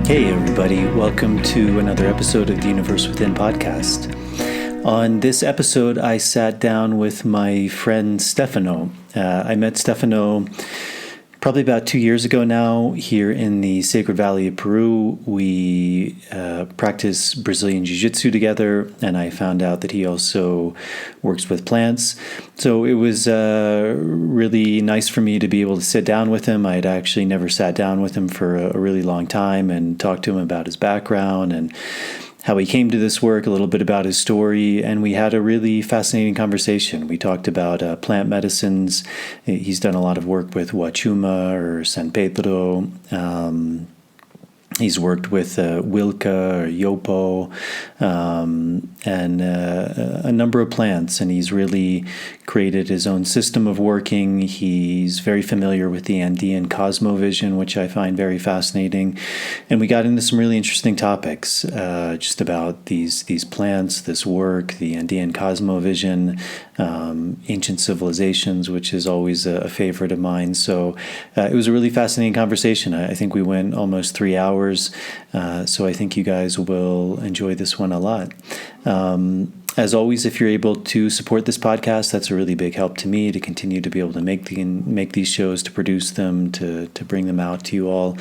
Hey everybody, welcome to another episode of the Universe Within podcast. On this episode, I sat down with my friend Stephano. I met Stephano probably about 2 years ago now here in the Sacred Valley of Peru. We practice Brazilian Jiu-Jitsu together, and I found out that he also works with plants. So it was really nice for me to be able to sit down with him. I had actually never sat down with him for a really long time and talked to him about his background and how he came to this work, a little bit about his story, and we had a really fascinating conversation. We talked about plant medicines. He's done a lot of work with Huachuma or San Pedro. He's worked with Wilca or Yopo and a number of plants, and he's really created his own system of working. He's very familiar with the Andean Cosmovision, which I find very fascinating. And we got into some really interesting topics just about these plants, this work, the Andean Cosmovision, ancient civilizations, which is always a favorite of mine. So it was a really fascinating conversation. I think we went almost 3 hours, so I think you guys will enjoy this one a lot. As always, if you're able to support this podcast, that's a really big help to me to continue to be able to make these shows, to produce them, to bring them out to you all.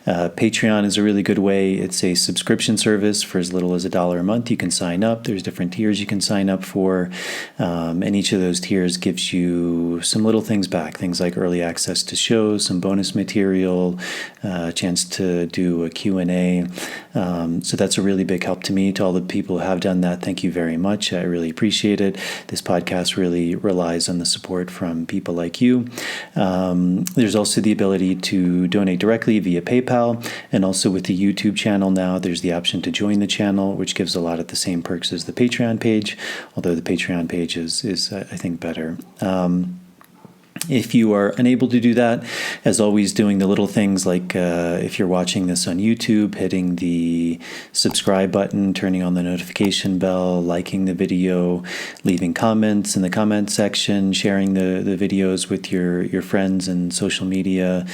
Patreon is a really good way. It's a subscription service for as little as $1 a month. You can sign up. There's different tiers you can sign up for, and each of those tiers gives you some little things back, things like early access to shows, some bonus material, a chance to do a Q&A. So that's a really big help to me. To all the people who have done that, thank you very much. I really appreciate it. This podcast really relies on the support from people like you. There's also the ability to donate directly via PayPal, and also with the YouTube channel now, there's the option to join the channel, which gives a lot of the same perks as the Patreon page, although the Patreon page is I think, better. If you are unable to do that, as always, doing the little things like if you're watching this on YouTube, hitting the subscribe button, turning on the notification bell, liking the video, leaving comments in the comment section, sharing the videos with your friends and social media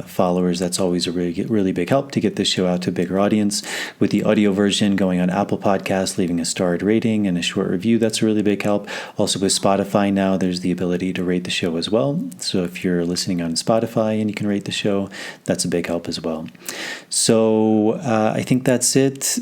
followers. That's always a really big help to get this show out to a bigger audience. With the audio version, going on Apple Podcasts, leaving a starred rating and a short review, that's a really big help. Also with Spotify now, there's the ability to rate the show as well. So if you're listening on Spotify and you can rate the show, that's a big help as well. So I think that's it.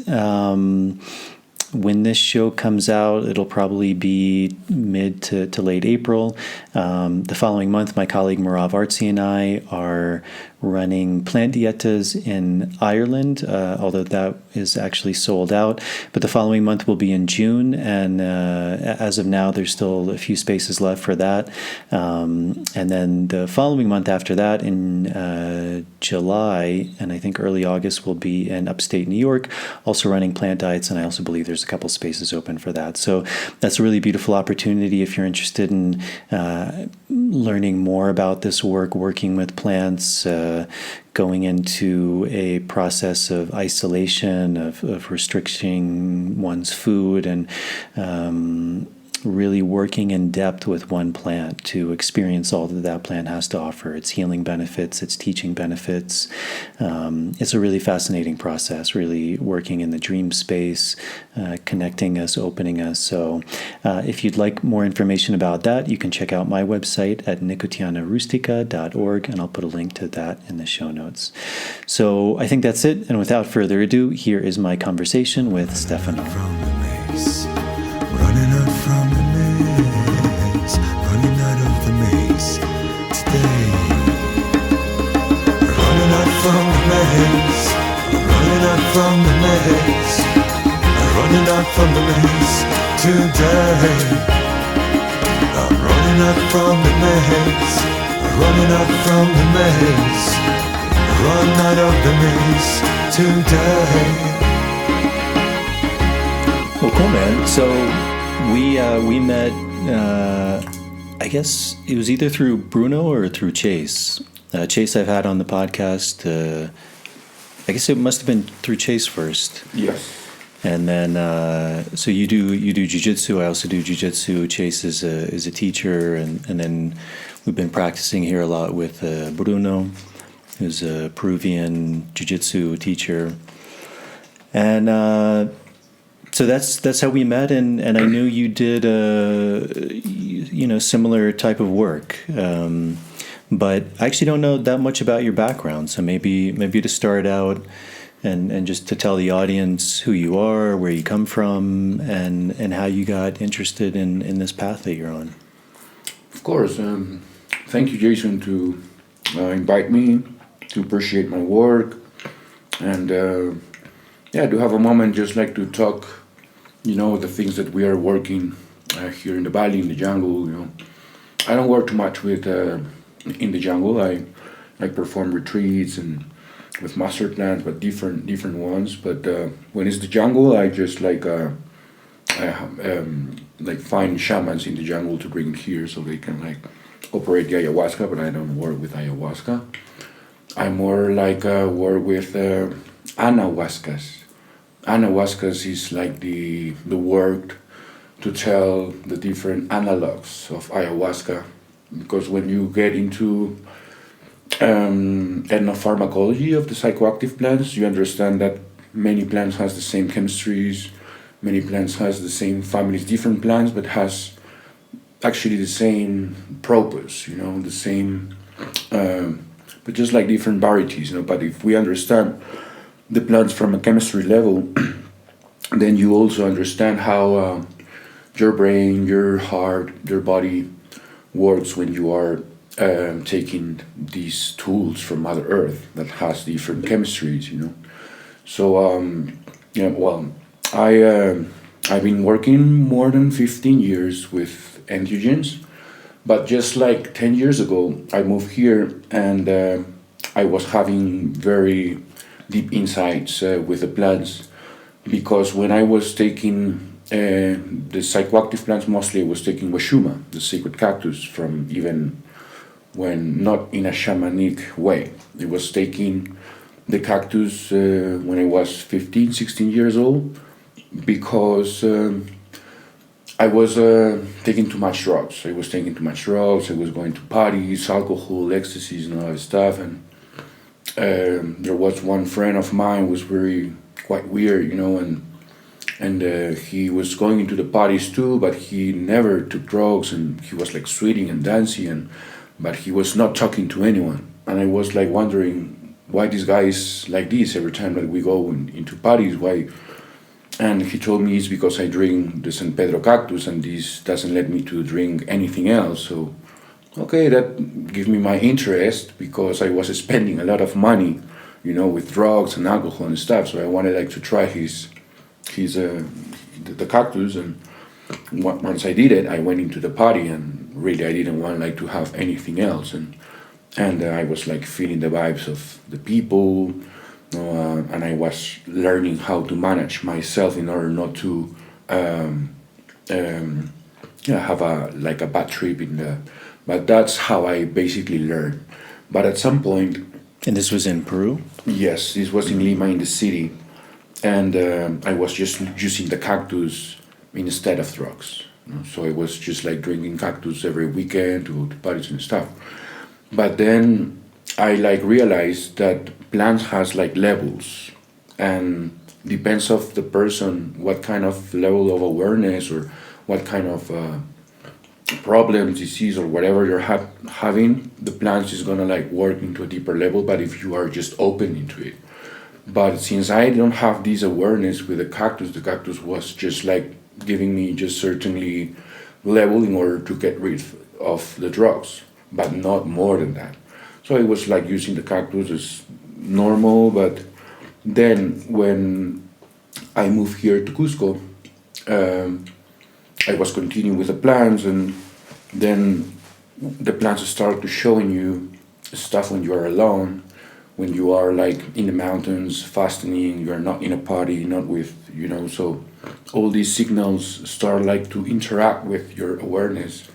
When this show comes out, it'll probably be mid to late April. The following month, my colleague Merav Artzi and I are running plant dietas in Ireland, although that is actually sold out. But the following month will be in June, and as of now, there's still a few spaces left for that. And then the following month after that, in July, and I think early August, will be in upstate New York, also running plant diets, and I also believe there's a couple spaces open for that. So that's a really beautiful opportunity if you're interested in learning more about this work, working with plants, going into a process of isolation, of restricting one's food, and really working in depth with one plant to experience all that plant has to offer, its healing benefits, its teaching benefits. It's a really fascinating process, really working in the dream space, connecting us, opening us. So if you'd like more information about that, you can check out my website at nicotianarustica.org, and I'll put a link to that in the show notes. So I think that's it, and without further ado, here is my conversation with Stephano. Running out from the maze, running out of the maze today. Running out from the maze, running out from the maze, running out from the maze today. I'm running out from the maze, running out from the maze, run out of the maze today. Well, cool, man. So we met, I guess it was either through Bruno or through Chase. Chase I've had on the podcast. I guess it must have been through Chase first. Yes. And then, so you do jiu-jitsu. I also do jiu-jitsu. Chase is a teacher, and then we've been practicing here a lot with Bruno. who's a Peruvian jiu-jitsu teacher. And so that's how we met, and I knew you did similar type of work. But I actually don't know that much about your background, so maybe to start out and just to tell the audience who you are, where you come from, and how you got interested in this path that you're on. Of course. Thank you, Jason, to invite me, to appreciate my work, and to have a moment just like to talk, the things that we are working here in the valley, in the jungle. I don't work too much with in the jungle. I perform retreats and with master plans, but different ones. But when it's the jungle, I just like find shamans in the jungle to bring it here so they can like operate the ayahuasca. But I don't work with ayahuasca. I more like work with anahuascas. Anahuascas is like the work to tell the different analogs of ayahuasca, because when you get into ethnopharmacology of the psychoactive plants, you understand that many plants has the same chemistries, many plants has the same families, different plants, but has actually the same purpose, the same, but just like different varieties, But if we understand the plants from a chemistry level, then you also understand how your brain, your heart, your body works when you are taking these tools from Mother Earth that has different chemistries, So, I've been working more than 15 years with entheogens, but just like 10 years ago, I moved here and I was having very deep insights with the plants, because when I was taking the psychoactive plants, mostly I was taking washuma, the sacred cactus, from even when not in a shamanic way. It was taking the cactus when I was 15, 16 years old, because I was taking too much drugs. I was going to parties, alcohol, ecstasies, and all that stuff. And there was one friend of mine who was quite weird, and he was going into the parties too, but he never took drugs, and he was like sweating and dancing, but he was not talking to anyone. And I was like wondering why this guy is like this every time that we go into parties, why? And he told me it's because I drink the San Pedro cactus, and this doesn't let me to drink anything else. So, okay, that gave me my interest, because I was spending a lot of money, with drugs and alcohol and stuff. So I wanted like to try the cactus, and once I did it, I went into the party, and really I didn't want like to have anything else, and I was like feeling the vibes of the people, and I was learning how to manage myself in order not to have a bad trip but that's how I basically learned. But at some point, and this was in Peru? Yes, this was in Lima, in the city. And I was just using the cactus instead of drugs. So I was just like drinking cactus every weekend to parties and stuff. But then I like realized that plants has like levels, and depends of the person what kind of level of awareness or what kind of problems, disease, or whatever you're having. The plants is gonna like work into a deeper level. But if you are just open into it. But since I don't have this awareness with the cactus was just like giving me just certainly level in order to get rid of the drugs, but not more than that. So I was like using the cactus as normal. But then when I moved here to Cusco, I was continuing with the plants, and then the plants start to showing you stuff when you are alone. When you are like in the mountains fasting, you are not in a party, not with, so all these signals start like to interact with your awareness.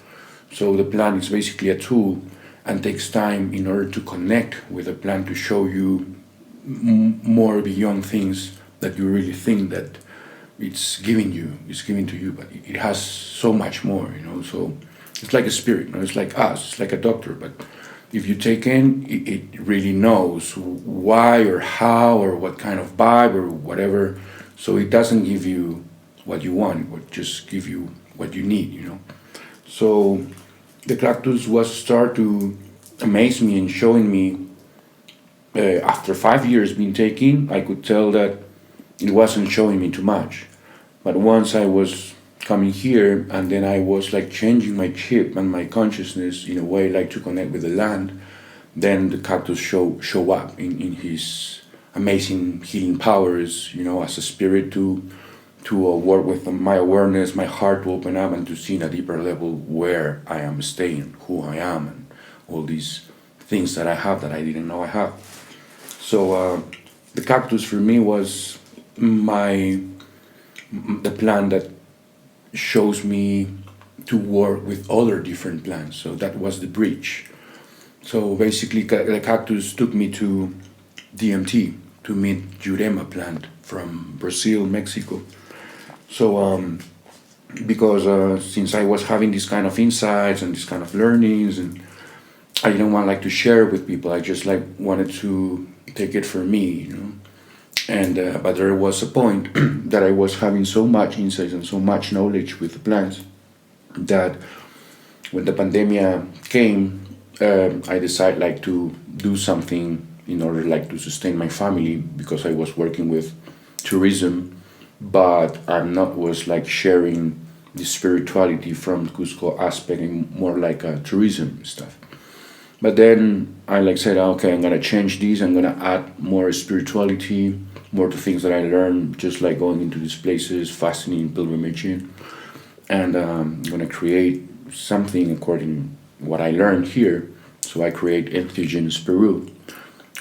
So the plant is basically a tool, and takes time in order to connect with the plant to show you more beyond things that you really think that it's giving to you, but it has so much more, So it's like a spirit, it's like us, it's like a doctor, but if you take in, it really knows why or how or what kind of vibe or whatever. So it doesn't give you what you want, it would just give you what you need, you know. So the cactus was start to amaze me and showing me. After 5 years being taken, I could tell that it wasn't showing me too much. But once I was coming here, and then I was like changing my chip and my consciousness in a way like to connect with the land, then the cactus show up in his amazing healing powers, you know, as a spirit to work with my awareness, my heart to open up and to see in a deeper level where I am staying, who I am, and all these things that I have that I didn't know I have. So the cactus for me was the plant that shows me to work with other different plants. So that was the bridge. So basically the cactus took me to DMT to meet Jurema plant from Brazil, Mexico. So because since I was having these kind of insights and these kind of learnings, and I didn't want like to share with people, I just like wanted to take it for me, you know. And but there was a point that I was having so much insights and so much knowledge with the plants that when the pandemic came, I decided like to do something in order like to sustain my family, because I was working with tourism, but I'm not was like sharing the spirituality from Cusco aspect and more like a tourism stuff. But then I like said, okay, I'm gonna change these. I'm gonna add more spirituality, more to things that I learned, just like going into these places, fasting, pilgrimaging, and I'm gonna create something according what I learned here. So I create Entheogens Peru,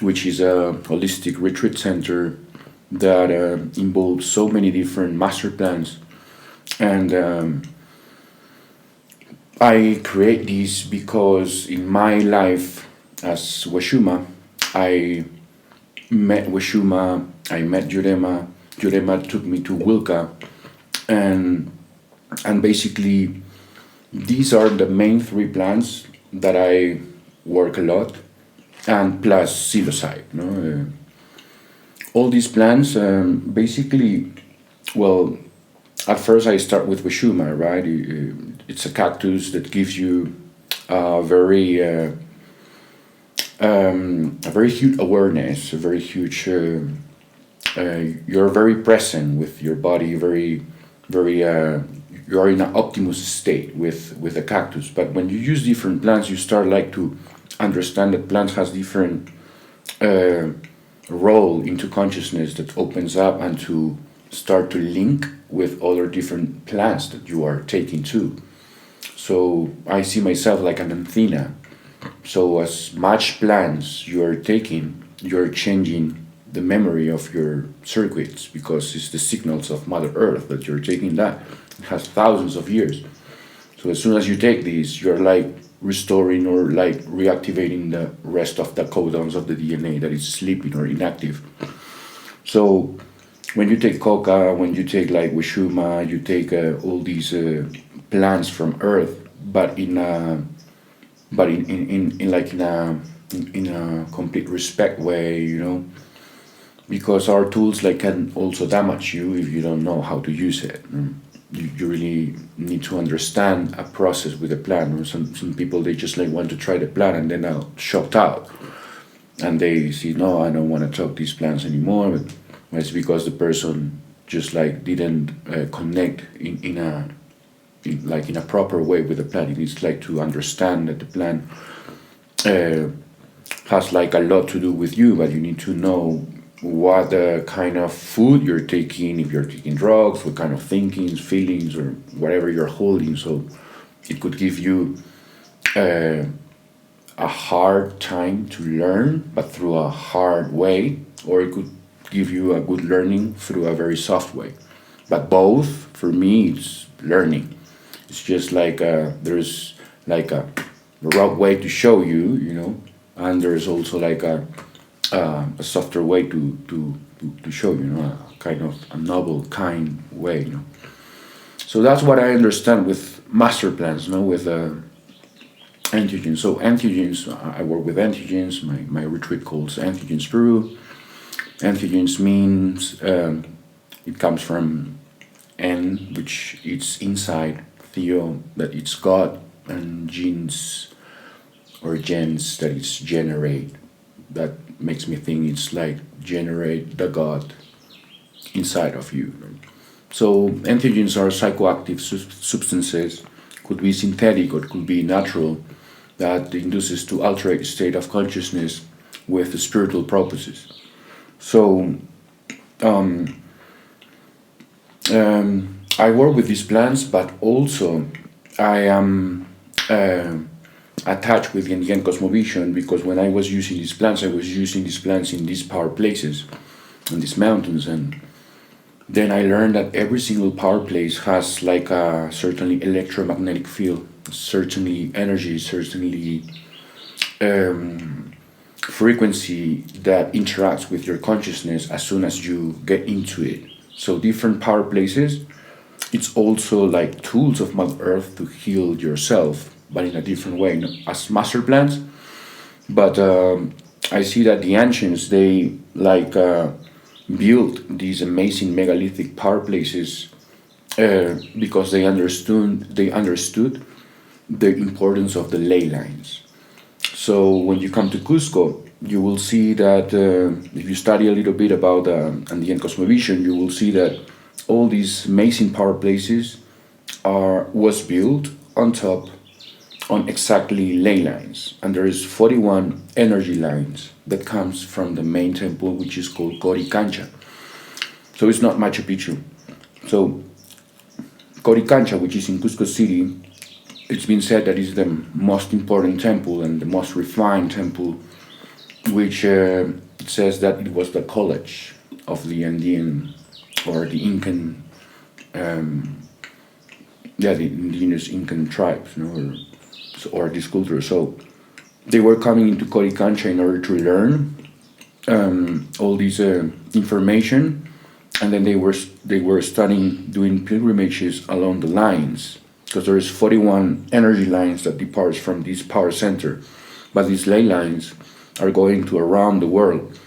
which is a holistic retreat center that involves so many different master plans, and I create these because in my life as Washuma, I met Washuma, I met Jurema. Jurema took me to Wilca, and basically these are the main three plants that I work a lot, and plus psilocybin. You know? All these plants basically, well, at first I start with Washuma, right? It's a cactus that gives you a very huge awareness, a very huge. You're very present with your body, very. You're in an optimus state with the cactus. But when you use different plants, you start like to understand that plants has different role into consciousness that opens up and to start to link with other different plants that you are taking too. So I see myself like an antenna. So as much plants you're taking, you're changing the memory of your circuits, because it's the signals of Mother Earth that you're taking that. It has thousands of years. So as soon as you take these, you're like restoring or like reactivating the rest of the codons of the DNA that is sleeping or inactive. So when you take coca, when you take like Wishuma, you take all these plants from Earth, but in a complete respect way, you know, because our tools like can also damage you if you don't know how to use it. You really need to understand a process with a plant. Some people, they just like want to try the plant and then are shocked out, and they see, no, I don't want to talk these plants anymore. But it's because the person just like didn't connect in a proper way with the plant. It needs like to understand that the plant has like a lot to do with you, but you need to know what kind of food you're taking, if you're taking drugs, what kind of thinkings, feelings, or whatever you're holding. So it could give you a hard time to learn, but through a hard way, or it could give you a good learning through a very soft way. But both, for me, it's learning. It's just like there's like a rough way to show you, you know, and there's also like a softer way to show, you know, a kind of a noble, kind way, you know. So that's what I understand with master plans, you know, with entheogens. So entheogens, I work with entheogens. My retreat calls Entheogens Peru. Entheogens means it comes from en, which is inside, theo, that it's God, and genes or gens, that it's generate. That makes me think it's like generate the God inside of you. So entheogens are psychoactive substances, could be synthetic or could be natural, that induces to alterate the state of consciousness with spiritual purposes. So I work with these plants, but also I am attached with the Andean Cosmovision, because when I was using these plants, I was using these plants in these power places, in these mountains, and then I learned that every single power place has like a certainly electromagnetic field, certainly energy, certainly frequency that interacts with your consciousness as soon as you get into it. So different power places, it's also like tools of Mother Earth to heal yourself, but in a different way, not as master plans. But I see that the ancients, they like built these amazing megalithic power places because they understood the importance of the ley lines. So when you come to Cusco, you will see that if you study a little bit about Andean Cosmovision, you will see that all these amazing power places was built on exactly ley lines, and there is 41 energy lines that comes from the main temple, which is called Coricancha. So it's not Machu Picchu. So Coricancha, which is in Cusco City, it's been said that it's the most important temple and the most refined temple, which it says that it was the college of the Andean or the Incan, the indigenous Incan tribes, or this culture. So they were coming into Coricancha in order to learn all this information, and then they were studying, doing pilgrimages along the lines, because there is 41 energy lines that departs from this power center, but these ley lines are going to around the world,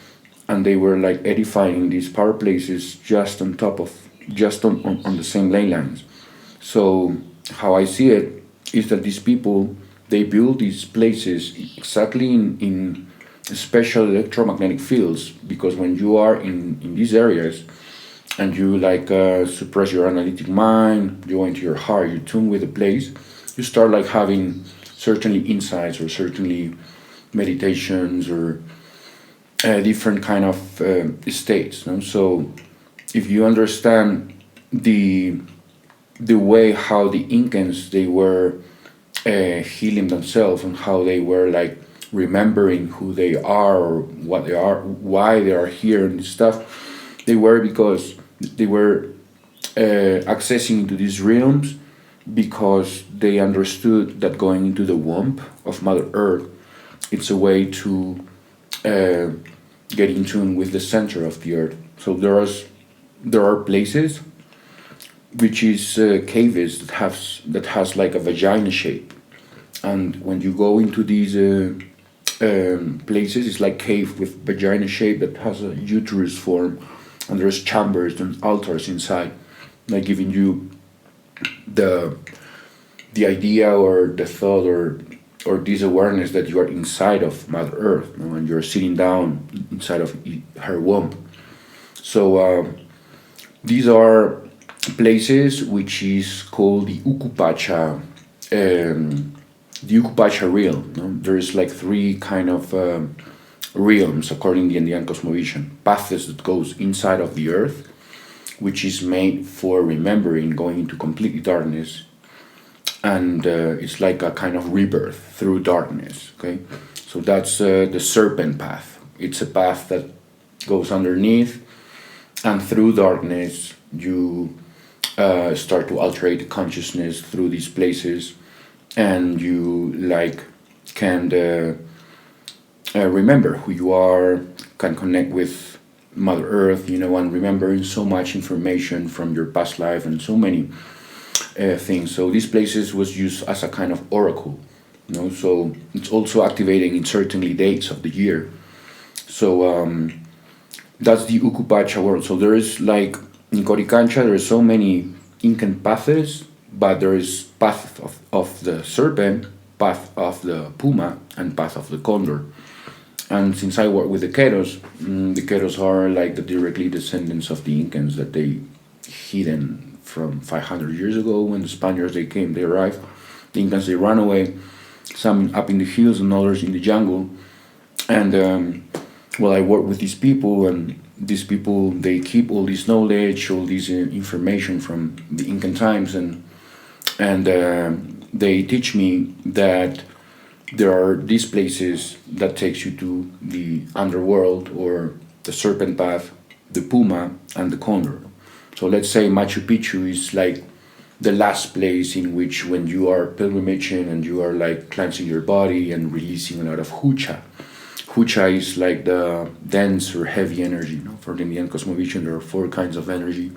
and they were like edifying these power places just on top of, just on the same ley lines. So how I see it is that these people, they build these places exactly in special electromagnetic fields, because when you are in these areas and you like suppress your analytic mind, you go into your heart, you tune with the place, you start like having certainly insights or certainly meditations or different kind of states. So if you understand the way how the Incans, they were healing themselves and how they were like remembering who they are or what they are, why they are here and stuff, they were because they were accessing into these realms because they understood that going into the womb of Mother Earth, it's a way to get in tune with the center of the earth. So there are places which is caves that has like a vagina shape, and when you go into these places, it's like cave with vagina shape that has a uterus form, and there's chambers and altars inside, like giving you the idea or the thought or this awareness that you are inside of Mother Earth, and you're sitting down inside of her womb. So these are places which is called the Ukupacha realm. There is like three kind of realms according to the Andean Cosmovision. Paths that goes inside of the earth, which is made for remembering, going into completely darkness, and it's like a kind of rebirth through darkness. Okay, so that's the serpent path. It's a path that goes underneath, and through darkness you start to alterate consciousness through these places, and you like can remember who you are, can connect with Mother Earth, and remembering so much information from your past life and so many things. So these places was used as a kind of oracle, So it's also activating in certainly dates of the year. So that's the Ukupacha world. So there is like in Coricancha, there are so many Incan paths, but there is path of the serpent, path of the puma, and path of the condor. And since I work with the Queros are like the directly descendants of the Incans that they hidden from 500 years ago when the Spaniards they arrived. The Incans they ran away, some up in the hills and others in the jungle. And I work with these people, and these people they keep all this knowledge, all this information from the Incan times, and they teach me that there are these places that takes you to the underworld or the serpent path, the puma, and the condor. So let's say Machu Picchu is like the last place in which when you are pilgrimaging and you are like cleansing your body and releasing a lot of hucha. Hucha is like the dense or heavy energy. For the Andean Cosmovision, there are 4 kinds of energy.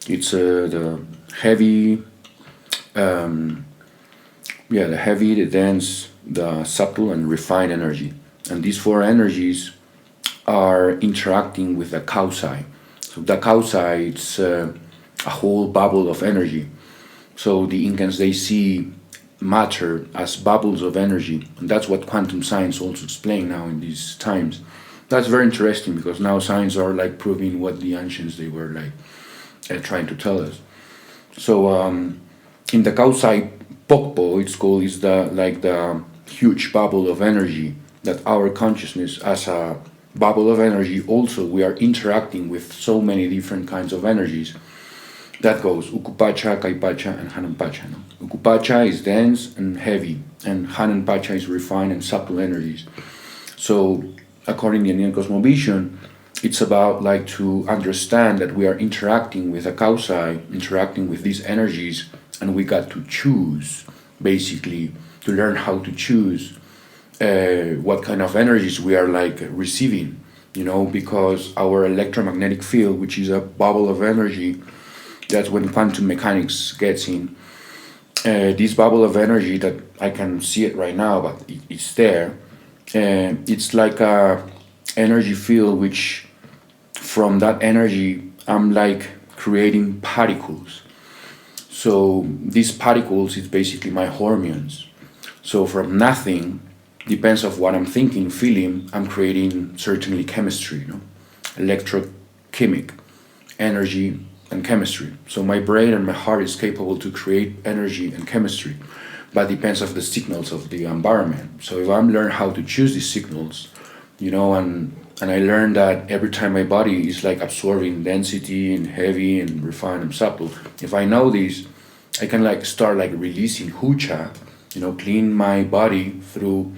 It's the heavy, the dense, the subtle, and refined energy. And these 4 energies are interacting with the kausai. So the kausai, it's a whole bubble of energy. So the Incans, they see matter as bubbles of energy, and that's what quantum science also explains now in these times. That's very interesting because now science are like proving what the ancients they were like trying to tell us. So in the kausai pokpo, it's called, is the huge bubble of energy that our consciousness as a bubble of energy. Also, we are interacting with so many different kinds of energies. That goes Ukupacha, Kaipacha, and Hananpacha. Ukupacha is dense and heavy, and Hananpacha is refined and subtle energies. So, according to the Andean Cosmovision, it's about like to understand that we are interacting with a kausai, interacting with these energies, and we got to choose, basically, to learn how to choose what kind of energies we are like receiving, because our electromagnetic field, which is a bubble of energy, that's when quantum mechanics gets in. This bubble of energy that I can see it right now, but it's there. It's like a energy field which, from that energy, I'm like creating particles. So these particles is basically my hormones. So from nothing, depends of what I'm thinking, feeling, I'm creating certainly chemistry, electrochemic energy and chemistry. So my brain and my heart is capable to create energy and chemistry, but depends of the signals of the environment. So if I learn how to choose these signals, and I learn that every time my body is like absorbing density and heavy and refined and subtle, if I know this, I can like start like releasing hucha, clean my body through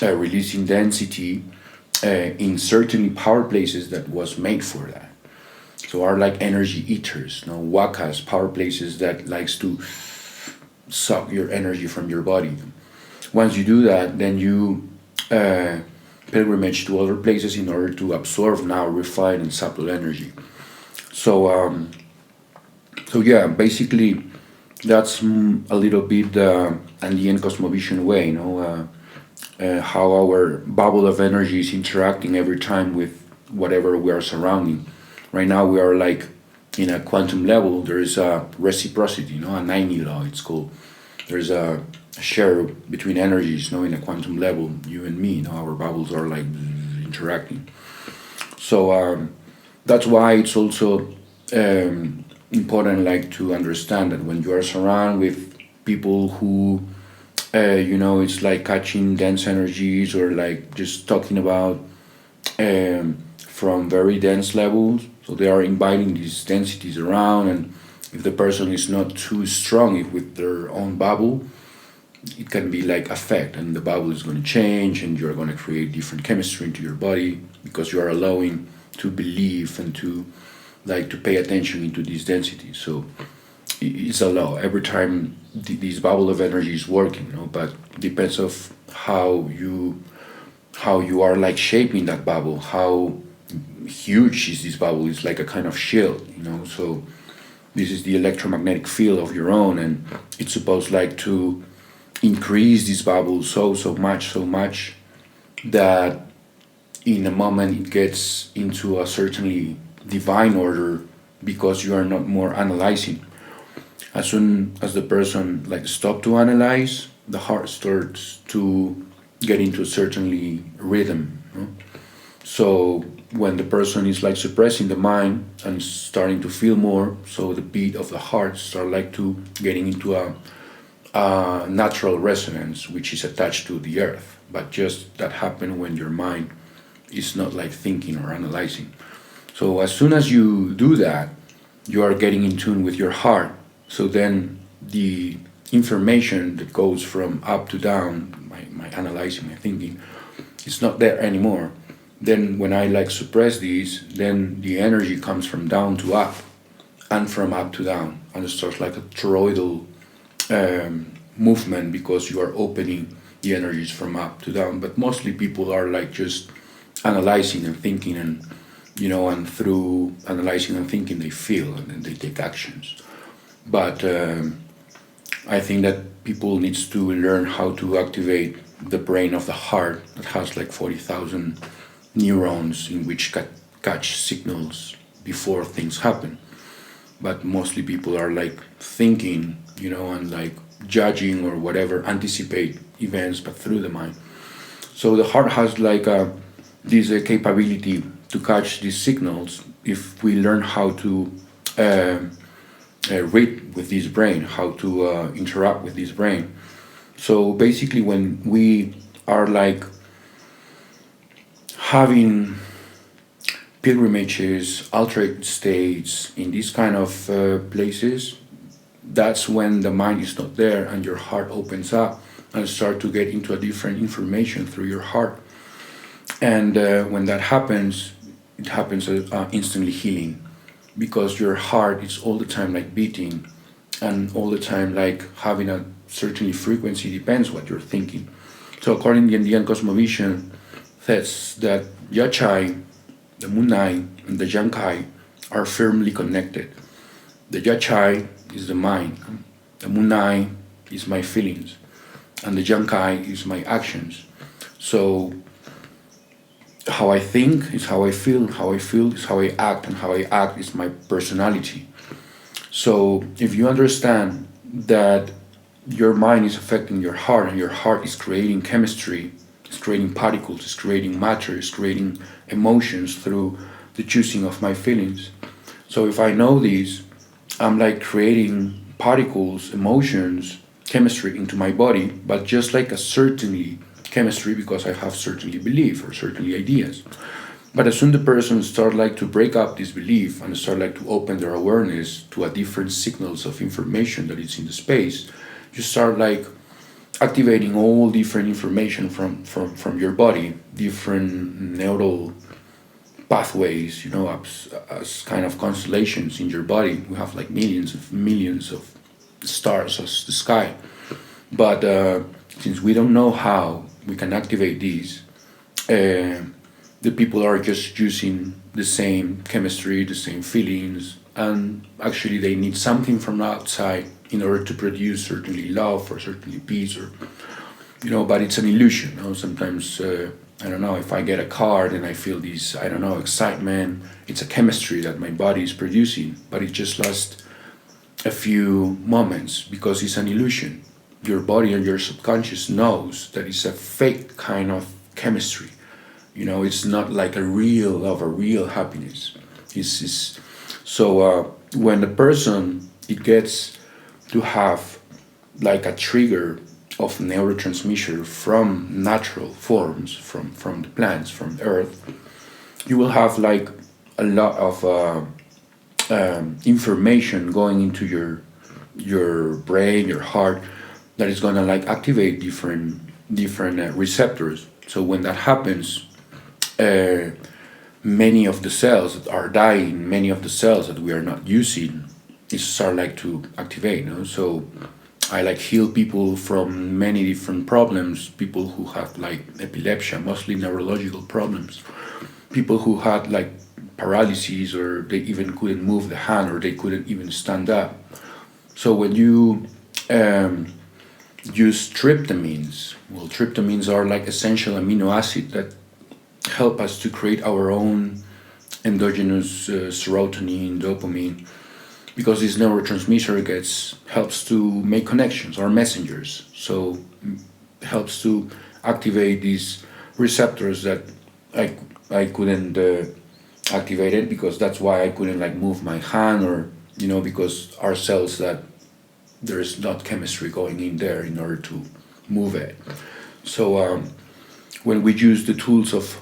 releasing density in certain power places that was made for that. So are like energy eaters, wakas, power places that likes to suck your energy from your body. Once you do that, then you pilgrimage to other places in order to absorb now refined and subtle energy. So basically that's a little bit the Andean Cosmovision way, how our bubble of energy is interacting every time with whatever we are surrounding. Right now we are like in a quantum level. There is a reciprocity, a 90 law it's called. There's a share between energies, in a quantum level, you and me, our bubbles are like interacting. So that's why it's also important like to understand that when you are surrounded with people who it's like catching dense energies or like just talking about from very dense levels, so they are inviting these densities around, and if the person is not too strong with their own bubble, it can be like affect, and the bubble is going to change, and you're going to create different chemistry into your body because you are allowing to believe and to pay attention into these densities. So it's a law. Every time this bubble of energy is working, but depends of how you are like shaping that bubble, how huge is this bubble. It's like a kind of shield, so this is the electromagnetic field of your own, and it's supposed like to increase this bubble so much that in a moment it gets into a certainly divine order, because you are not more analyzing. As soon as the person like stop to analyze, the heart starts to get into a certainly rhythm. No? So when the person is like suppressing the mind and starting to feel more, so the beat of the heart start like to getting into a natural resonance, which is attached to the earth. But just that happen when your mind is not like thinking or analyzing. So as soon as you do that, you are getting in tune with your heart. So then the information that goes from up to down, my analyzing, my thinking, it's not there anymore. Then when I like suppress these, then the energy comes from down to up and from up to down, and it starts like a toroidal movement, because you are opening the energies from up to down. But mostly people are like just analyzing and thinking, and and through analyzing and thinking they feel, and then they take actions. But I think that people needs to learn how to activate the brain of the heart that has like 40,000 neurons in which catch signals before things happen. But mostly people are like thinking, and like judging or whatever, anticipate events, but through the mind. So the heart has like this capability to catch these signals if we learn how to read with this brain, how to interact with this brain. So basically when we are like having pilgrimages, altered states in these kind of places, that's when the mind is not there and your heart opens up and start to get into a different information through your heart. And when that happens, it happens instantly healing, because your heart is all the time like beating and all the time like having a certain frequency, depends what you're thinking. So according to the Andean Cosmovision, says that Yachai, the Munai, and the Yankai are firmly connected. The Yachai is the mind, the Munai is my feelings, and the Yankai is my actions. So how I think is how I feel is how I act, and how I act is my personality. So if you understand that your mind is affecting your heart, and your heart is creating chemistry, it's creating particles, it's creating matter, it's creating emotions through the choosing of my feelings. So if I know these, I'm like creating particles, emotions, chemistry into my body, but just like a certainly chemistry, because I have certainly belief or certainly ideas. But as soon the person start like to break up this belief and start like to open their awareness to a different signals of information that is in the space, you start like activating all different information from your body, different neural pathways, as kind of constellations in your body. We have like millions of stars as the sky. But since we don't know how we can activate these, the people are just using the same chemistry, the same feelings, and actually they need something from the outside in order to produce certainly love or certainly peace, or but it's an illusion. Sometimes I don't know, if I get a card and I feel this, I don't know, excitement, it's a chemistry that my body is producing, but it just lasts a few moments because it's an illusion. Your body and your subconscious knows that it's a fake kind of chemistry. It's not like a real love, a real happiness. So when a person, it gets to have like a trigger of neurotransmitter from natural forms, from the plants, from the earth, you will have like a lot of information going into your brain, your heart, that is gonna like activate different receptors. So when that happens, many of the cells that are dying, many of the cells that we are not using, it start like to activate. So I like heal people from many different problems. People who have like epilepsy, mostly neurological problems. People who had like paralysis, or they even couldn't move the hand, or they couldn't even stand up. So when you use tryptamines. Well, tryptamines are like essential amino acids that help us to create our own endogenous serotonin, dopamine, because this neurotransmitter helps to make connections or messengers. So helps to activate these receptors that I couldn't activate it, because that's why I couldn't like move my hand, or because our cells, that there is not chemistry going in there in order to move it. So when we use the tools of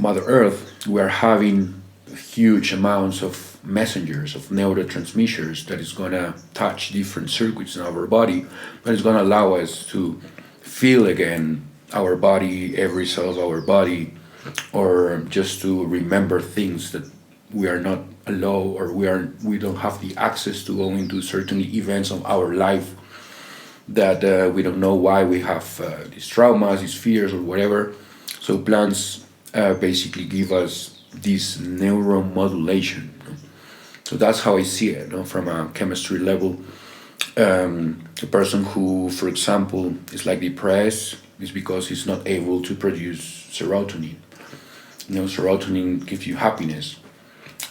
Mother Earth, we are having huge amounts of messengers, of neurotransmitters, that is going to touch different circuits in our body, but it's going to allow us to feel again our body, every cell of our body, or just to remember things that we are not allowed, or we don't have the access to go into certain events of our life that we don't know why we have these traumas, these fears, or whatever. So plants basically give us this neuromodulation. So that's how I see it, from a chemistry level. A person who, for example, is like depressed is because he's not able to produce serotonin. Serotonin gives you happiness.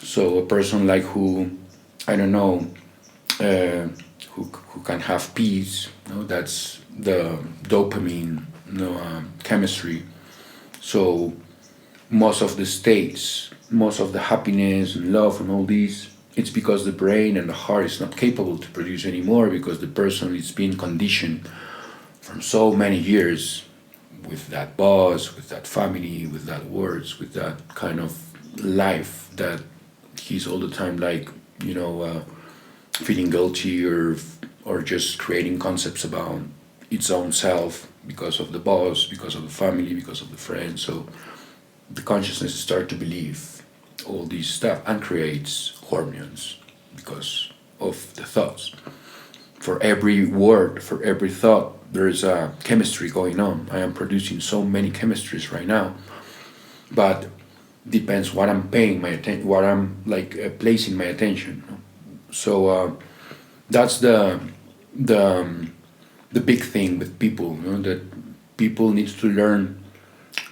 So a person like who, I don't know, who can have peace, that's the dopamine, chemistry. So most of the states, most of the happiness and love and all these, it's because the brain and the heart is not capable to produce anymore, because the person is being conditioned from so many years with that boss, with that family, with that words, with that kind of life, that he's all the time like, feeling guilty, or just creating concepts about its own self because of the boss, because of the family, because of the friends. So the consciousness starts to believe all these stuff and creates hormones because of the thoughts. For every word, for every thought, there's a chemistry going on. I am producing so many chemistries right now, but depends what I'm paying my attention, what I'm placing my attention. So that's the big thing with people, that people need to learn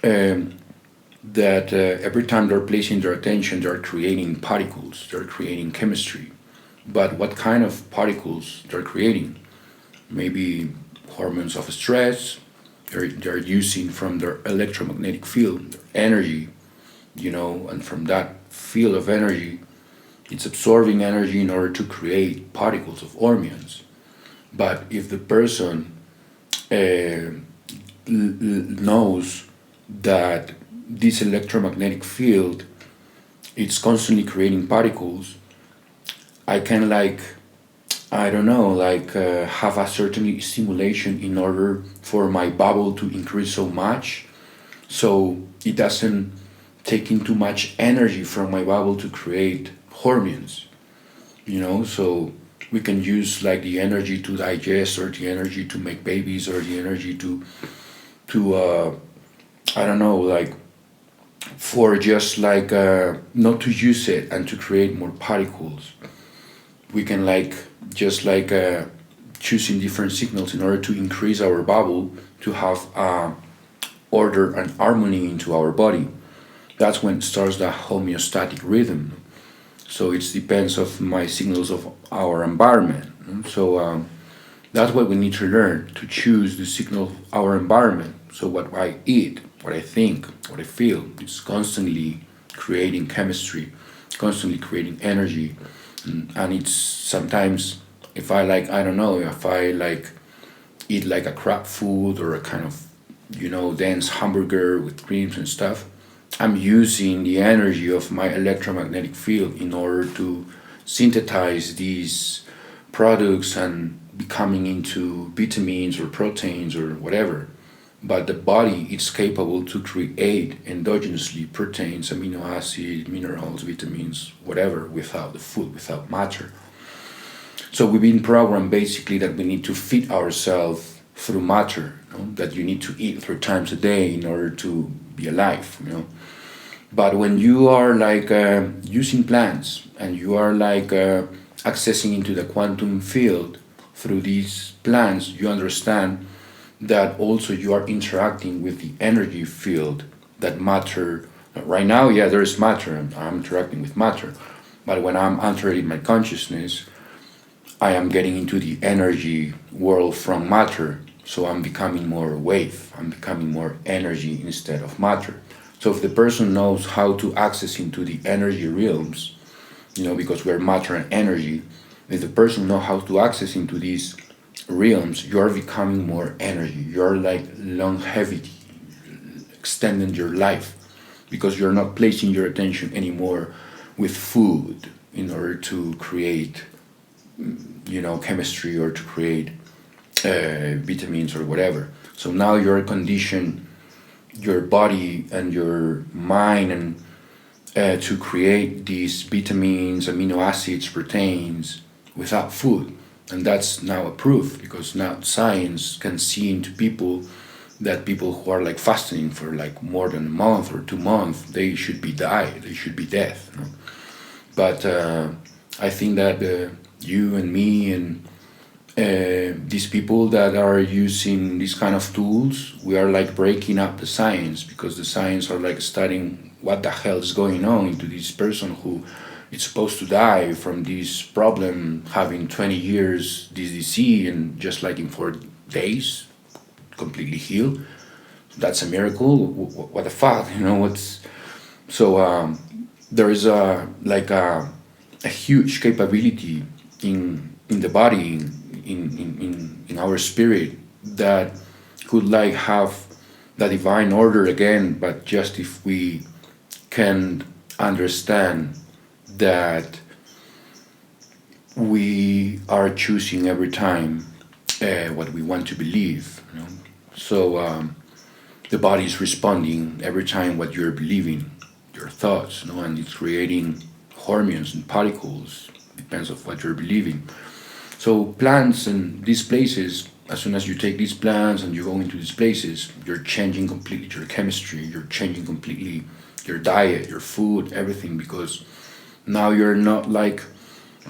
that every time they're placing their attention, they're creating particles, they're creating chemistry. But what kind of particles they're creating? Maybe hormones of stress, they're using from their electromagnetic field, their energy, and from that field of energy, it's absorbing energy in order to create particles of hormones. But if the person knows that this electromagnetic field, it's constantly creating particles, I can have a certain stimulation in order for my bubble to increase so much, so it doesn't take in too much energy from my bubble to create hormones, so we can use the energy to digest, or the energy to make babies, or the energy to for just not to use it and to create more particles. We can choosing different signals in order to increase our bubble, to have order and harmony into our body. That's when it starts the homeostatic rhythm. So it depends of my signals of our environment. So that's what we need to learn, to choose the signal of our environment. So what I eat, what I think, what I feel, it's constantly creating chemistry, constantly creating energy. And it's sometimes, if I eat a crap food, or a kind of, dense hamburger with creams and stuff, I'm using the energy of my electromagnetic field in order to synthesize these products and becoming into vitamins or proteins or whatever. But the body is capable to create endogenously proteins, amino acids, minerals, vitamins, whatever, without the food, without matter. So we've been programmed basically that we need to feed ourselves through matter, that you need to eat 3 times a day in order to be alive. But when you are using plants, and you are accessing into the quantum field through these plants, you understand that also you are interacting with the energy field that matter. Right now, yeah, there is matter, and I'm interacting with matter. But when I'm entering my consciousness, I am getting into the energy world from matter. So I'm becoming more wave, I'm becoming more energy instead of matter. So if the person knows how to access into the energy realms, because we're matter and energy, if the person knows how to access into these realms, you're becoming more energy. You're like longevity, extending your life, because you're not placing your attention anymore with food in order to create, chemistry or to create vitamins or whatever. So now you're conditioned your body and your mind and to create these vitamins, amino acids, proteins without food. And that's now approved, because now science can see into people that people who are like fasting for like more than a month or 2 months, they should be dead. But I think that you and me and these people that are using these kind of tools, we are like breaking up the science, because the science are like studying what the hell is going on into this person who is supposed to die from this problem, having 20 years this disease, and just like in 4 days completely healed. That's a miracle. What the fuck, there is a huge capability in the body, in our spirit, that could like have the divine order again, but just if we can understand that we are choosing every time what we want to believe. So the body is responding every time what you're believing, your thoughts, and it's creating hormones and particles, depends on what you're believing. So plants and these places, as soon as you take these plants and you go into these places, you're changing completely your chemistry, you're changing completely your diet, your food, everything, because now you're not like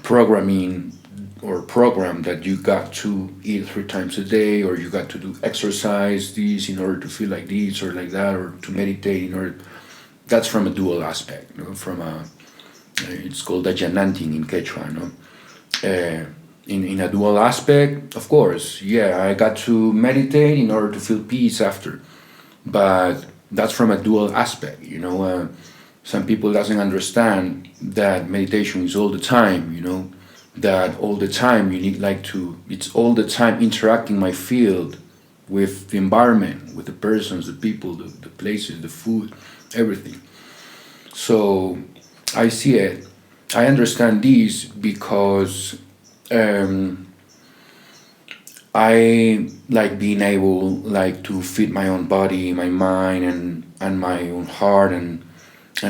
programming or program that you got to eat 3 times a day, or you got to do exercise this in order to feel like this or like that, or to meditate in order. That's from a dual aspect, from a it's called a jananting in Quechua, in a dual aspect, of course, yeah, I got to meditate in order to feel peace after, but that's from a dual aspect, some people doesn't understand that meditation is all the time, that all the time you need it's all the time interacting my field with the environment, with the persons, the people, the places, the food, everything. So I see it. I understand this because I like being able to feed my own body, my mind, and my own heart, and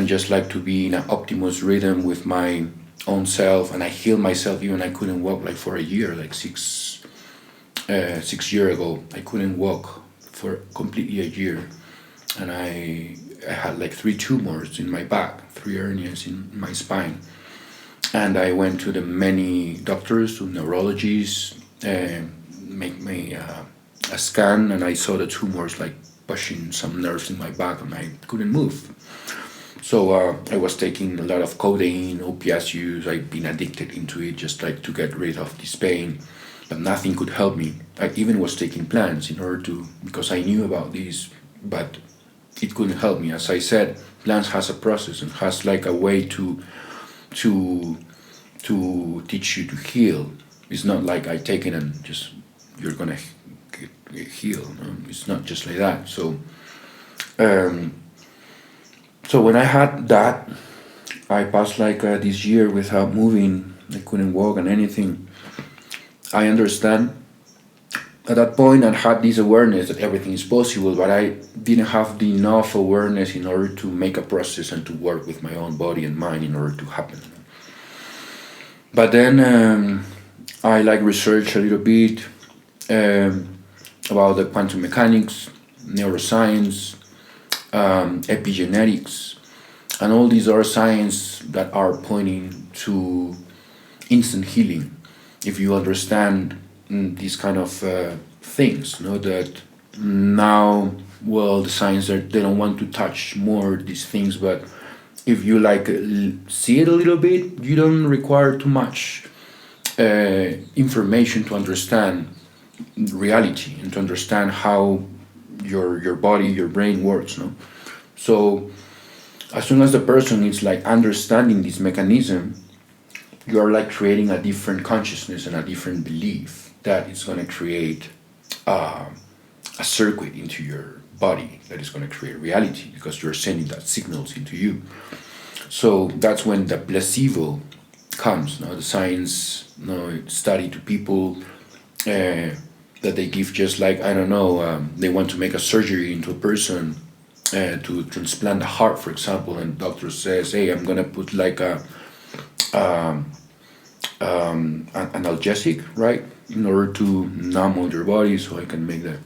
just like to be in an optimus rhythm with my own self. And I healed myself. Even I couldn't walk for a year, 6 years ago. I couldn't walk for completely a year, and I had 3 tumors in my back, 3 hernias in my spine, and I went to the many doctors, to neurologists, make me a scan, and I saw the tumors pushing some nerves in my back, and I couldn't move. So I was taking a lot of codeine, opiates use. I've been addicted into it just to get rid of this pain, but nothing could help me. I even was taking plants in order to, because I knew about this, but it couldn't help me. As I said, plants has a process and has a way to teach you to heal. It's not like I take it and just you're gonna heal. No? It's not just like that. So when I had that, I passed this year without moving. I couldn't walk and anything. I understand. At that point, I had this awareness that everything is possible, but I didn't have enough awareness in order to make a process and to work with my own body and mind in order to happen. But then I researched a little bit about the quantum mechanics, neuroscience, epigenetics, and all these are science that are pointing to instant healing. If you understand these kind of things, that now, well, the science they don't want to touch more these things, but if you like see it a little bit, you don't require too much information to understand reality and to understand how your body, your brain works, no? So as soon as the person is like understanding this mechanism, you are like creating a different consciousness and a different belief that is going to create a circuit into your body that is going to create reality, because you're sending that signals into you. So that's when the placebo comes. No? The science study to people that they give just like, I don't know, they want to make a surgery into a person to transplant a heart, for example, and doctor says, hey, I'm going to put like an analgesic, right, in order to numb all your body so I can make that.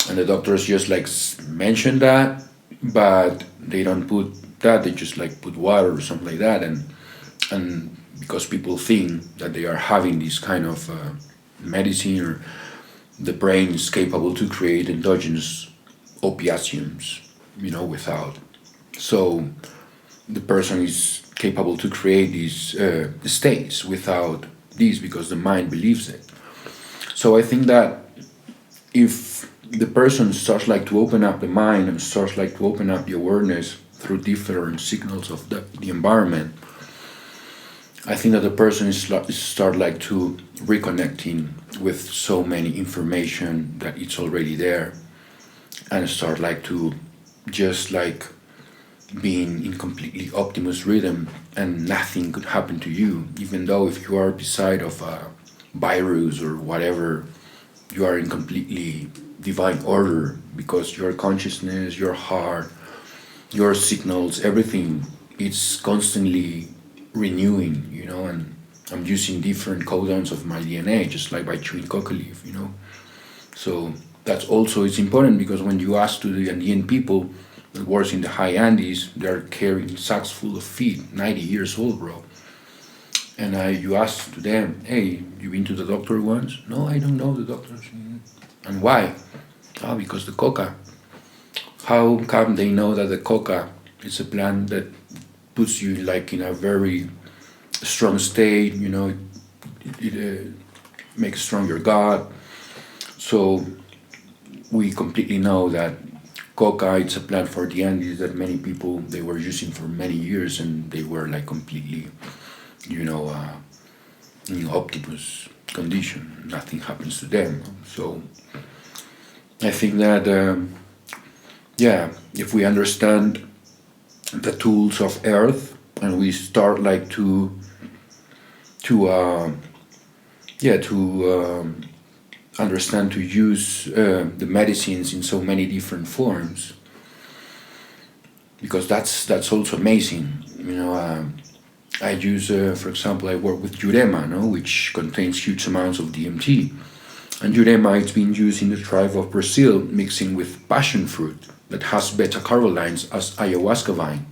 And the doctors just like mention that, but they don't put that, they just like put water or something like that, and because people think that they are having this kind of medicine, or the brain is capable to create endogenous opiations, without. So the person is capable to create these states without these, because the mind believes it. So I think that if the person starts like to open up the mind and starts like to open up the awareness through different signals of the environment, I think that the person is start like to reconnecting with so many information that it's already there, and start like to just like being in completely optimus rhythm, and nothing could happen to you, even though if you are beside of a virus or whatever, you are in completely divine order, because your consciousness, your heart, your signals, everything, it's constantly renewing, and I'm using different codons of my DNA, just like by chewing coca leaf, So that's also, it's important, because when you ask to the Andean people that works in the high Andes, they're carrying sacks full of feed, 90 years old, bro. And you ask to them, hey, you been to the doctor once? No, I don't know the doctors. And why? Because the coca. How come they know that the coca is a plant that puts you like in a very strong state, it makes strong your gut. So we completely know that coca, it's a plant for the Andes that many people, they were using for many years, and they were like completely, in optimus condition. Nothing happens to them. So I think that, if we understand the tools of Earth, and we start like to understand to use the medicines in so many different forms, because that's also amazing. I use, for example, I work with Jurema, which contains huge amounts of DMT, and Jurema, it's been used in the tribe of Brazil, mixing with passion fruit that has beta-carbolines as ayahuasca vine.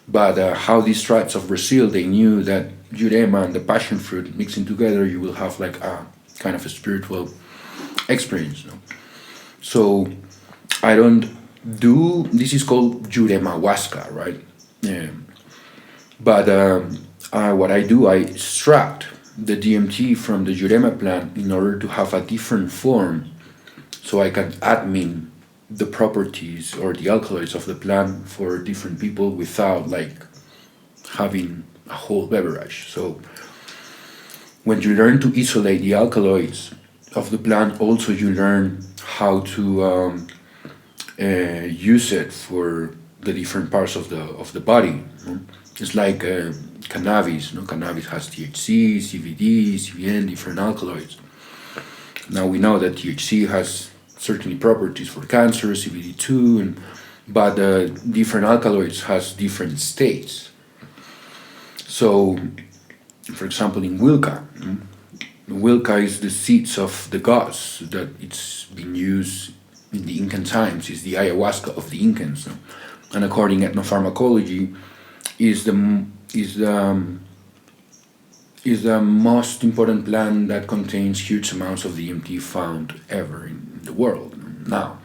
But how these tribes of Brazil, they knew that Jurema and the passion fruit mixing together, you will have like a kind of a spiritual experience. So I don't do, this is called Juremahuasca, right? Yeah. But what I do, I extract the DMT from the Jurema plant in order to have a different form, so I can admin the properties or the alkaloids of the plant for different people without like having a whole beverage. So when you learn to isolate the alkaloids of the plant, also you learn how to use it for the different parts of the body. It's like cannabis. Cannabis has THC, CBD, CBN, different alkaloids. Now we know that THC has certain properties for cancer, CBD too, but different alkaloids has different states. So, for example, in Wilca, Wilca is the seeds of the gods that it's been used in the Incan times. It's the ayahuasca of the Incans, and according to ethnopharmacology, is the most important plant that contains huge amounts of DMT found ever in the world. now.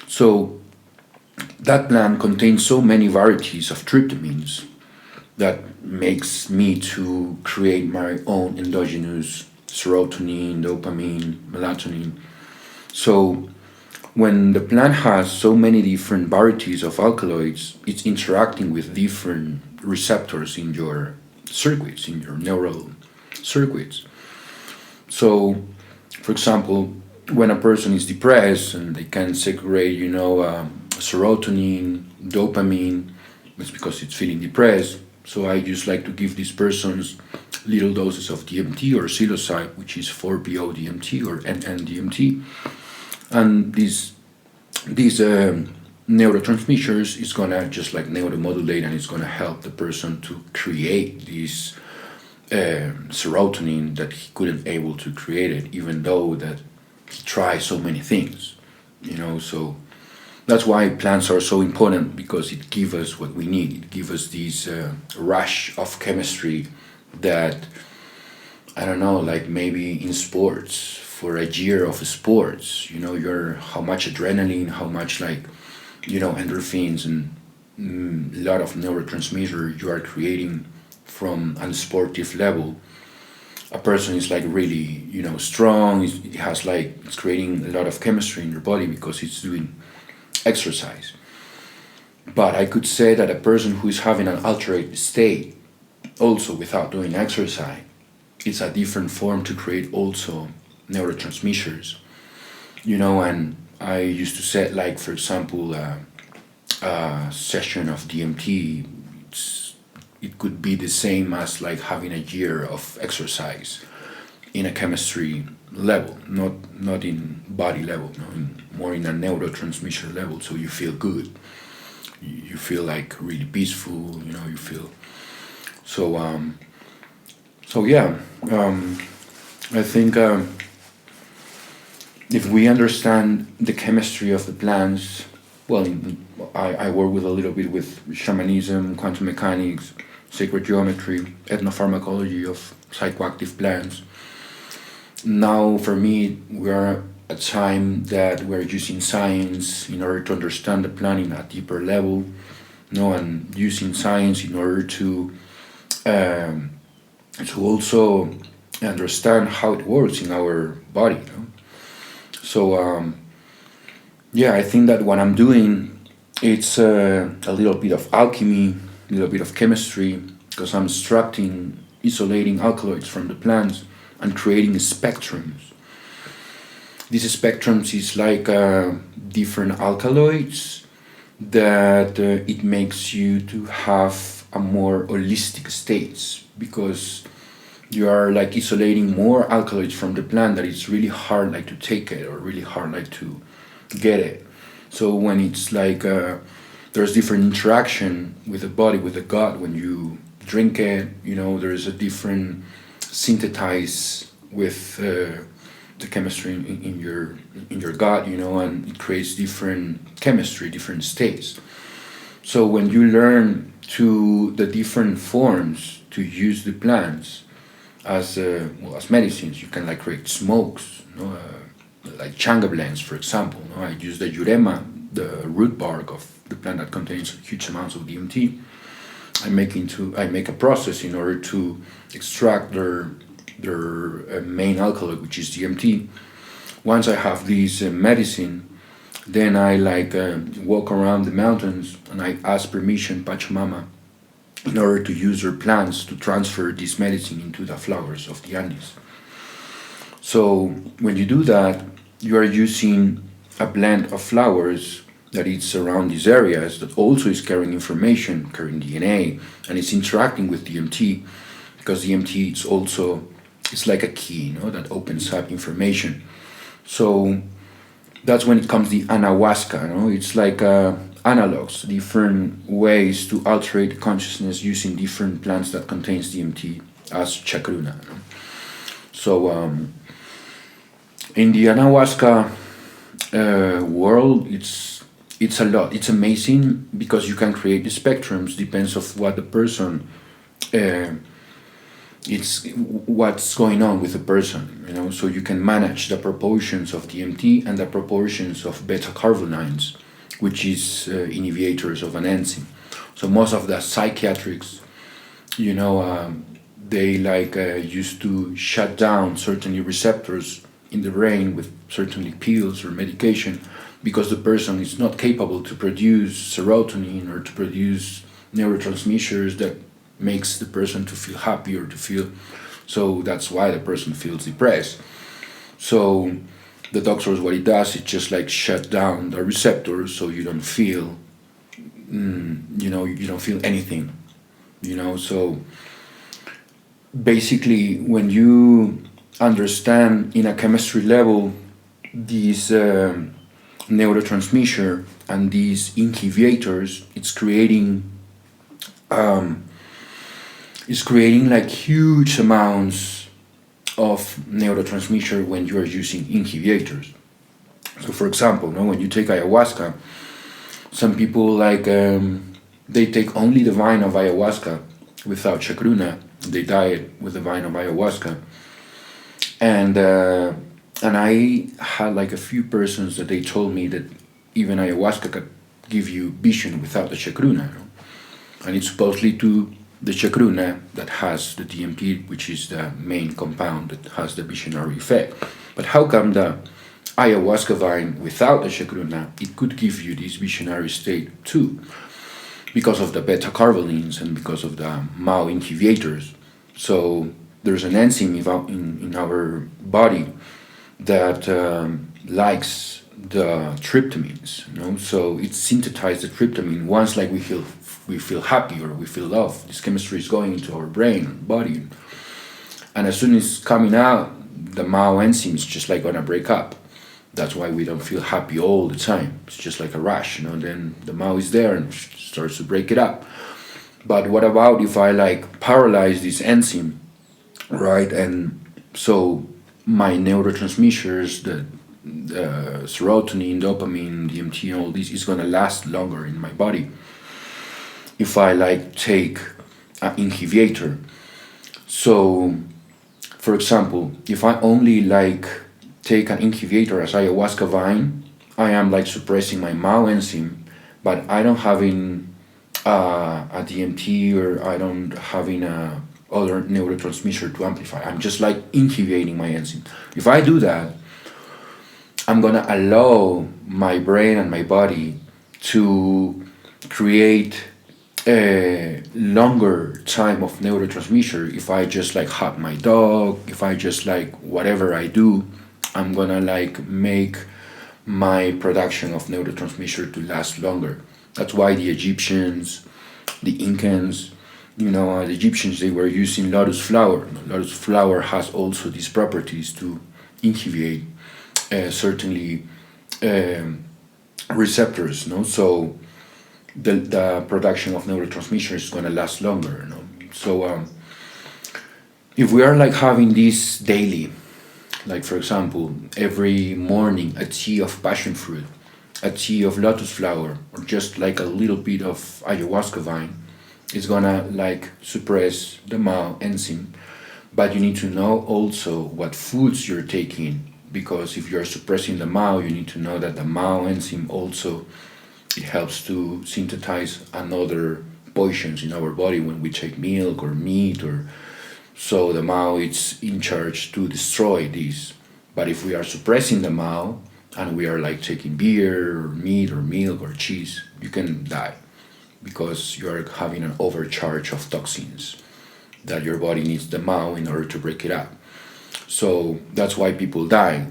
So that plant contains so many varieties of tryptamines that makes me to create my own endogenous serotonin, dopamine, melatonin. So when the plant has so many different varieties of alkaloids, it's interacting with different receptors in your circuits, in your neural circuits. So, for example, when a person is depressed and they can secrete, serotonin, dopamine, it's because it's feeling depressed. So I just like to give these persons little doses of DMT or psilocybe, which is 4-PO-DMT or NN-DMT. And these neurotransmitters is gonna just like neuromodulate, and it's gonna help the person to create this serotonin that he couldn't able to create it, even though that he tried so many things, So that's why plants are so important, because it gives us what we need. It gives us this rush of chemistry that, I don't know, like maybe in sports, for a year of sports, you're how much adrenaline, how much endorphins and a lot of neurotransmitter you are creating from a sportive level. A person is really, strong, it's creating a lot of chemistry in your body because it's doing exercise. But I could say that a person who is having an altered state, also without doing exercise, it's a different form to create also neurotransmitters, and I used to set, for example, a session of DMT. It could be the same as having a year of exercise in a chemistry level, not in body level, more in a neurotransmitter level. So you feel good, you feel really peaceful, you feel so. I think if we understand the chemistry of the plants, I work with a little bit with shamanism, quantum mechanics, sacred geometry, ethnopharmacology of psychoactive plants. Now, for me, we are at a time that we're using science in order to understand the plant in a deeper level, and using science in order to also understand how it works in our body. So, I think that what I'm doing, it's a little bit of alchemy, a little bit of chemistry, because I'm extracting, isolating alkaloids from the plants and creating spectrums. These spectrums is different alkaloids that it makes you to have a more holistic states, because you are isolating more alkaloids from the plant that it's really hard to take it, or really hard to get it. So when it's there's different interaction with the body, with the gut, when you drink it, there's a different synthesize with the chemistry in your gut, and it creates different chemistry, different states. So when you learn to the different forms to use the plants as medicines, you can create smokes, like changa blends, for example. I use the jurema, the root bark of the plant that contains huge amounts of DMT. I make a process in order to extract their main alkaloid, which is DMT. Once I have this medicine, then I walk around the mountains and I ask permission, Pachamama, in order to use their plants to transfer this medicine into the flowers of the Andes. So when you do that, you are using a blend of flowers that is around these areas that also is carrying information, carrying DNA, and it's interacting with DMT, because DMT it's like a key, that opens up information. So that's when it comes the ayahuasca, it's analogs, different ways to alterate consciousness using different plants that contains DMT as chacruna. So in the ayahuasca world, it's a lot. It's amazing because you can create the spectrums, depends of what the person it's what's going on with the person, so you can manage the proportions of DMT and the proportions of beta carbonines, which is inhibitors of an enzyme. So most of the psychiatrics, they used to shut down certain receptors in the brain with certainly pills or medication, because the person is not capable to produce serotonin or to produce neurotransmitters that makes the person to feel happy or to feel, so that's why the person feels depressed. So the doctors, what it does, it just like shut down the receptors, so you don't feel you don't feel anything, so basically when you understand in a chemistry level these neurotransmitter and these inhibitors, it's creating like huge amounts of neurotransmitter when you are using inhibitors. So for example, when you take ayahuasca, some people they take only the vine of ayahuasca without chacruna. They diet with the vine of ayahuasca, and I had like a few persons that they told me that even ayahuasca could give you vision without the chacruna, and it's supposedly to the chacruna that has the DMT, which is the main compound that has the visionary effect. But how come the ayahuasca vine without the chacruna, it could give you this visionary state too? Because of the beta carbolines and because of the MAO inhibitors. So there's an enzyme in our body that likes the tryptamines, so it synthesizes the tryptamine once like we feel happy or we feel love. This chemistry is going into our brain and body, and as soon as it's coming out, the MAO enzyme is just like gonna break up. That's why we don't feel happy all the time. It's just like a rush, then the MAO is there and starts to break it up. But what about if I paralyze this enzyme, right? And so my neurotransmitters, the serotonin, dopamine, DMT, and all this is gonna last longer in my body if I take an inhibitor. So, for example, if I only take an inhibitor as ayahuasca vine, I am suppressing my MAO enzyme, but I don't having a DMT or I don't having a other neurotransmitter to amplify. I'm just inhibiting my enzyme. If I do that, I'm gonna allow my brain and my body to create a longer time of neurotransmitter. If I just hug my dog, if I just whatever I do, I'm gonna make my production of neurotransmitter to last longer. That's why the Egyptians, the Incans, the Egyptians, they were using lotus flower. Lotus flower has also these properties to inhibit certainly receptors, so the production of neurotransmitter is going to last longer. So if we are having this daily, for example, every morning a tea of passion fruit, a tea of lotus flower, or just a little bit of ayahuasca vine, it's gonna suppress the MAO enzyme. But you need to know also what foods you're taking, because if you're suppressing the MAO, you need to know that the MAO enzyme also, it helps to synthesize another poisons in our body when we take milk or meat, or so the MAO it's in charge to destroy this. But if we are suppressing the MAO and we are taking beer or meat or milk or cheese, you can die because you are having an overcharge of toxins that your body needs the MAO in order to break it up. So that's why people die,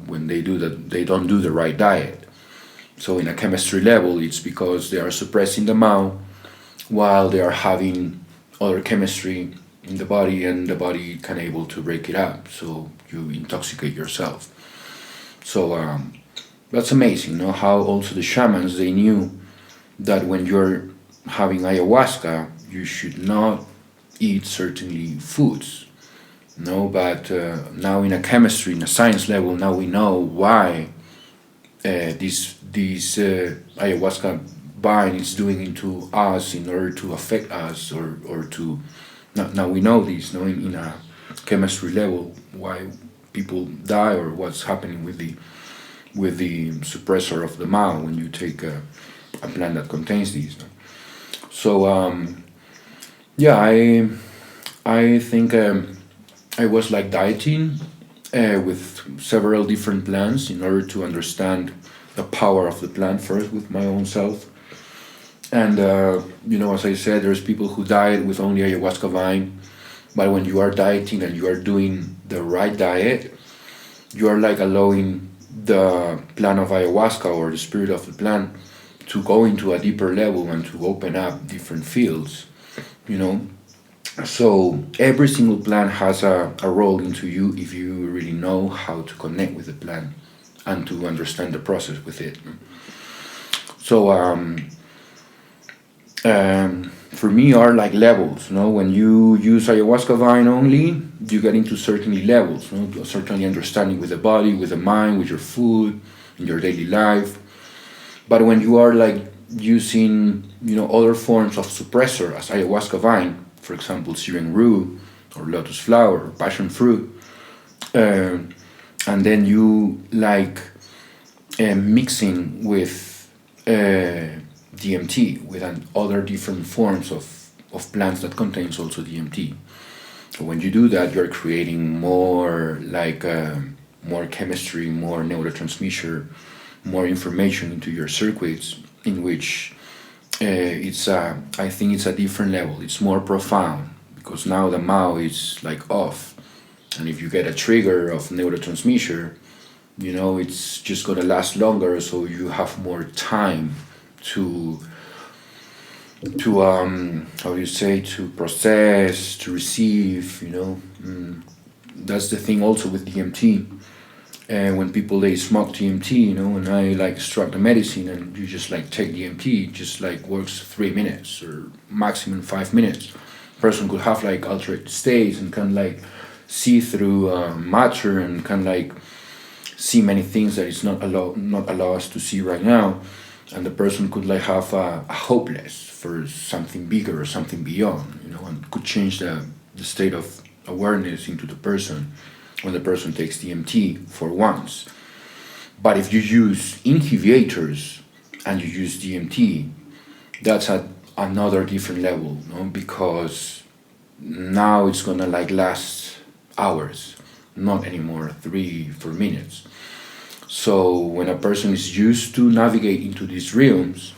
when they do that, they don't do the right diet. So in a chemistry level, it's because they are suppressing the MAO while they are having other chemistry in the body, and the body can able to break it up. So you intoxicate yourself. So that's amazing, how also the shamans, they knew that when you're having ayahuasca, you should not eat certainly foods. But now in a chemistry, in a science level, now we know why this ayahuasca vine is doing into us in order to affect us or to Now we know this, in a chemistry level, why people die or what's happening with the suppressor of the Mao when you take a plant that contains these. No? So yeah, I think I was like dieting with several different plants in order to understand the power of the plant first with my own self. And as I said, there's people who diet with only ayahuasca vine, but when you are dieting and you are doing the right diet, you are like allowing the plant of ayahuasca or the spirit of the plant to go into a deeper level and to open up different fields, So every single plant has a role into you if you really know how to connect with the plant and to understand the process with it. So for me are like levels. When you use ayahuasca vine only, you get into certain levels, certainly understanding with the body, with the mind, with your food, in your daily life. But when you are like using other forms of suppressor as ayahuasca vine, for example Syrian rue or lotus flower or passion fruit, and then you like mixing with DMT with other different forms of plants that contains also DMT. So when you do that, you're creating more like more chemistry, more neurotransmitter, more information into your circuits, in which I think it's a different level. It's more profound because now the Mao is like off, and if you get a trigger of neurotransmitter, it's just gonna last longer. So you have more time to to process, to receive. That's the thing also with DMT. And when people they smoke DMT, and I like extract the medicine, and you just like take DMT, it just like works 3 minutes or maximum 5 minutes. Person could have like altered states and can like see through matter and can like see many things that is not allow us to see right now, and the person could like have a hopeless for something bigger or something beyond, and could change the state of awareness into the person when the person takes DMT for once. But if you use incubators and you use DMT, that's at another different level, because now it's gonna like last hours, not anymore 3-4 minutes. So when a person is used to navigate into these realms,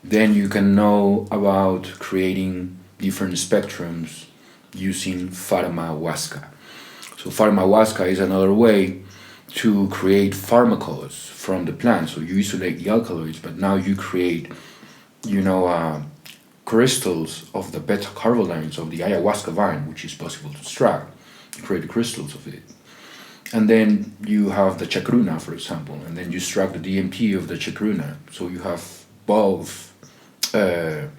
then you can know about creating different spectrums using pharmahuasca. So pharmahuasca is another way to create pharmacos from the plant. So you isolate the alkaloids, but now you create, crystals of the beta carbolines of the ayahuasca vine, which is possible to extract. You create the crystals of it. And then you have the chacruna, for example, and then you extract the DMT of the chacruna. So you have both the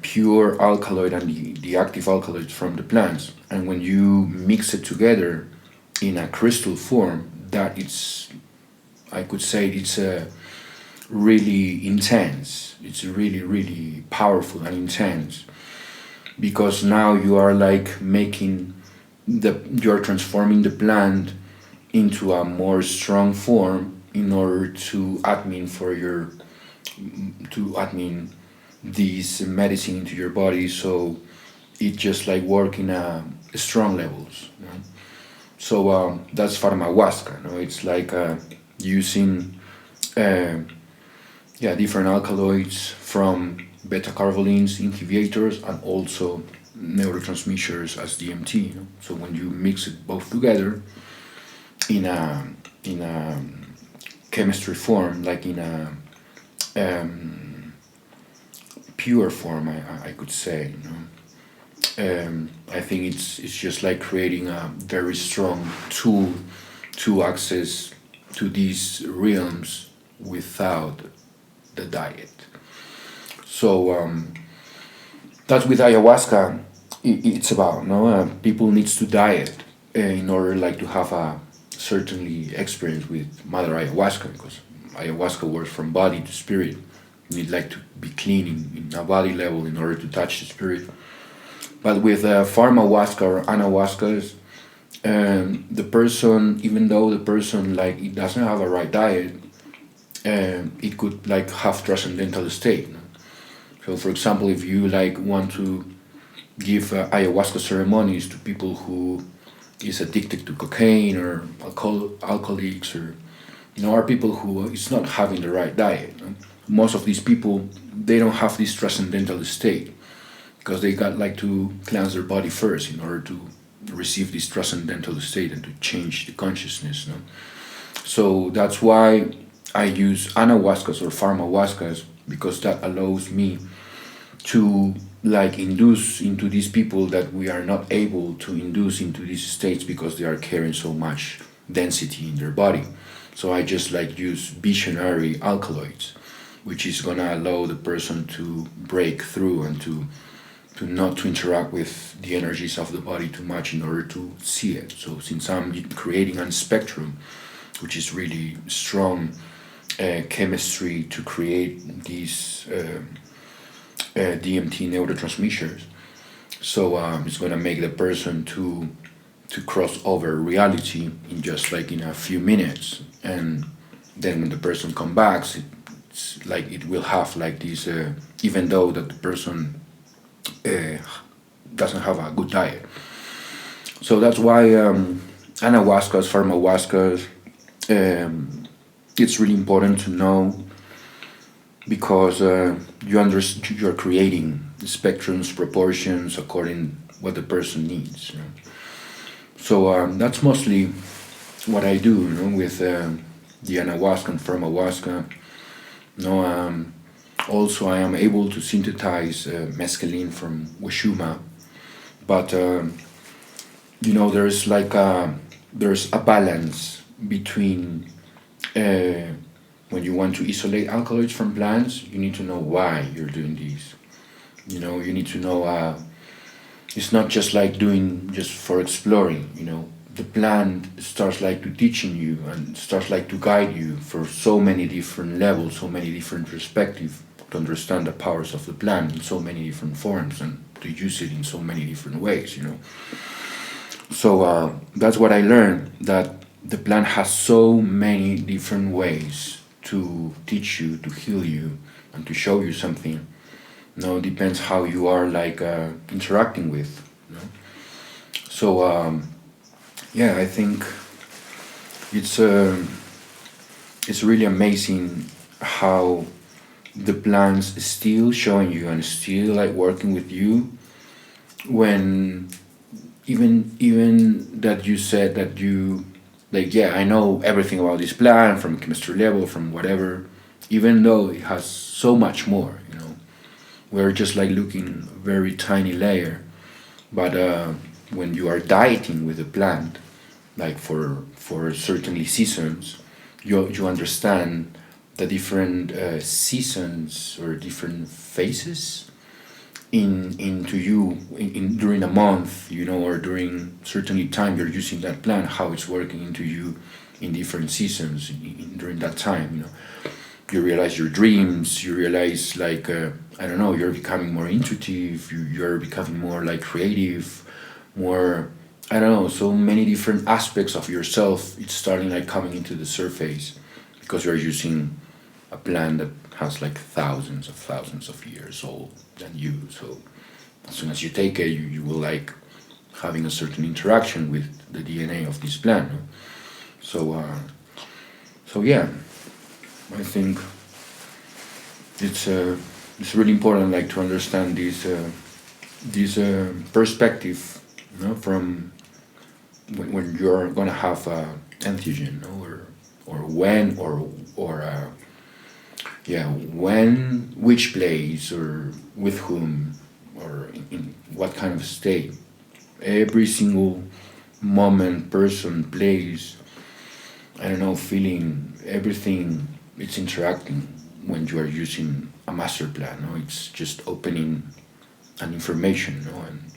pure alkaloid and the active alkaloids from the plants. And when you mix it together in a crystal form, that I could say it's really intense. It's really, really powerful and intense, because now you are like you're transforming the plant into a more strong form in order to admin this medicine into your body, so it just like work in strong levels. So that's pharmahuasca. It's like using different alkaloids from beta carbolines, incubators, and also neurotransmitters as DMT. So when you mix it both together in a chemistry form, like in a pure form, I could say. I think it's just like creating a very strong tool to access to these realms without the diet. So that's with ayahuasca. It's about people needs to diet in order like to have a certainly experience with Mother Ayahuasca, because ayahuasca works from body to spirit, You need like to be clean in a body level in order to touch the spirit. But with pharmahuasca or anahuascas, the person, even though the person like it doesn't have a right diet, it could like have transcendental state. So, for example, if you like want to give ayahuasca ceremonies to people who is addicted to cocaine or alcoholics, or are people who is not having the right diet. Most of these people, they don't have this transcendental state because they got like to cleanse their body first in order to receive this transcendental state and to change the consciousness. So that's why I use anahuascas or pharmahuascas, because that allows me to like induce into these people that we are not able to induce into these states because they are carrying so much density in their body. So I just like use visionary alkaloids, which is gonna allow the person to break through and to not to interact with the energies of the body too much in order to see it. So since I'm creating a spectrum, which is really strong chemistry to create these DMT neurotransmitters, so it's gonna make the person to cross over reality in just like in a few minutes, and then when the person comes back, it's like it will have like this, even though that the person doesn't have a good diet. So that's why anahuascas, pharmahuascas, it's really important to know, because you're creating the spectrums, proportions according what the person needs. So that's mostly what I do, with the anahuasca and pharmahuasca. Also, I am able to synthesize mescaline from Washuma, but there's like there's a balance between when you want to isolate alkaloids from plants, you need to know why you're doing this. You need to know it's not just like doing just for exploring. The plant starts like to teaching you and starts like to guide you for so many different levels, so many different perspectives, to understand the powers of the plant in so many different forms and to use it in so many different ways. So that's what I learned, that the plant has so many different ways to teach you, to heal you, and to show you something. It depends how you are like interacting with. So I think it's really amazing how the plants still showing you and still like working with you, when even that you said that you like, I know everything about this plant from chemistry level, from whatever, even though it has so much more. We're just like looking very tiny layer, but when you are dieting with a plant, like for certainly seasons, you understand the different seasons or different phases into you during a month, or during certainly time you're using that plant, how it's working into you in different seasons during that time. You realize your dreams, you realize like you're becoming more intuitive, you're becoming more like creative, more so many different aspects of yourself. It's starting like coming into the surface because you're using a plant that has like thousands of years old than you. So as soon as you take it, you will like having a certain interaction with the DNA of this plant. So I think it's really important like to understand this perspective, from when you're gonna have entheogen, or when when, which place, or with whom, or in what kind of state. Every single moment, person, place, feeling, everything, it's interacting when you are using a master plan. It's just opening an information, and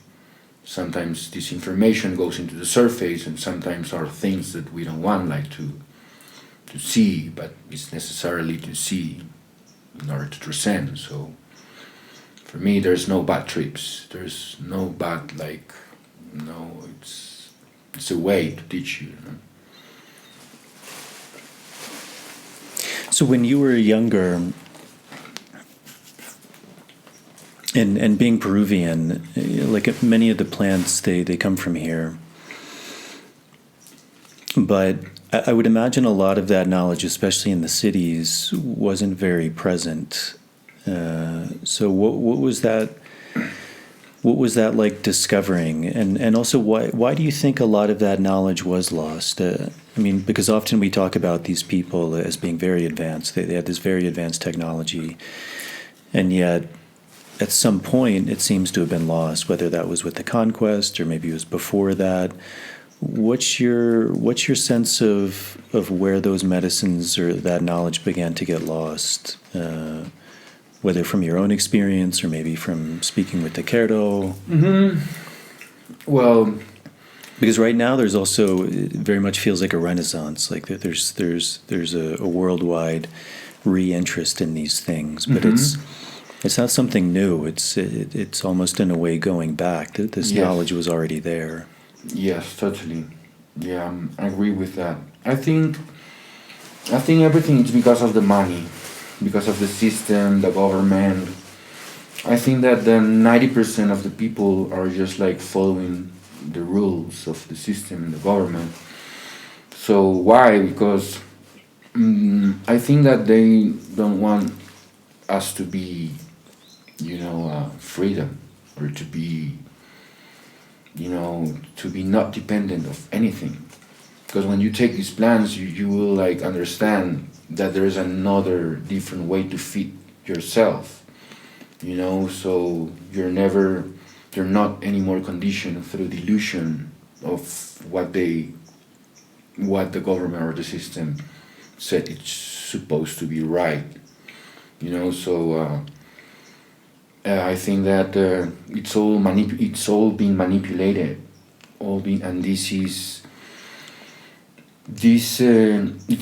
sometimes this information goes into the surface, and sometimes are things that we don't want like to see, but it's necessarily to see in order to transcend. So for me, there's no bad trips. There's no bad it's a way to teach you. So when you were younger, and being Peruvian, like many of the plants, they come from here. But I would imagine a lot of that knowledge, especially in the cities, wasn't very present. So what was that? What was that like discovering? And also, why do you think a lot of that knowledge was lost? I mean, because often we talk about these people as being very advanced. They had this very advanced technology, and yet at some point it seems to have been lost, whether that was with the conquest or maybe it was before that. What's your sense of where those medicines or that knowledge began to get lost? Whether from your own experience or maybe from speaking with Tequero? Mm-hmm. Well, because right now there's also, it very much feels like a renaissance. Like there's a worldwide re-interest in these things, but it's not something new. It's almost in a way going back. This knowledge was already there. Yes, totally. Yeah, I agree with that. I think everything is because of the money, because of the system, the government. I think that the 90% of the people are just like following the rules of the system and the government. So why? Because I think that they don't want us to be, freedom, or to be, to be not dependent of anything. Because when you take these plans, you will like understand that there is another different way to feed yourself. So you're not anymore conditioned through the illusion of what the government or the system said it's supposed to be right. So I think that it's all being manipulated, and it's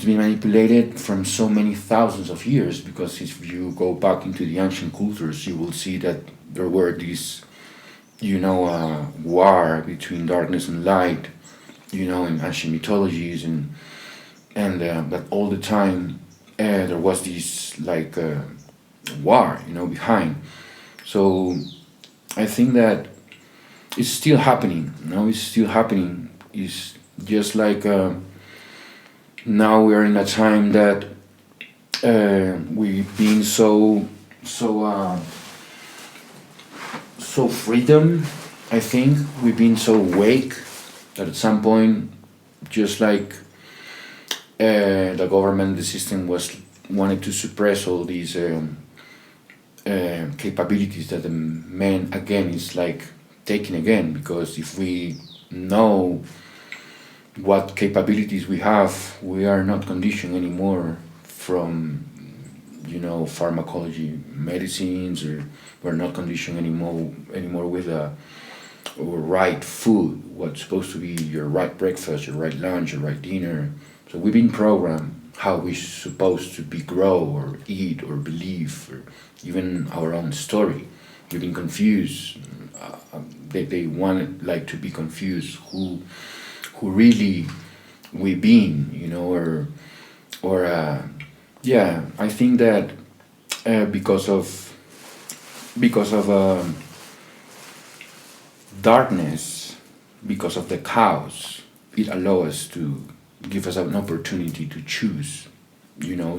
been manipulated from so many thousands of years, because if you go back into the ancient cultures, you will see that there were these, war between darkness and light, in ancient mythologies, and but all the time there was this war, behind. So I think that it's still happening. It's still happening. It's just like now we are in a time that we've been so freedom. I think we've been so awake that at some point, just like the government, the system wanted to suppress all these capabilities that the man again is like taking again. Because if we know what capabilities we have, we are not conditioned anymore from pharmacology, medicines, or we're not conditioned anymore with right food, what's supposed to be your right breakfast, your right lunch, your right dinner. So we've been programmed how we're supposed to grow or eat or believe, or even our own story. We've been confused. They wanted to be confused who really we been, I think that because of darkness, because of the chaos, it allows us to give us an opportunity to choose,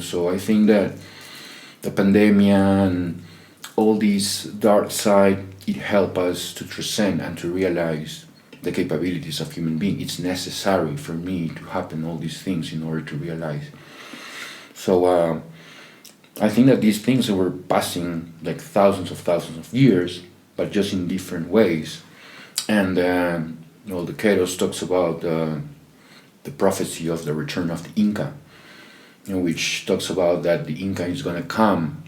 So I think that the pandemic and all this dark side, it helped us to transcend and to realize the capabilities of human being. It's necessary for me to happen all these things in order to realize. So I think that these things were passing like thousands of years, but just in different ways. And the Keros talks about the prophecy of the return of the Inca, which talks about that the Inca is going to come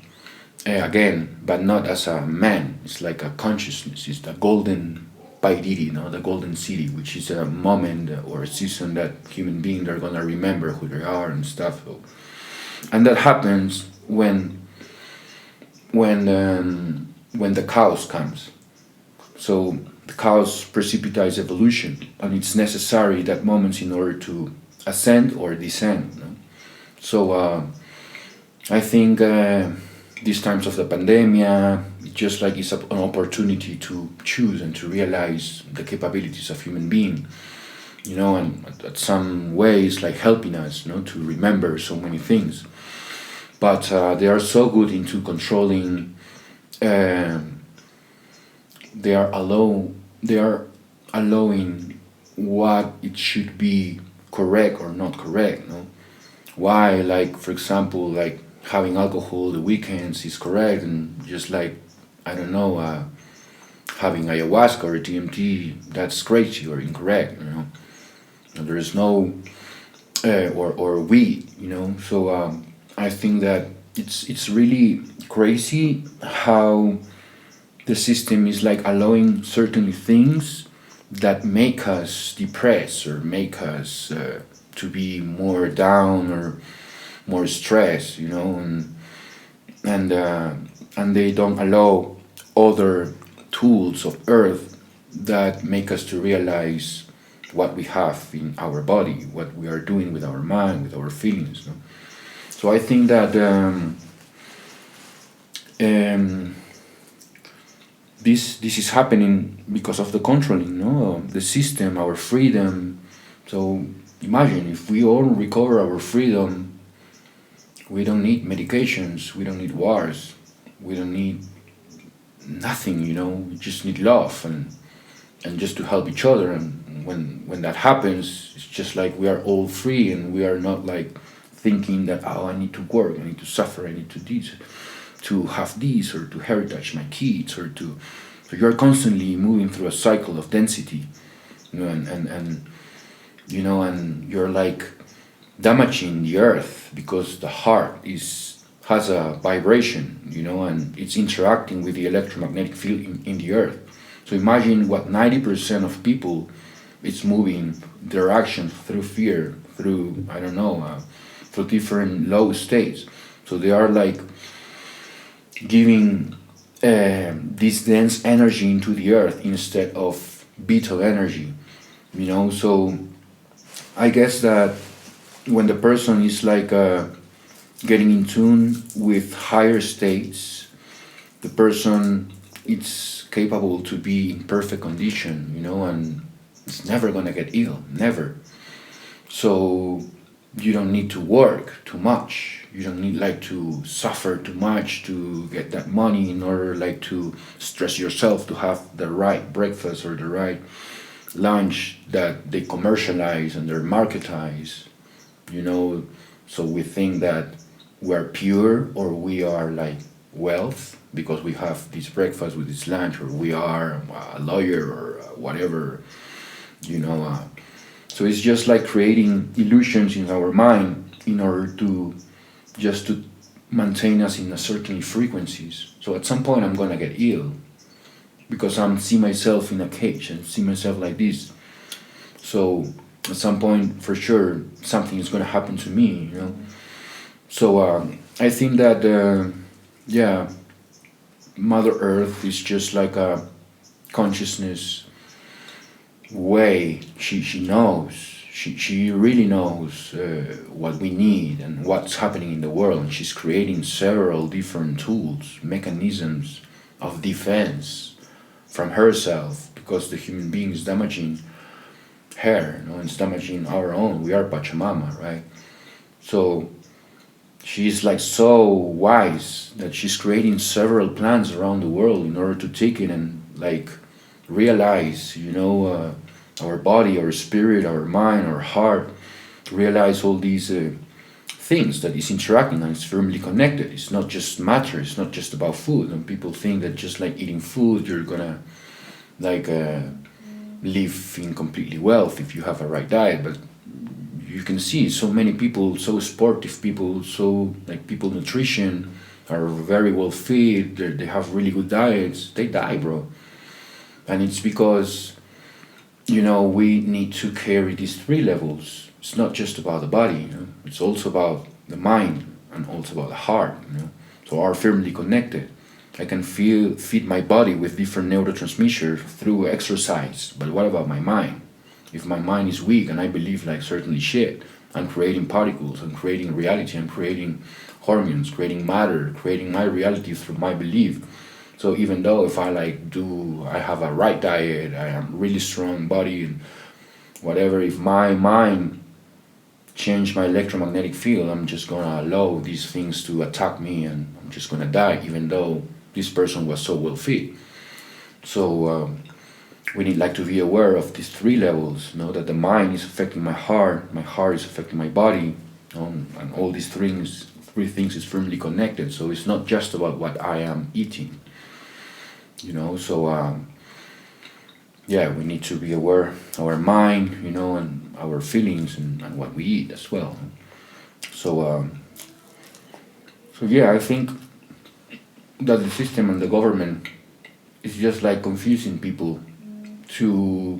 again, but not as a man. It's like a consciousness. It's the golden Pairiri, the golden city, which is a moment or a season that human beings are going to remember who they are and stuff. And that happens when when the chaos comes. So the chaos precipitates evolution, and it's necessary that moments in order to ascend or descend. No? So I think these times of the pandemic, just like it's an opportunity to choose and to realize the capabilities of human being, and at some ways like helping us, to remember so many things. But they are so good into controlling. They are allowing what it should be correct or not correct. No? Why, like for example, like having alcohol the weekends is correct, and just like having ayahuasca or DMT, that's crazy or incorrect. There is no or weed. So I think that it's really crazy how the system is like allowing certain things that make us depressed or make us to be more down or more stressed, and they don't allow other tools of earth that make us to realize what we have in our body, what we are doing with our mind, with our feelings. So I think that this is happening because of the controlling, the system, our freedom. So imagine if we all recover our freedom, we don't need medications, we don't need wars, we don't need nothing, we just need love and just to help each other. And when that happens, it's just like we are all free, and we are not like thinking that, I need to work, I need to suffer, I need to this, to have this, or to heritage my kids, or to. So you're constantly moving through a cycle of density, and you're like damaging the earth because the heart has a vibration, and it's interacting with the electromagnetic field in the earth. So imagine what 90% of people is moving their actions through fear, through through different low states. So they are like giving this dense energy into the earth instead of vital energy, So I guess that when the person is like getting in tune with higher states, the person is capable to be in perfect condition, and it's never gonna get ill, never. So you don't need to work too much. You don't need like to suffer too much to get that money in order like to stress yourself to have the right breakfast or the right lunch that they commercialize and they marketize, So we think that we're pure or we are like wealth because we have this breakfast with this lunch, or we are a lawyer or whatever, So it's just like creating illusions in our mind in order to just to maintain us in a certain frequencies. So at some point I'm gonna get ill because I'm see myself in a cage and see myself like this. So at some point for sure something is gonna happen to me, So I think that Mother Earth is just like a consciousness way. She knows. She really knows what we need and what's happening in the world, and she's creating several different tools, mechanisms of defense from herself, because the human being is damaging her, it's damaging our own. We are Pachamama, right? So she's like so wise that she's creating several plans around the world in order to take it and like realize, our body, our spirit, our mind, our heart, realize all these things that is interacting and it's firmly connected. It's not just matter, it's not just about food. And people think that just like eating food, you're gonna like live in completely wealth if you have a right diet. But you can see so many people, so sportive people, so like people nutrition are very well fed, they have really good diets, they die, bro. And it's because we need to carry these three levels. It's not just about the body, it's also about the mind and also about the heart, So are firmly connected. I can feed my body with different neurotransmitters through exercise. But what about my mind? If my mind is weak and I believe like certainly shit, I'm creating particles, I'm creating reality, I'm creating hormones, creating matter, creating my reality through my belief. So even though if I have a right diet, I am really strong body and whatever, if my mind change my electromagnetic field, I'm just gonna allow these things to attack me and I'm just gonna die, even though this person was so well fit. So we need like to be aware of these three levels, that the mind is affecting my heart is affecting my body, and all these three things is firmly connected. So it's not just about what I am eating, so we need to be aware our mind, and our feelings and what we eat as well. So I think that the system and the government is just like confusing people to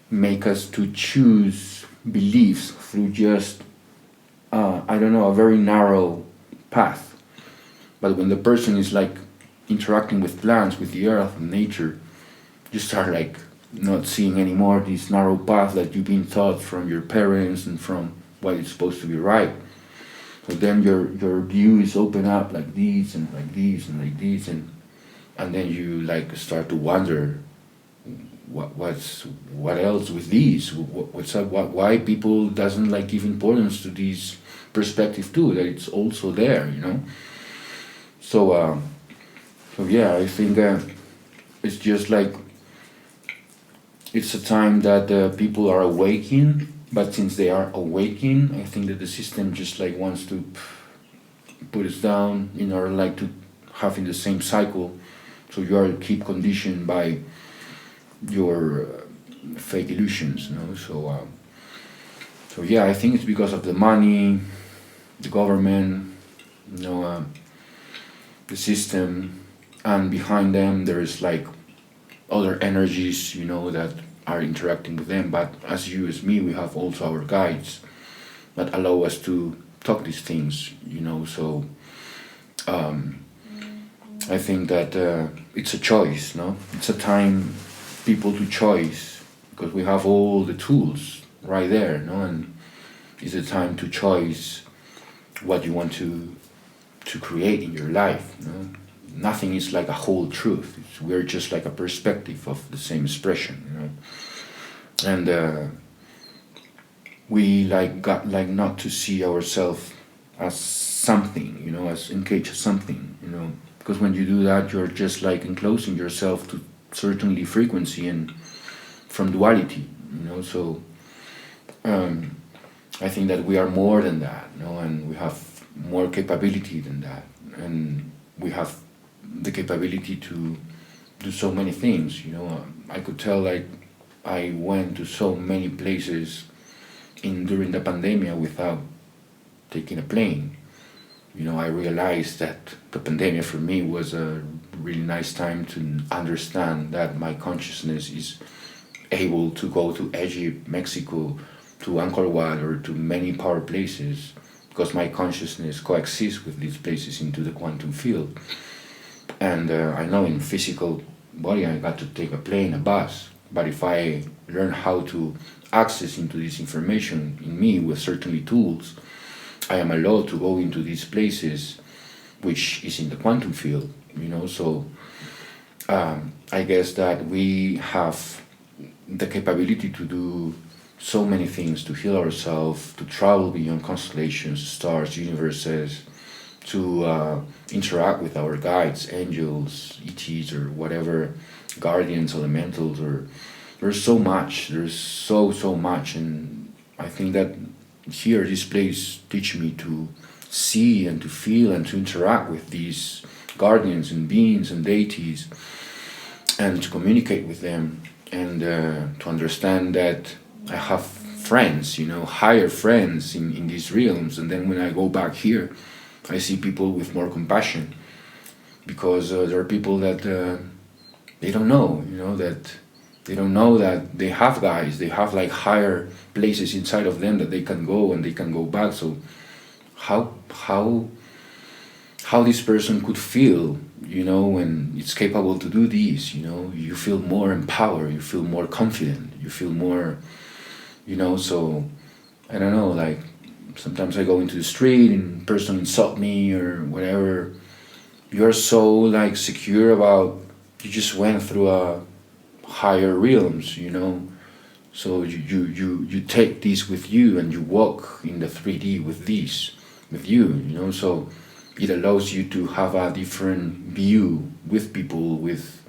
make us to choose beliefs through just a very narrow path. But when the person is like interacting with plants, with the earth and nature, you start like not seeing anymore this narrow path that you've been taught from your parents and from what is supposed to be right. So then your view is open up like this and like this and like this, and then you like start to wonder what else with these, what's up, why people doesn't like give importance to this perspective too, that it's also there, So I think it's just like it's a time that people are awakening, but since they are awakening, I think that the system just like wants to put us down in order like to have in the same cycle, so you are keep conditioned by your fake illusions, So I think it's because of the money, the government, the system, and behind them there is like other energies, that are interacting with them. But as you, as me, we have also our guides that allow us to talk these things, So I think that it's a choice, It's a time people to choice, because we have all the tools right there, and it's a time to choose what you want to create in your life. Nothing is like a whole truth. We're just like a perspective of the same expression, and we like got like not to see ourselves as something, as engaged as something, because when you do that, you're just like enclosing yourself to certainly frequency and from duality, So I think that we are more than that, and we have more capability than that, and we have the capability to do so many things. I could tell like I went to so many places during the pandemic without taking a plane. I realized that the pandemic for me was a really nice time to understand that my consciousness is able to go to Egypt, Mexico, to Angkor Wat, or to many power places, because my consciousness coexists with these places into the quantum field. And I know in physical body I got to take a plane, a bus, but if I learn how to access into this information in me with certainly tools, I am allowed to go into these places which is in the quantum field, So I guess that we have the capability to do so many things, to heal ourselves, to travel beyond constellations, stars, universes, to interact with our guides, angels, ETs, or whatever, guardians, elementals, or there's so much, so much, and I think that here, this place teach me to see and to feel and to interact with these guardians and beings and deities, and to communicate with them, and to understand that I have friends, higher friends in these realms. And then when I go back here, I see people with more compassion, because there are people that they don't know, that they don't know that they have guides, they have like higher places inside of them that they can go and they can go back. So how how this person could feel, when it's capable to do this. You feel more empowered, you feel more confident, you feel more, so I don't know, like sometimes I go into the street and person insult me or whatever. You're so like secure about, you just went through a higher realms, so you take this with you and you walk in the 3D with this with you, so it allows you to have a different view with people, with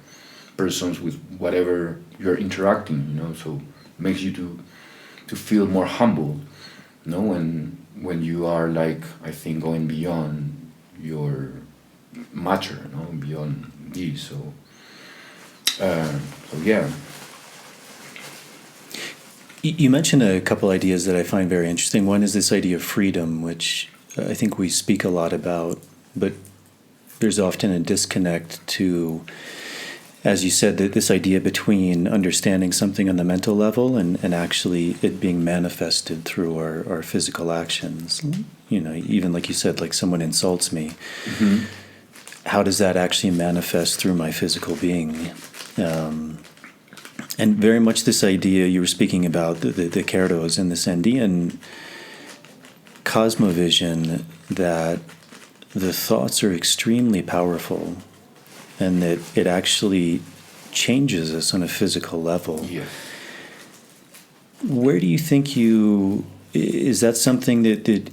persons, with whatever you're interacting, so it makes you to feel more humble, when you are like, I think, going beyond your matter, beyond this. So yeah. You mentioned a couple ideas that I find very interesting. One is this idea of freedom, which I think we speak a lot about, but there's often a disconnect to, as you said, that this idea between understanding something on the mental level and actually it being manifested through our physical actions. Even like you said, like someone insults me. Mm-hmm. How does that actually manifest through my physical being? And very much this idea you were speaking about, the Cerdos and this Andean Cosmovision, that the thoughts are extremely powerful and that it actually changes us on a physical level. Yeah. Where do you think is that something that do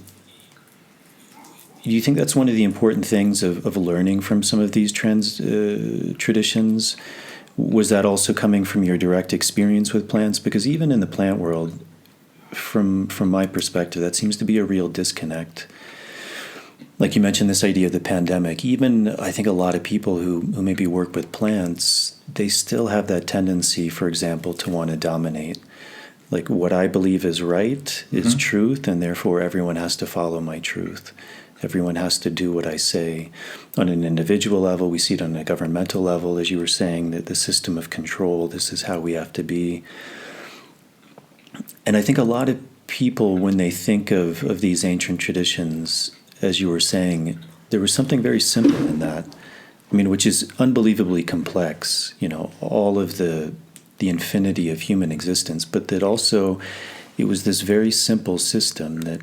you think that's one of the important things of learning from some of these traditions? Was that also coming from your direct experience with plants? Because even in the plant world, from my perspective, that seems to be a real disconnect. Like you mentioned, this idea of the pandemic, even I think a lot of people who maybe work with plants, they still have that tendency, for example, to want to dominate. Like what I believe is right is truth, and therefore everyone has to follow my truth. Everyone has to do what I say. On an individual level, we see it on a governmental level, as you were saying, that the system of control, this is how we have to be. And I think a lot of people, when they think of these ancient traditions, as you were saying, there was something very simple in that. I mean, which is unbelievably complex, all of the infinity of human existence, but that also it was this very simple system that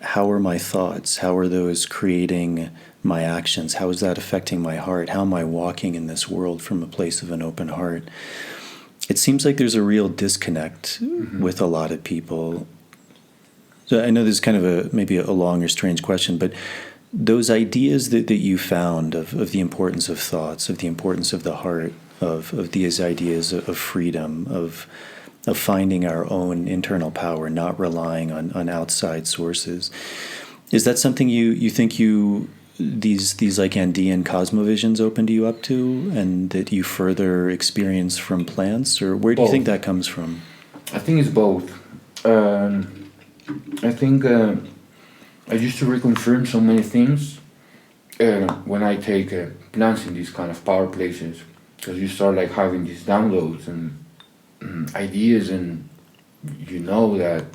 how are my thoughts? How are those creating my actions? How is that affecting my heart? How am I walking in this world from a place of an open heart? It seems like there's a real disconnect with a lot of people. So I know this is kind of maybe a long or strange question, but those ideas that you found of the importance of thoughts, of the importance of the heart, of these ideas of freedom, of finding our own internal power, not relying on outside sources. Is that something you think these like Andean Cosmovisions opened you up to, and that you further experience from plants, or where do you think that comes from? I think it's both. I think I used to reconfirm so many things when I take plants in these kind of power places, because you start like having these downloads and ideas, and that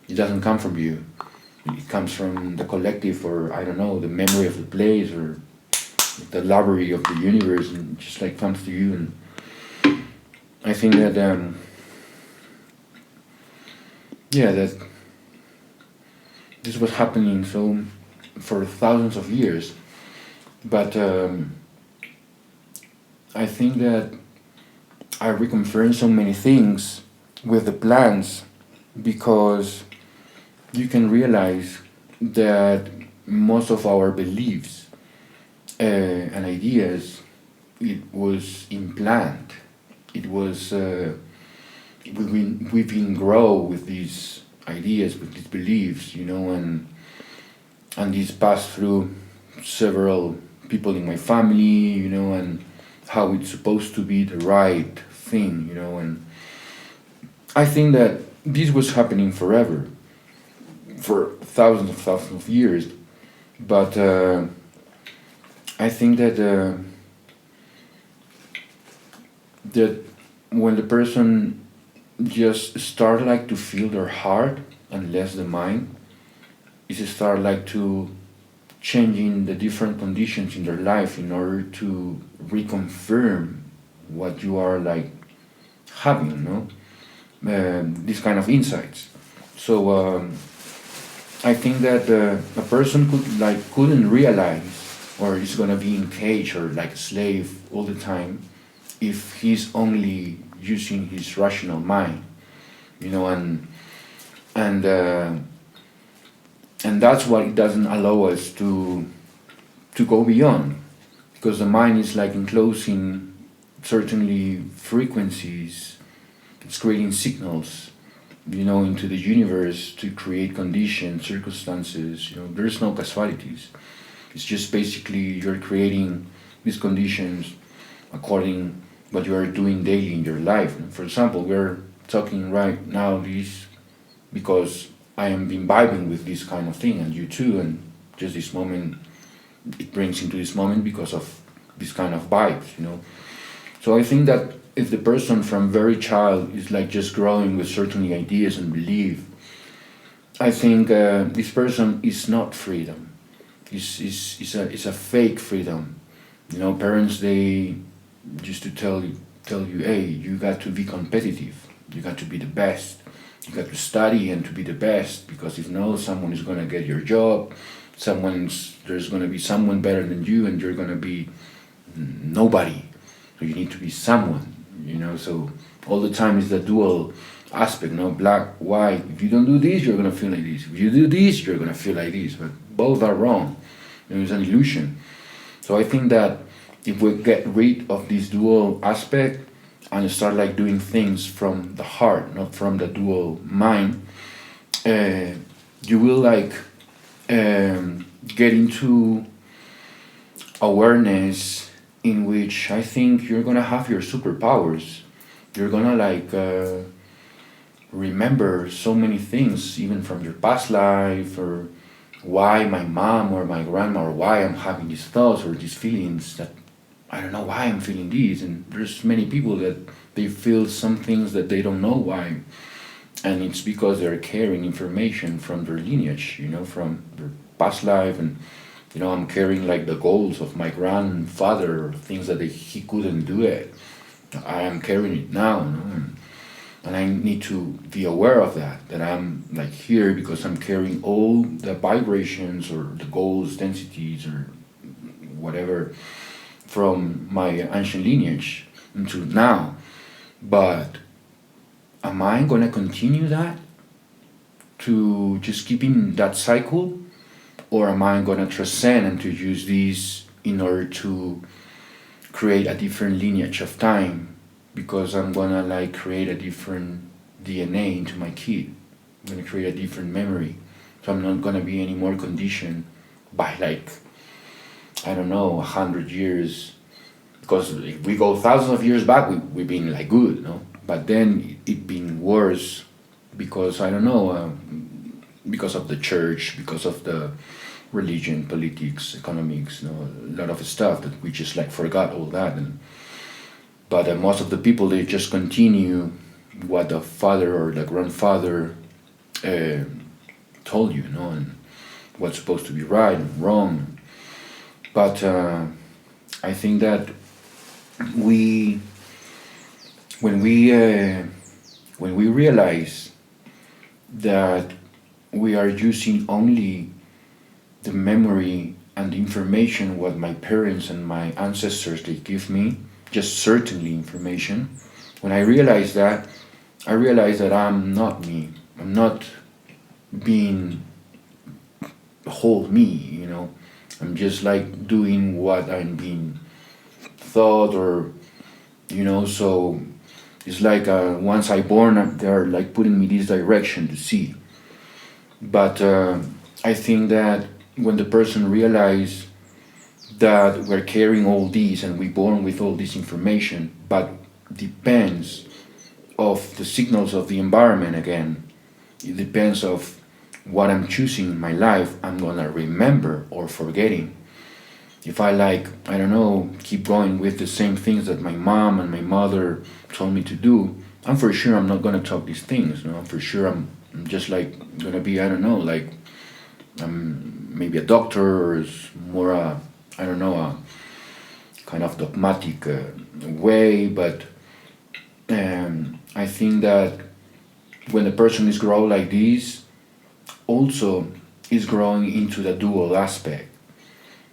it doesn't come from you. It comes from the collective, or I don't know, the memory of the place, or the library of the universe, and it just like comes to you. And I think that that this was happening for thousands of years, but I think that I reconfirmed so many things with the plants, because you can realize that most of our beliefs and ideas, it was implanted. It was we've been grow with these ideas, with these beliefs, and this passed through several people in my family, and how it's supposed to be the right thing, and I think that this was happening forever, for thousands of years, but I think that that when the person just start like to feel their heart and less the mind, it start like to changing the different conditions in their life in order to reconfirm what you are like having, these kind of insights. So I think that a person couldn't realize, or is gonna be in cage or like a slave all the time, if he's only using his rational mind, and that's what it doesn't allow us to go beyond, because the mind is like enclosing certainly frequencies. It's creating signals, into the universe to create conditions, circumstances. There's no casualties. It's just basically you're creating these conditions according what you are doing daily in your life. For example, we're talking right now this because I am imbibing with this kind of thing, and you too, and just this moment, it brings into this moment because of this kind of vibes, So I think that if the person from very child is like just growing with certain ideas and belief, I think this person is not freedom. It's a fake freedom. Parents, they used to tell you, hey, you got to be competitive. You got to be the best. You got to study and to be the best, because if no, someone is gonna get your job. There's gonna be someone better than you, and you're gonna be nobody. So you need to be someone. So all the time is the dual aspect, black, white. If you don't do this, you're gonna feel like this. If you do this, you're gonna feel like this. But both are wrong. It's an illusion. So I think that if we get rid of this dual aspect and start like doing things from the heart, not from the dual mind, you will like get into awareness in which I think you're gonna have your superpowers. You're gonna like remember so many things, even from your past life, or why my mom or my grandma, or why I'm having these thoughts or these feelings that I don't know why I'm feeling these. And there's many people that they feel some things that they don't know why, and it's because they're carrying information from their lineage, from their past life. And I'm carrying like the goals of my grandfather, things that he couldn't do it. I am carrying it now, and I need to be aware of that I'm like here because I'm carrying all the vibrations or the goals, densities, or whatever from my ancient lineage into now. But am I gonna continue that to just keep in that cycle? Or am I gonna transcend and to use these in order to create a different lineage of time? Because I'm gonna like create a different DNA into my kid. I'm gonna create a different memory. So I'm not gonna be any more conditioned by like, I don't know, 100 years. Because if we go thousands of years back, we've been like good, But then it been worse because, I don't know, because of the church, because of the religion, politics, economics, a lot of stuff that we just like forgot all that. But most of the people, they just continue what the father or the grandfather told you, and what's supposed to be right and wrong. But I think that when we realize that we are using only the memory and the information what my parents and my ancestors they give me, just certainly information. When I realize that I'm not me. I'm not being the whole me, I'm just like doing what I'm being thought, or so it's like once I born, they're like putting me this direction to see. But I think that when the person realizes that we're carrying all these and we're born with all this information, but depends of the signals of the environment again. It depends of what I'm choosing in my life, I'm gonna remember or forgetting. If I keep going with the same things that my mom and my mother told me to do, I'm for sure I'm not gonna talk these things. I'm for sure I'm just like gonna be, I'm maybe a doctor, or is more a, I don't know, a kind of dogmatic way, but I think that when a person is growing like this, also is growing into the dual aspect.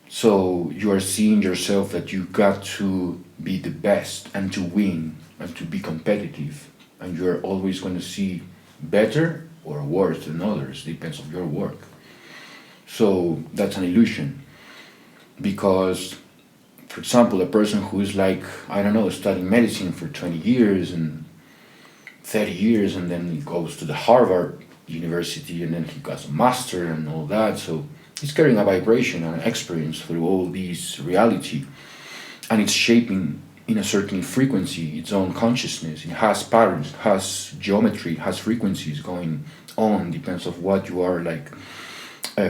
So you are seeing yourself that you got to be the best and to win and to be competitive, and you're always going to see better or worse than others, depends on your work. So that's an illusion, because for example, a person who is like, I don't know, studying medicine for 20 years and 30 years, and then he goes to the Harvard University, and then he got a master and all that, so he's carrying a vibration and an experience through all these reality, and it's shaping in a certain frequency its own consciousness. It has patterns, it has geometry, it has frequencies going on, depends of what you are like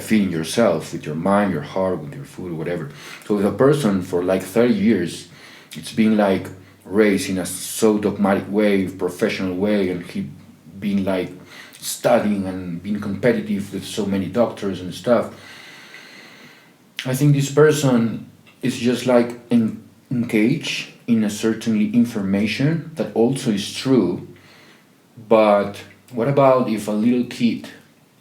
feeding yourself with your mind, your heart, with your food, or whatever. So if a person for like 30 years, it's been like raised in a so dogmatic way, professional way, and he been like studying and being competitive with so many doctors and stuff, I think this person is just like engaged in a certain information that also is true. But what about if a little kid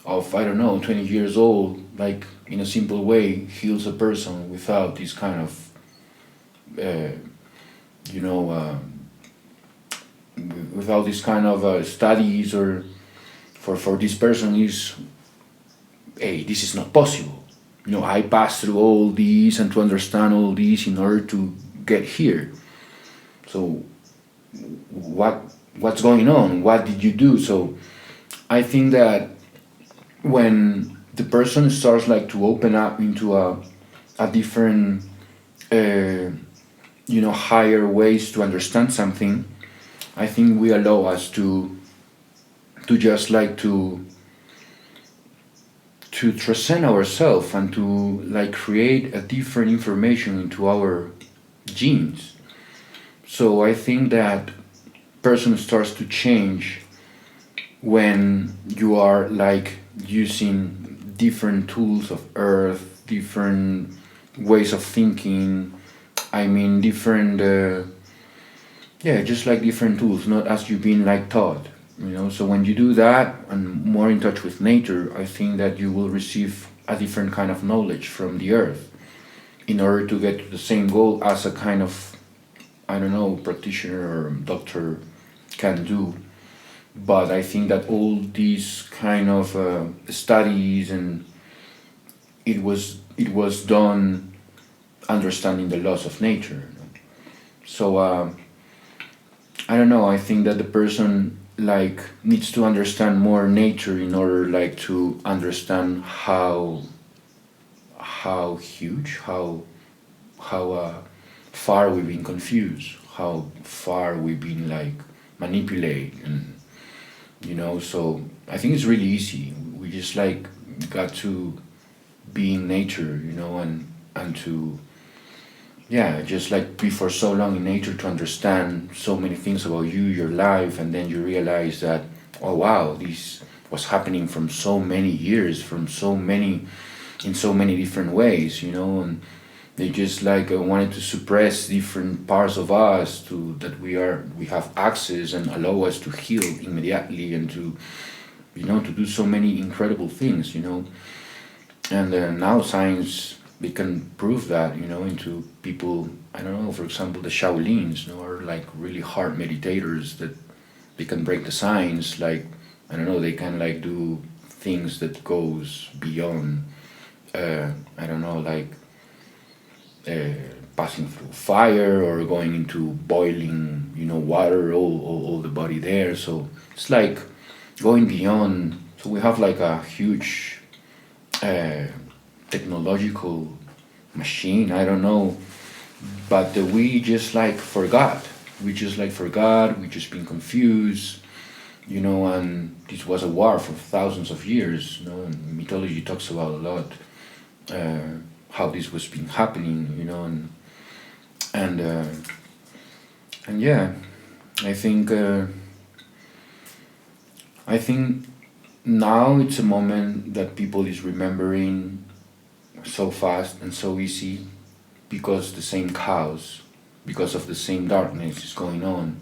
of, I don't know, 20 years old, like in a simple way, heals a person without this kind of, without this kind of studies, or for this person is, hey, this is not possible. I passed through all these and to understand all these in order to get here. So what's going on? What did you do? So I think that when the person starts like to open up into a different, higher ways to understand something, I think we allow us to just like to transcend ourselves and to like create a different information into our genes. So I think that person starts to change when you are like using different tools of earth, different ways of thinking, I mean different just like different tools, not as you've been like taught. So when you do that and more in touch with nature, I think that you will receive a different kind of knowledge from the earth in order to get to the same goal as a kind of, I don't know, practitioner or doctor can do. But I think that all these kind of studies, and it was done understanding the laws of nature. So I don't know, I think that the person like needs to understand more nature in order like to understand how huge, how far we've been confused, how far we've been like manipulated, and so I think it's really easy. We just like got to be in nature, and to just like be for so long in nature to understand so many things about you, your life, and then you realize that, oh wow, this was happening from so many years, in so many different ways, and they just like wanted to suppress different parts of us that we have access and allow us to heal immediately and to to do so many incredible things, and now science, they can prove that, into people, I don't know, for example, the Shaolins, are like really hard meditators that they can break the science, like, I don't know, they can like do things that goes beyond, I don't know, like passing through fire or going into boiling, water, all the body there. So it's like going beyond. So we have like a huge technological machine, I don't know, but we just like forgot. We just been confused, and this was a war for thousands of years, and mythology talks about a lot how this was been happening, and yeah, I think now it's a moment that people is remembering so fast and so easy because the same chaos, because of the same darkness is going on,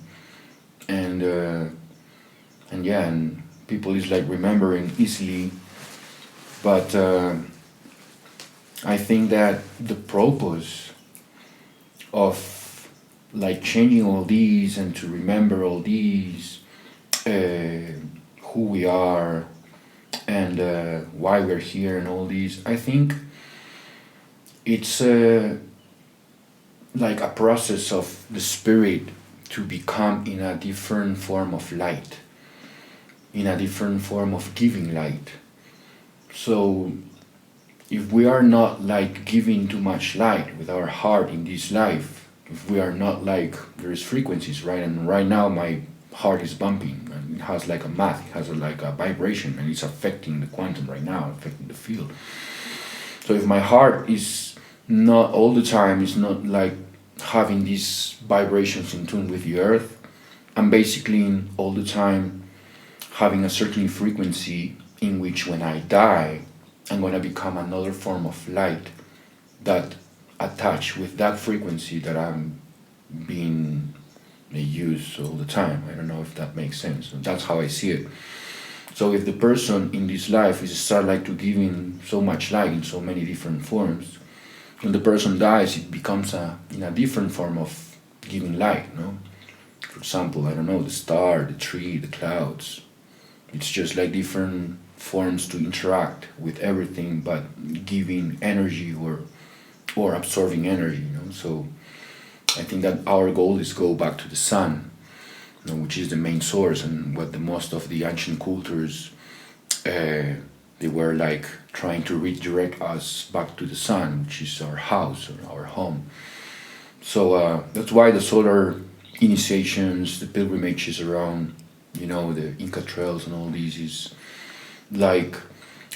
and yeah, and people is like remembering easily, but I think that the purpose of like changing all these and to remember all these, who we are and why we're here and all these, I think it's like a process of the spirit to become in a different form of light, in a different form of giving light. So if we are not like giving too much light with our heart in this life, if we are not like, there's frequencies, right? And right now my heart is bumping and it has like a math, it has like a vibration, and it's affecting the quantum right now, affecting the field. So if my heart is not all the time, it's not like having these vibrations in tune with the earth, I'm basically all the time having a certain frequency in which when I die, I'm going to become another form of light that attach with that frequency that I'm being used all the time. I don't know if that makes sense. That's how I see it. So if the person in this life is start like to giving so much light in so many different forms, when the person dies, it becomes in a different form of giving light, no? For example, I don't know, the star, the tree, the clouds. It's just like different forms to interact with everything, but giving energy or absorbing energy, you know. So I think that our goal is go back to the sun, you know, which is the main source, and what the most of the ancient cultures they were like trying to redirect us back to the sun, which is our house or our home. So that's why the solar initiations, the pilgrimages around, you know, the Inca trails and all these is like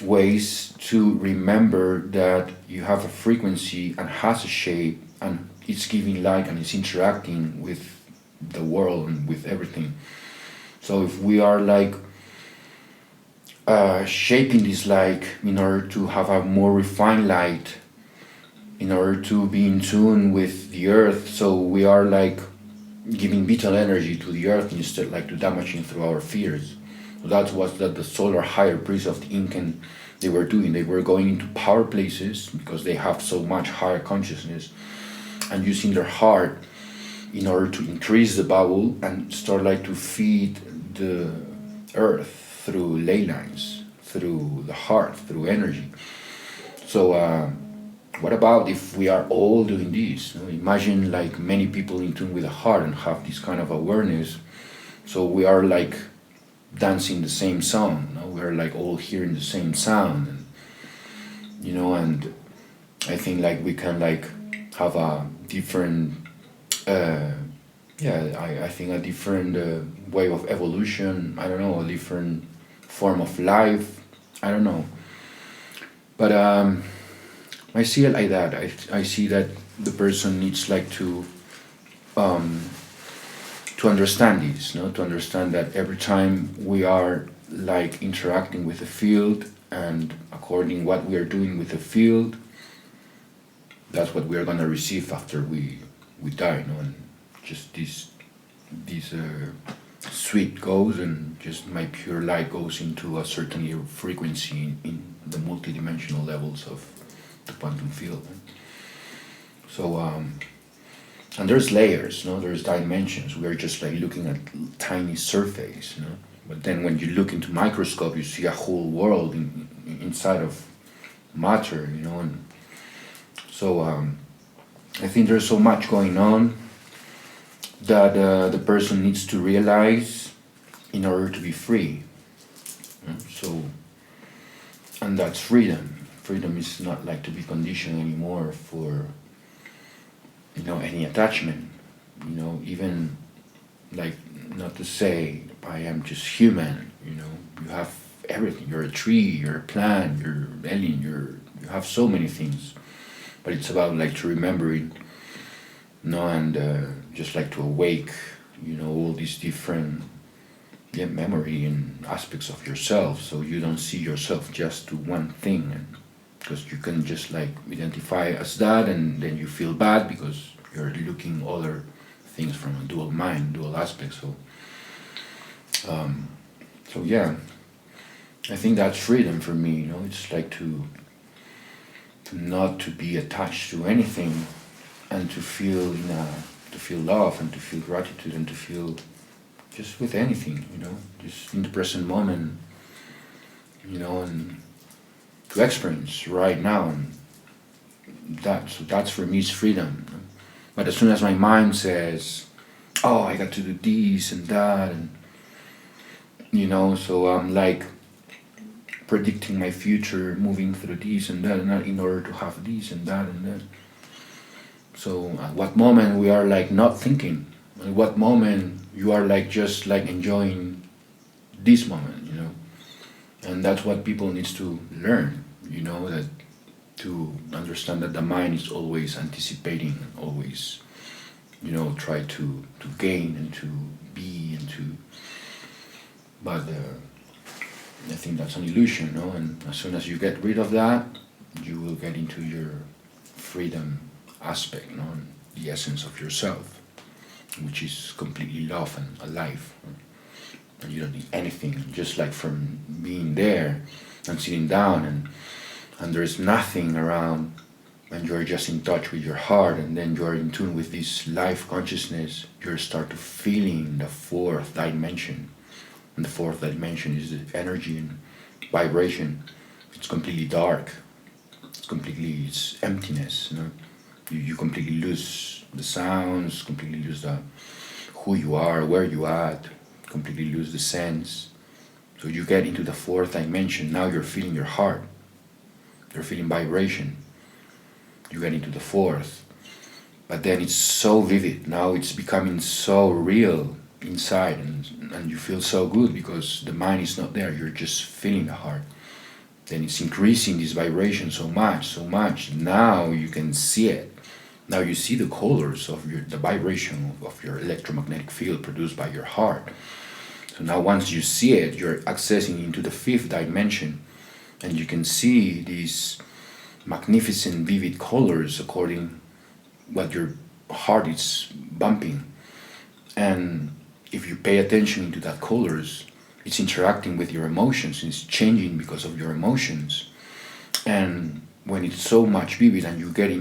ways to remember that you have a frequency and has a shape and it's giving light and it's interacting with the world and with everything. So if we are like shaping this light in order to have a more refined light, in order to be in tune with the earth, so we are like giving vital energy to the earth instead like to damaging through our fears. So that's what the solar higher priests of the Incan they were doing. They were going into power places because they have so much higher consciousness and using their heart in order to increase the bubble and start like to feed the earth through ley lines, through the heart, through energy. So what about if we are all doing this? You know, imagine like many people in tune with the heart and have this kind of awareness. So we are like dancing the same song. You know? We are like all hearing the same sound, and, you know. And I think like we can like have a different, I think a different way of evolution. I don't know, a different form of life. I don't know, but I see it like that. I see that the person needs like to understand this, no? To understand that every time we are like interacting with the field, and according what we are doing with the field, that's what we are gonna receive after we die, no? And just this sweet goes, and just my pure light goes into a certain frequency in the multidimensional levels of the quantum field. So and there's layers, no? There's dimensions. We are just like looking at tiny surface, you know. But then when you look into microscope, you see a whole world inside of matter, you know. And so I think there's so much going on that the person needs to realize in order to be free. So, and that's freedom. Freedom is not like to be conditioned anymore for, you know, any attachment, you know, even like not to say I am just human, you know. You have everything. You're a tree, you're a plant, you're an alien, you have so many things, but it's about like to remember it, you know, and just like to awake, you know, all these different memory and aspects of yourself, so you don't see yourself just to one thing and because you can just like identify as that, and then you feel bad because you're looking other things from a dual mind, dual aspect. So yeah, I think that's freedom for me. You know, it's like to not to be attached to anything, and to feel to feel love, and to feel gratitude, and to feel just with anything. You know, just in the present moment. You know, and to experience right now, and that's for me is freedom. But as soon as my mind says, "Oh, I got to do this and that," and so I'm like predicting my future, moving through this and that, and in order to have this and that and that. So at what moment we are like not thinking? At what moment you are like just like enjoying this moment? And that's what people needs to learn. That to understand that the mind is always anticipating, and always, try to gain and to be and to. But I think that's an illusion, And as soon as you get rid of that, you will get into your freedom aspect, and the essence of yourself, which is completely love and alive. And you don't need anything, just like from being there and sitting down, and there's nothing around, and you're just in touch with your heart, and then you're in tune with this life consciousness. You start to feeling the fourth dimension, and the fourth dimension is the energy and vibration. It's completely dark. It's emptiness. You completely lose the sounds, completely lose who you are, where you at. Completely lose the sense. So you get into the fourth dimension. Now you're feeling your heart. You're feeling vibration. You get into the fourth. But then it's so vivid. Now it's becoming so real inside, and you feel so good because the mind is not there. You're just feeling the heart. Then it's increasing this vibration so much. Now you can see it. Now you see the colors of the vibration of your electromagnetic field produced by your heart. So now once you see it, you're accessing into the fifth dimension, and you can see these magnificent, vivid colors according what your heart is bumping. And if you pay attention into that colors, it's interacting with your emotions, it's changing because of your emotions. And when it's so much vivid and you get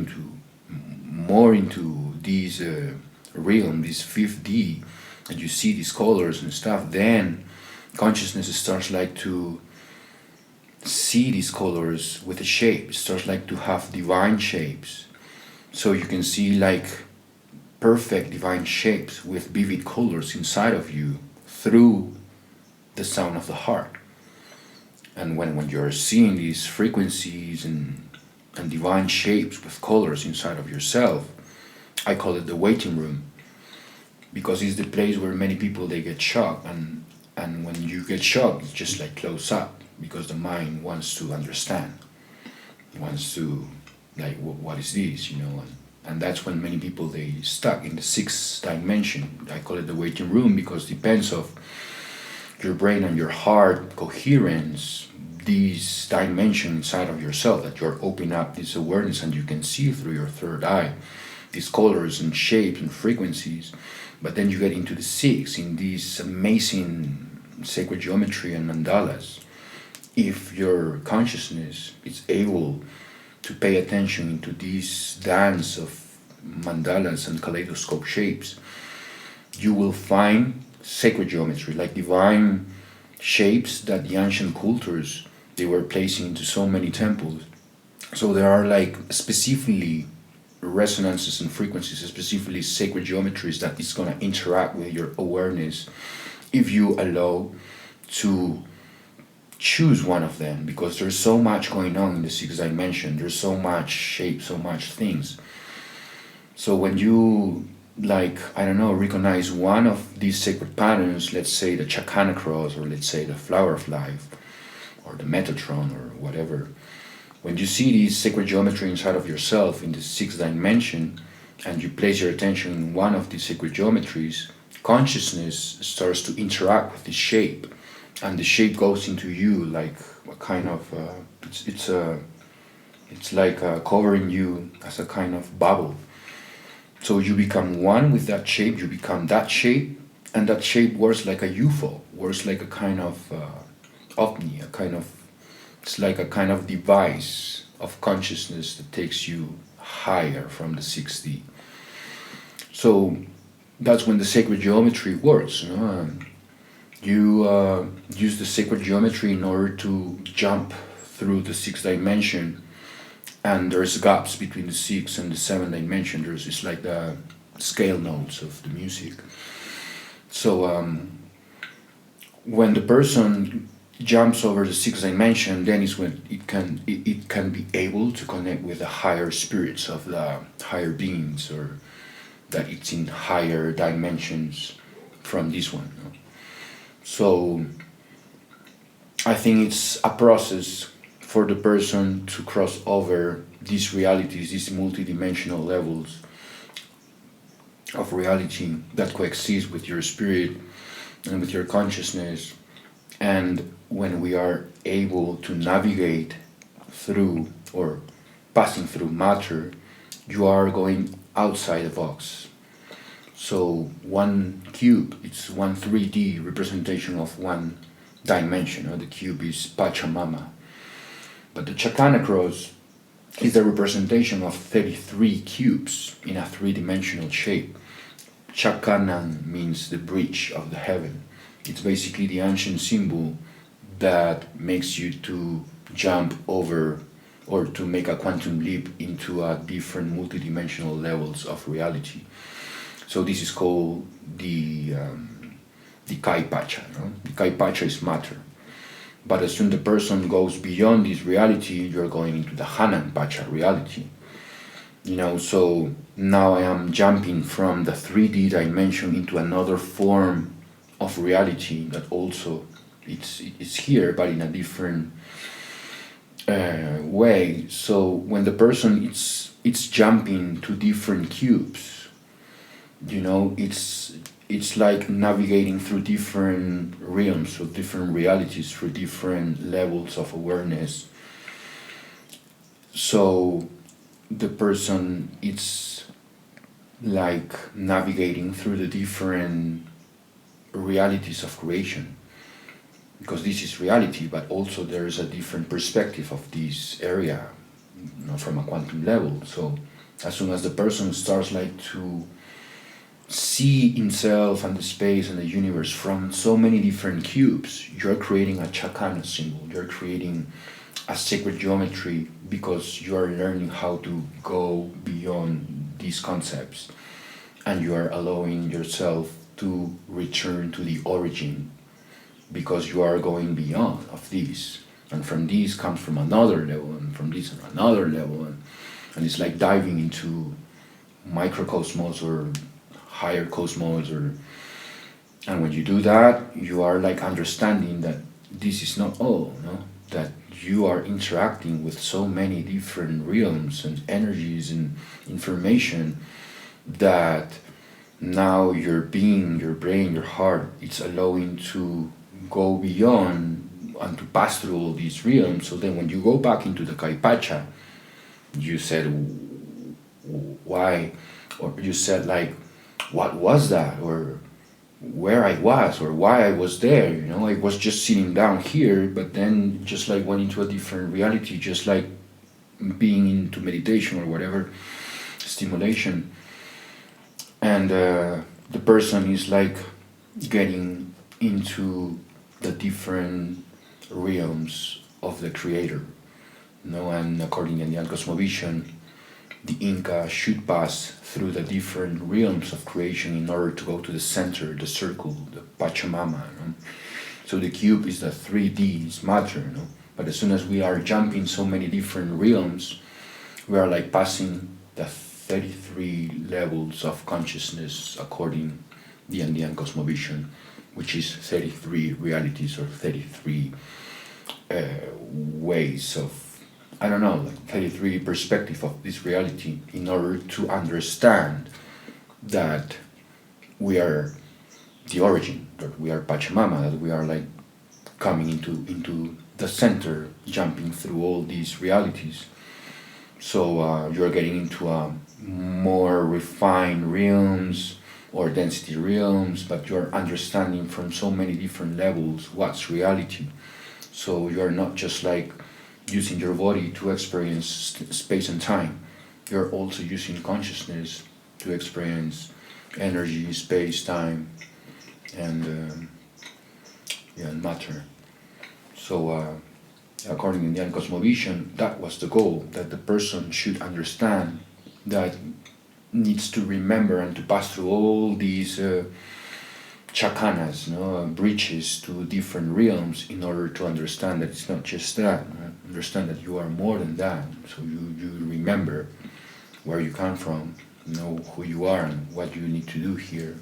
more into this realm, this 5D, and you see these colors and stuff, then consciousness starts like to see these colors with a shape. It starts like to have divine shapes. So you can see like perfect divine shapes with vivid colors inside of you through the sound of the heart. And when you're seeing these frequencies and divine shapes with colors inside of yourself, I call it the waiting room, because it's the place where many people, they get shocked, and when you get shocked, it's just like close up, because the mind wants to understand, wants to like, what is this, and that's when many people, they stuck in the sixth dimension. I call it the waiting room because it depends of your brain and your heart coherence, this dimension inside of yourself, that you're opening up this awareness and you can see through your third eye these colors and shapes and frequencies. But then you get into the sixth, in these amazing sacred geometry and mandalas. If your consciousness is able to pay attention into this dance of mandalas and kaleidoscope shapes, you will find sacred geometry, like divine shapes that the ancient cultures, they were placing into so many temples. So there are like specifically resonances and frequencies, specifically sacred geometries, that is going to interact with your awareness if you allow to choose one of them, because there's so much going on in the sixth dimension. There's so much shape, so much things. So when you recognize one of these sacred patterns, let's say the Chakana cross, or let's say the flower of life, or the Metatron, or whatever, when you see these sacred geometry inside of yourself in the sixth dimension, and you place your attention in one of these sacred geometries, consciousness starts to interact with this shape, and the shape goes into you like a kind of, it's It's like covering you as a kind of bubble. So you become one with that shape, you become that shape, and that shape works like a UFO, works like a kind of ovni, it's like a kind of device of consciousness that takes you higher from the 6D. So that's when the sacred geometry works. You use the sacred geometry in order to jump through the 6th dimension, and there's gaps between the 6th and the 7th dimension. It's like the scale notes of the music. So when the person jumps over the 6th dimension, then is when it can be able to connect with the higher spirits of the higher beings, or that it's in higher dimensions from this one. So I think it's a process for the person to cross over these realities, these multidimensional levels of reality that coexist with your spirit and with your consciousness. And when we are able to navigate through or passing through matter, you are going outside the box. So one cube, it's one 3D representation of one dimension. The cube is Pachamama. But the Chacana cross is the representation of 33 cubes in a three-dimensional shape. Chacana means the bridge of the heaven. It's basically the ancient symbol that makes you to jump over or to make a quantum leap into a different multidimensional levels of reality. So this is called the Kai Pacha. The Kai Pacha is matter. But as soon as the person goes beyond this reality, you're going into the Hanan Pacha reality. So now I am jumping from the 3D dimension into another form of reality that also it's here, but in a different way. So when the person it's jumping to different cubes, it's like navigating through different realms, through different realities, through different levels of awareness. So the person, it's like navigating through the different realities of creation, because this is reality, but also there is a different perspective of this area, from a quantum level. So as soon as the person starts like to see himself and the space and the universe from so many different cubes, you're creating a Chacana symbol, you're creating a sacred geometry, because you are learning how to go beyond these concepts, and you are allowing yourself to return to the origin, because you are going beyond of this, and from this comes from another level, and from this another level, and it's like diving into microcosmos or higher cosmos, and when you do that, you are like understanding that this is not all, that you are interacting with so many different realms and energies and information, that now your being, your brain, your heart, it's allowing to go beyond and to pass through all these realms. So then when you go back into the Kaipacha, you said why, or you said like, what was that, or where I was, or why I was there. I was just sitting down here, but then just like went into a different reality, just like being into meditation or whatever stimulation, and the person is like getting into the different realms of the creator. And according to Andean Cosmovision, the Inca should pass through the different realms of creation in order to go to the center, the circle, the Pachamama. So the cube is the 3D, it's matter. But as soon as we are jumping so many different realms, we are like passing the 33 levels of consciousness according the Andean Cosmovision, which is 33 realities, or 33 ways of, I don't know, like 33 perspective of this reality, in order to understand that we are the origin, that we are Pachamama, that we are like coming into the center, jumping through all these realities. So you're getting into more refined realms or density realms, but you're understanding from so many different levels what's reality. So you're not just like using your body to experience space and time. You're also using consciousness to experience energy, space, time, and matter. So according to Andean Cosmovision, that was the goal, that the person should understand that needs to remember and to pass through all these chakanas, bridges to different realms in order to understand that it's not just that. Understand that you are more than that. So you remember where you come from, know who you are and what you need to do here.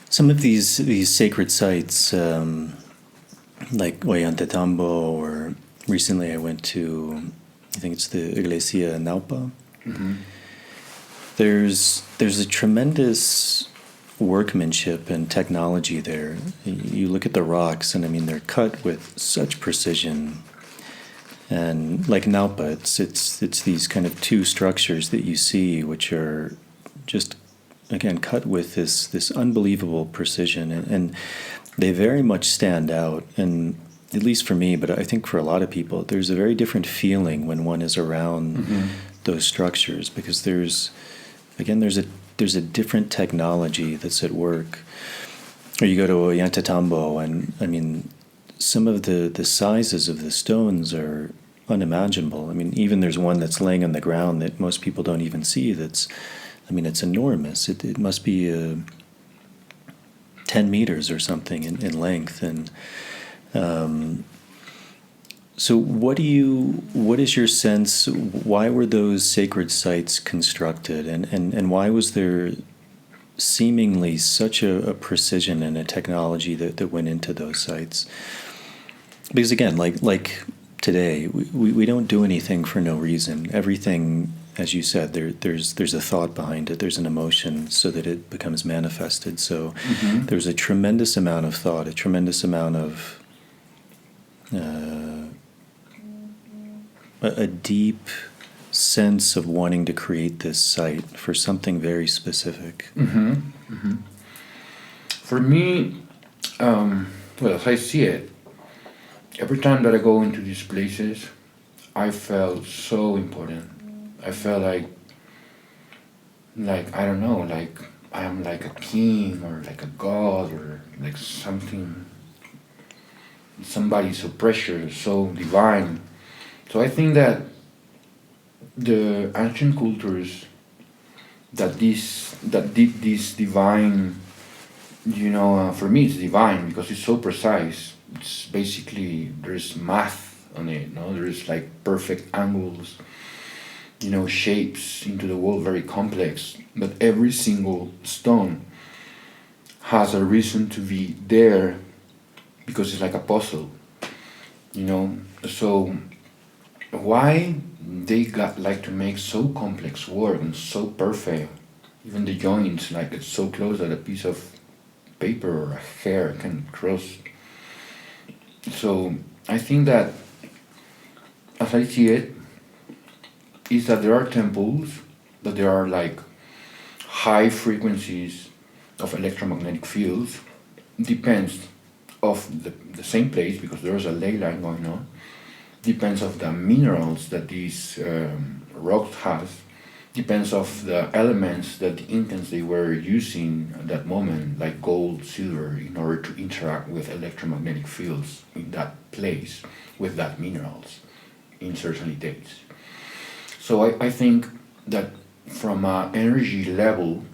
Some of these sacred sites, like Ollantaytambo, or recently I went to, I think it's the Iglesia Naupa. Mm-hmm. There's a tremendous workmanship and technology there. You look at the rocks, and I mean, they're cut with such precision. And like Naupa, it's these kind of two structures that you see, which are just, again, cut with this unbelievable precision, and they very much stand out. And at least for me, but I think for a lot of people, there's a very different feeling when one is around those structures, because there's a different technology that's at work. Or you go to Ollantaytambo, and I mean, some of the sizes of the stones are unimaginable. I mean, even there's one that's laying on the ground that most people don't even see. It's enormous. It must be 10 meters or something in length. And so what is your sense, why were those sacred sites constructed, and why was there seemingly such a precision and a technology that went into those sites? Because again, like today, we don't do anything for no reason. Everything, as you said, there's a thought behind it, there's an emotion, so that it becomes manifested. So there's a tremendous amount of thought, a tremendous amount of a deep sense of wanting to create this site for something very specific. For me, as I see it, every time that I go into these places, I felt so important. I felt like I don't know, like I am like a king or like a god or like somebody so precious, so divine. So I think that the ancient cultures that did this divine, for me it's divine because it's so precise. It's basically, there's math on it, there's like perfect angles, shapes into the world, very complex, but every single stone has a reason to be there because it's like a puzzle, so why they got like to make so complex work and so perfect, even the joints, like it's so close that a piece of paper or a hair can cross. So I think that, as I see it, is that there are temples, that there are like high frequencies of electromagnetic fields, depends of the same place, because there's a ley line going on, depends of the minerals that these rocks has, depends of the elements that the Incans they were using at that moment, like gold, silver, in order to interact with electromagnetic fields in that place with that minerals in certain dates. So I think that from an energy level,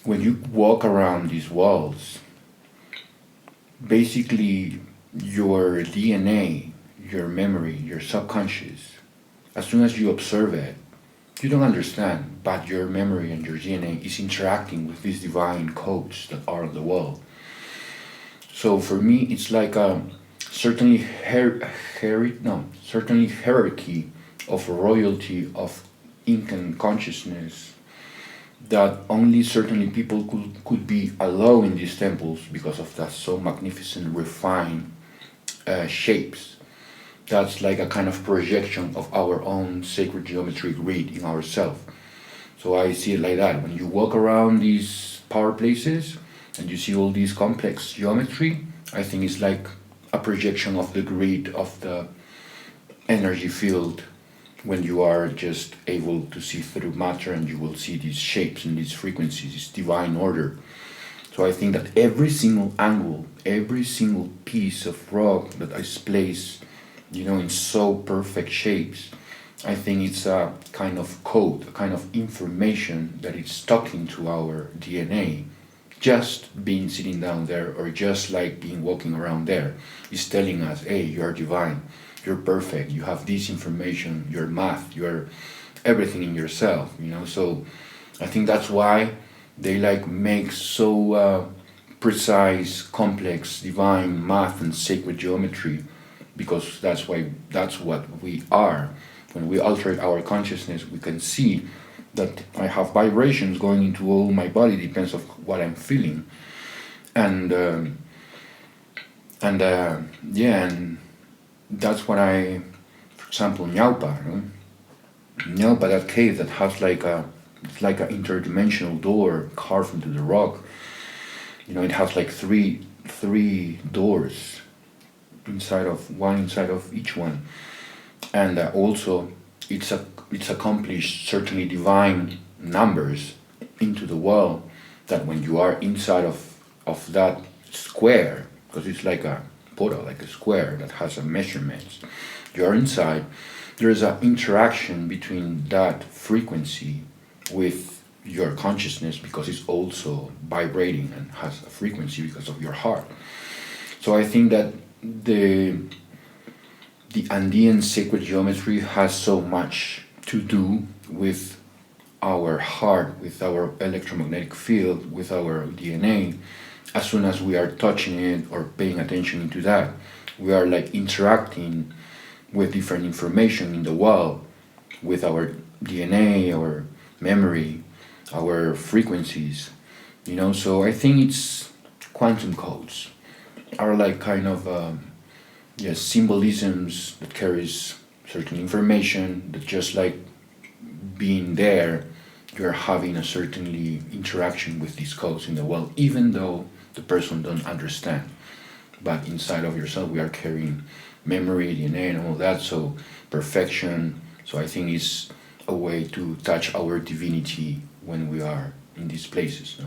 when you walk around these walls, basically your DNA, your memory, your subconscious, as soon as you observe it, you don't understand, but your memory and your DNA is interacting with these divine codes that are on the wall. So for me, it's like a certainly hierarchy of royalty of Incan consciousness that only certainly people could be allowed in these temples because of that so magnificent, refined shapes. that's like a kind of projection of our own sacred geometry grid in ourselves. So I see it like that. When you walk around these power places and you see all these complex geometry, I think it's like a projection of the grid of the energy field when you are just able to see through matter, and you will see these shapes and these frequencies, this divine order. So I think that every single angle, every single piece of rock that is placed, in so perfect shapes, I think it's a kind of code, a kind of information that it's talking to our DNA. Just being sitting down there, or just like being walking around there, is telling us, hey, you're divine, you're perfect, you have this information, you're math, you're everything in yourself, So I think that's why they make so precise, complex, divine math and sacred geometry, because that's what we are. When we alter our consciousness, we can see that I have vibrations going into all my body, depends on what I'm feeling, and that's what I, for example, Ñaupa, that cave that has it's like an interdimensional door carved into the rock. It has like three doors inside of each one, and also it's accomplished certainly divine numbers into the wall, that when you are inside of that square, because it's like a portal, like a square that has a measurement, you are inside, there is an interaction between that frequency with your consciousness, because it's also vibrating and has a frequency because of your heart. So I think that the Andean sacred geometry has so much to do with our heart, with our electromagnetic field, with our DNA. As soon as we are touching it or paying attention into that, we are interacting with different information in the wall, with our DNA, our memory, our frequencies, So I think it's quantum codes are symbolisms that carries certain information, that just like being there, you're having a certainly interaction with these codes in the world, even though the person don't understand. But inside of yourself, we are carrying memory, DNA, and all that. So perfection. So I think it's a way to touch our divinity when we are in these places.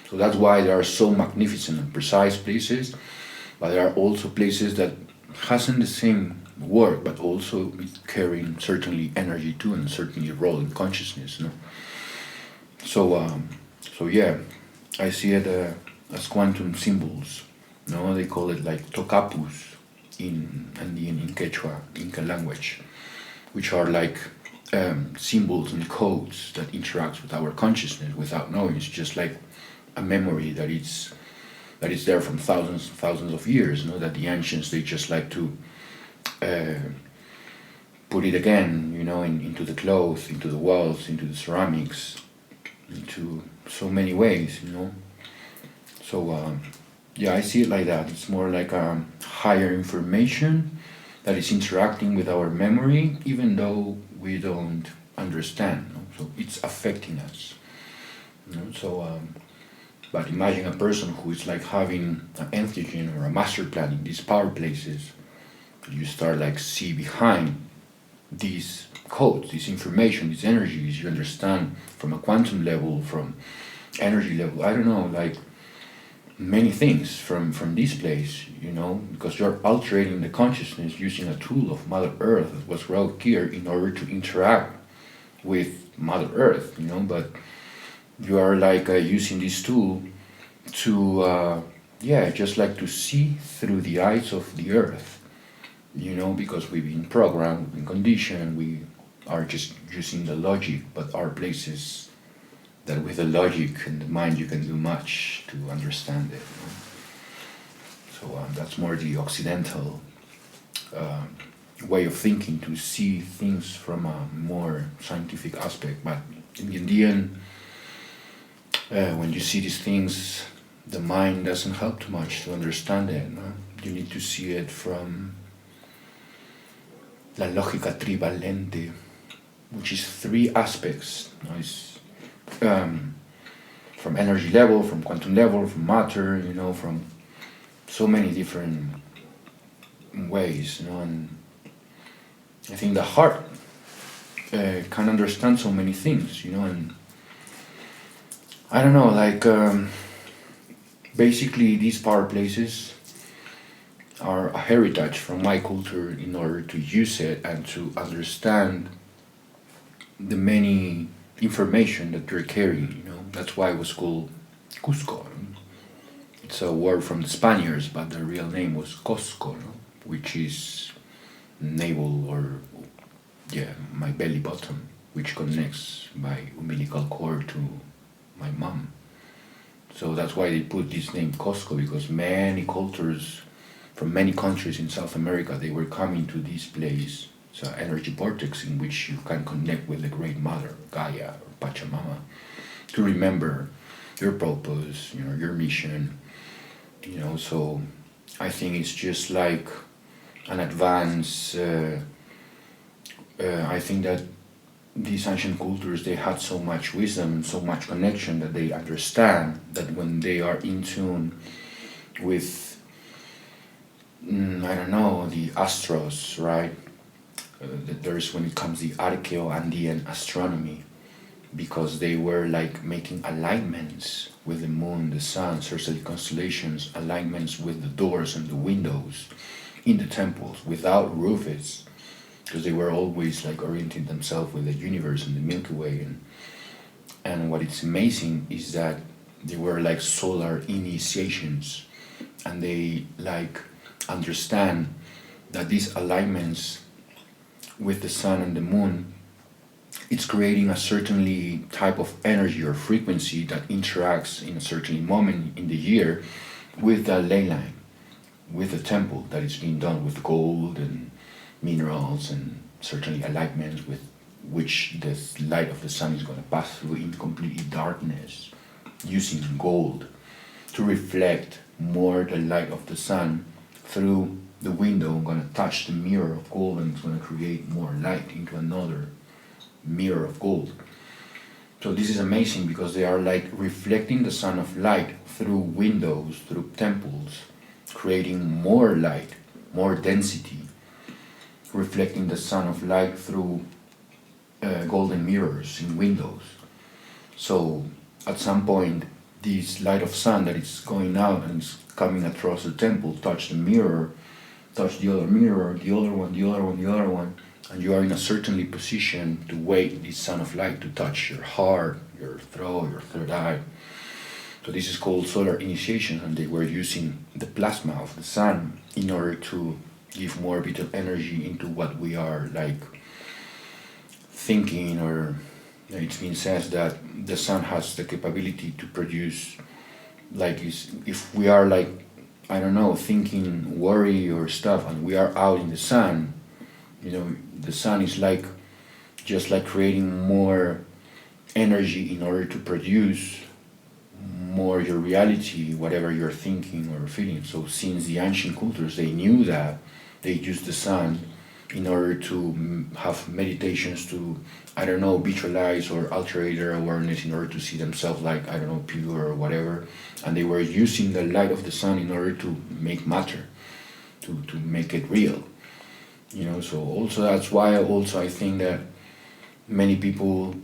So that's why there are so magnificent and precise places, but there are also places that hasn't the same work, but also carrying certainly energy too, and certainly a role in consciousness. So yeah, I see it as quantum symbols. They call it like tocapus in Andean, in Quechua, Inca language, which are like symbols and codes that interacts with our consciousness without knowing. It's just like a memory that is there from thousands of years. That the ancients, they just like to put it again, into the clothes, into the walls, into the ceramics, into so many ways, So I see it like that. It's more like a higher information that is interacting with our memory, even though we don't understand. So it's affecting us. But imagine a person who is having an entheogen or a master plan in these power places. You start see behind these codes, this information, these energies. You understand from a quantum level, from energy level. I don't know, many things from this place, because you're altering the consciousness using a tool of Mother Earth that was brought here in order to interact with Mother Earth, but you are using this tool to just to see through the eyes of the earth, because we've been programmed, we've been conditioned, we are just using the logic, but our places that with the logic and the mind you can do much to understand it. So that's more the Occidental way of thinking, to see things from a more scientific aspect. But in the Andean, when you see these things, the mind doesn't help too much to understand it. You need to see it from la lógica trivalente, which is 3 aspects. It's, from energy level, from quantum level, from matter, from so many different ways, and I think the heart can understand so many things, and I don't know, like basically these power places are a heritage from my culture in order to use it and to understand the many information that they're carrying, That's why it was called Cusco. It's a word from the Spaniards, but the real name was Cosco, which is navel or, my belly button, which connects my umbilical cord to my mom. So that's why they put this name Cosco, because many cultures from many countries in South America, they were coming to this place. It's an energy vortex in which you can connect with the Great Mother, Gaia, or Pachamama, to remember your purpose, your mission, so I think it's just like an advance. I think that these ancient cultures, they had so much wisdom and so much connection that they understand that when they are in tune with, the astros, right? That there's, when it comes the Archeo-Andean astronomy, because they were like making alignments with the moon, the sun, certain constellations, alignments with the doors and the windows in the temples without roofs, because they were always like orienting themselves with the universe and the Milky Way. And what is amazing is that they were like solar initiations, and they like understand that these alignments with the sun and the moon, it's creating a certainly type of energy or frequency that interacts in a certain moment in the year with the ley line, with the temple that is being done with gold and minerals and certainly alignments with which the light of the sun is going to pass through in completely darkness, using gold to reflect more the light of the sun through the window, going to touch the mirror of gold, and it's going to create more light into another mirror of gold. So this is amazing because they are like reflecting the sun of light through windows, through temples, creating more light, more density, reflecting the sun of light through golden mirrors in windows. So at some point, this light of sun that is going out and is coming across the temple touch the mirror, touch the other mirror, the other one, the other one, the other one, and you are in a certainly position to wait this sun of light to touch your heart, your throat, your third eye. So this is called solar initiation, and they were using the plasma of the sun in order to give more vital energy into what we are like thinking, or it's been said that the sun has the capability to produce, like, if we are like, thinking worry or stuff, and we are out in the sun, the sun is like just like creating more energy in order to produce more your reality, whatever you're thinking or feeling. So since the ancient cultures, they knew that, they used the sun in order to have meditations to, visualize or alter their awareness in order to see themselves like, pure or whatever. And they were using the light of the sun in order to make matter, to make it real. So also that's why also I think that many people,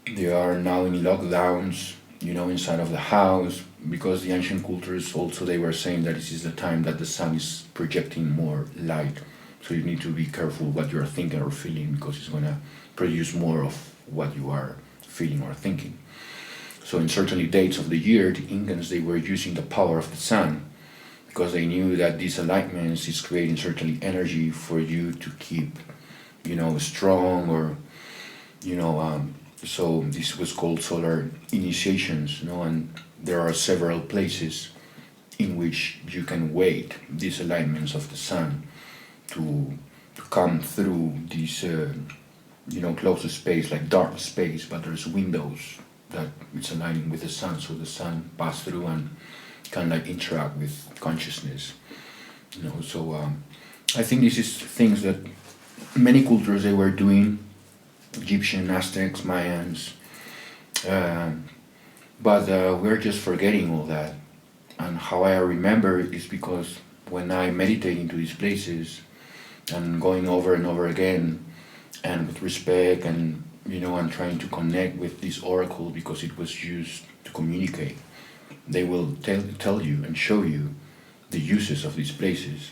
they are now in lockdowns, inside of the house, because the ancient cultures also, they were saying that this is the time that the sun is projecting more light. So you need to be careful what you're thinking or feeling, because it's going to produce more of what you are feeling or thinking. So in certain dates of the year, the Incans, they were using the power of the sun, because they knew that these alignments is creating certainly energy for you to keep, strong, or, so this was called solar initiations, and there are several places in which you can wait these alignments of the sun to come through this, closer space, like dark space, but there's windows that it's aligning with the sun, so the sun pass through and can like interact with consciousness, So I think this is things that many cultures they were doing, Egyptian, Aztecs, Mayans, but we're just forgetting all that. And how I remember it is because when I meditate into these places and going over and over again, and with respect, and and trying to connect with this oracle because it was used to communicate, they will tell you and show you the uses of these places,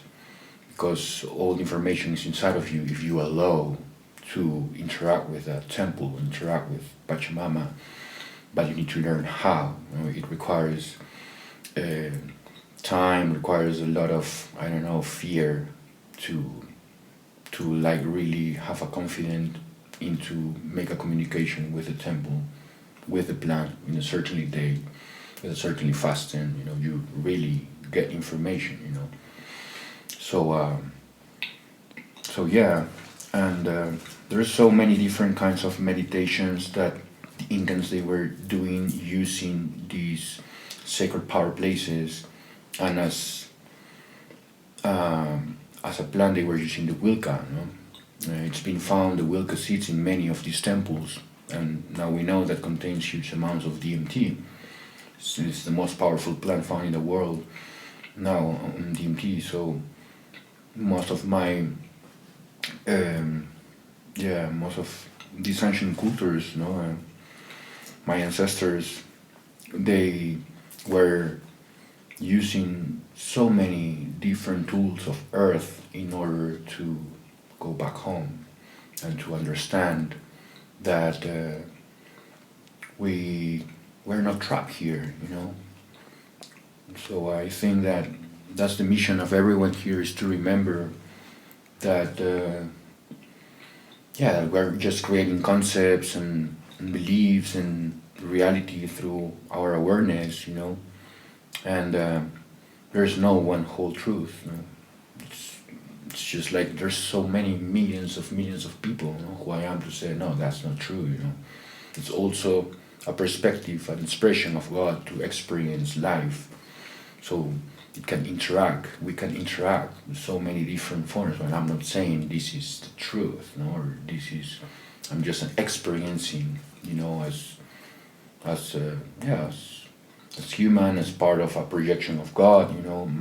because all the information is inside of you if you allow to interact with a temple, interact with Pachamama. But you need to learn how. It requires time, requires a lot of fear to like really have a confidence into make a communication with the temple, with the plant in a certain day, with a certain fasting. You really get information. So yeah, and there's so many different kinds of meditations that the Incans they were doing using these sacred power places, and as a plant they were using the Wilca. It's been found the Wilca seeds in many of these temples, and now we know that contains huge amounts of DMT. So it's the most powerful plant found in the world now on DMT. So most of my most of these ancient cultures, my ancestors, they were using so many different tools of earth in order to go back home and to understand that we're not trapped here, So I think that that's the mission of everyone here, is to remember that we're just creating concepts and beliefs and reality through our awareness, and there's no one whole truth. It's just like there's so many millions of people, who I am to say, no, that's not true, It's also a perspective, an expression of God to experience life. So we can interact with so many different forms. And I'm not saying this is the truth, or I'm just experiencing, as human, as part of a projection of God,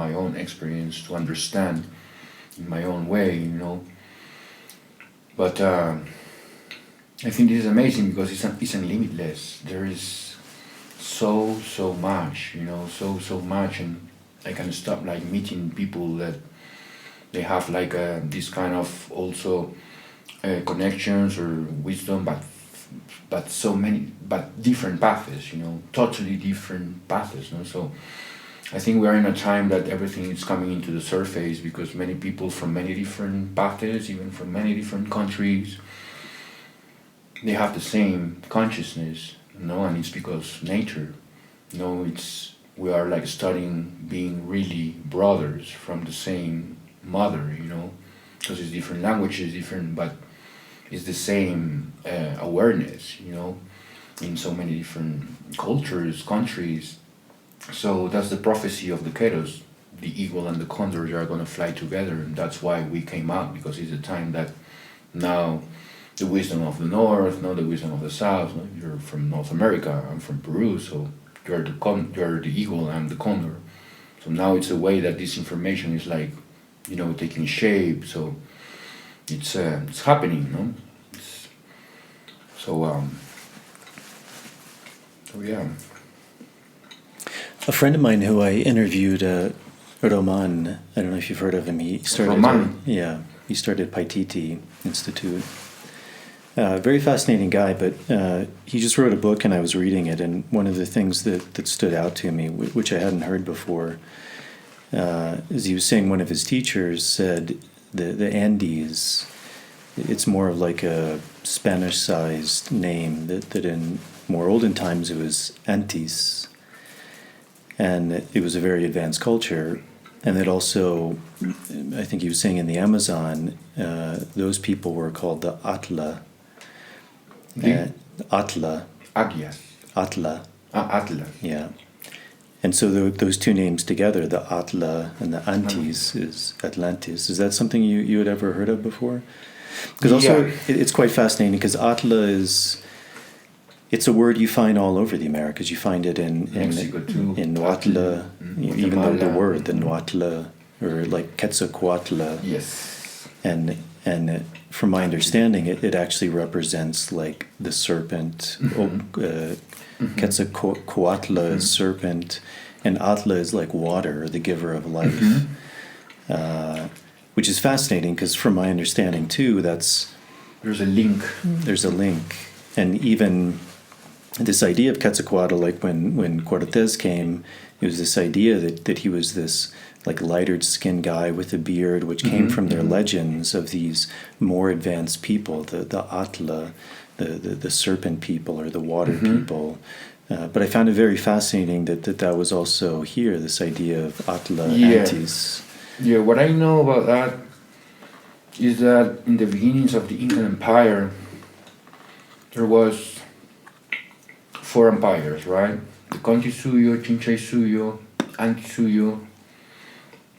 my own experience to understand in my own way, But I think this is amazing because it's limitless. There is so much, so much, and I can stop like meeting people that they have like this kind of also connections or wisdom, but so many, but different paths, totally different paths. So I think we are in a time that everything is coming into the surface because many people from many different paths, even from many different countries, they have the same consciousness, and it's because nature, we are like studying being really brothers from the same mother, because it's different languages, different, but it's the same awareness, in so many different cultures, countries. So that's the prophecy of the Keros. The eagle and the condor are going to fly together, and that's why we came out, because it's a time that now the wisdom of the north, not the wisdom of the south. You're from North America, I'm from Peru, so you're the eagle, I'm the condor. So now it's a way that this information is like, taking shape. So it's happening, So yeah. A friend of mine who I interviewed, Roman, I don't know if you've heard of him. He started, he started Paititi Institute. Very fascinating guy, but he just wrote a book and I was reading it, and one of the things that stood out to me, which I hadn't heard before, is he was saying one of his teachers said the Andes, it's more of like a Spanish-sized name, that in more olden times it was Antis, and it was a very advanced culture, and that also, I think he was saying in the Amazon, those people were called the Atla. Atla. Agias. Atla. Atla. Yeah. And so those two names together, the Atla and the Antis, is Atlantis. Is that something you had ever heard of before? Because also it's quite fascinating because Atla it's a word you find all over the Americas. You find it in Mexico too. In Nuatla, even though the word, the Nuatla, or like Quetzalcoatl. Yes. And from my understanding, it actually represents like the serpent. Quetzalcoatl is serpent, and Atla is like water, the giver of life. Which is fascinating because from my understanding too, there's a link. And even this idea of Quetzalcoatl, like when Cortez came, it was this idea that he was this like lighter skinned guy with a beard, which came from their legends of these more advanced people, the Atla, the serpent people or the water people. But I found it very fascinating that was also here, this idea of Atla Antis. Yeah, what I know about that is that in the beginnings of the Incan Empire, there was 4 empires, right? The Conti-Suyo, Chinchay-Suyo, Anti-Suyo,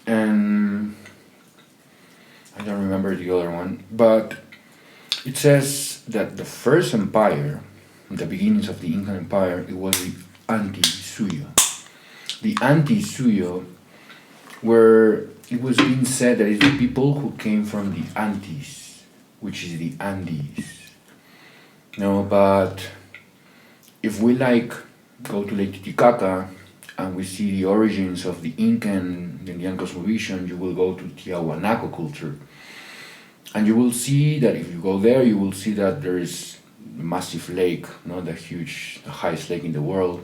and I don't remember the other one. But it says that the first empire, the beginnings of the Incan Empire, it was the Anti-Suyo. The Anti-Suyo, where it was being said that it's the people who came from the Andes, which is the Andes. No, but if we go to Lake Titicaca and we see the origins of the Incan, the Andean Cosmovision, you will go to Tiahuanaco culture. And you will see that if you go there, you will see that there is a massive lake, the highest lake in the world,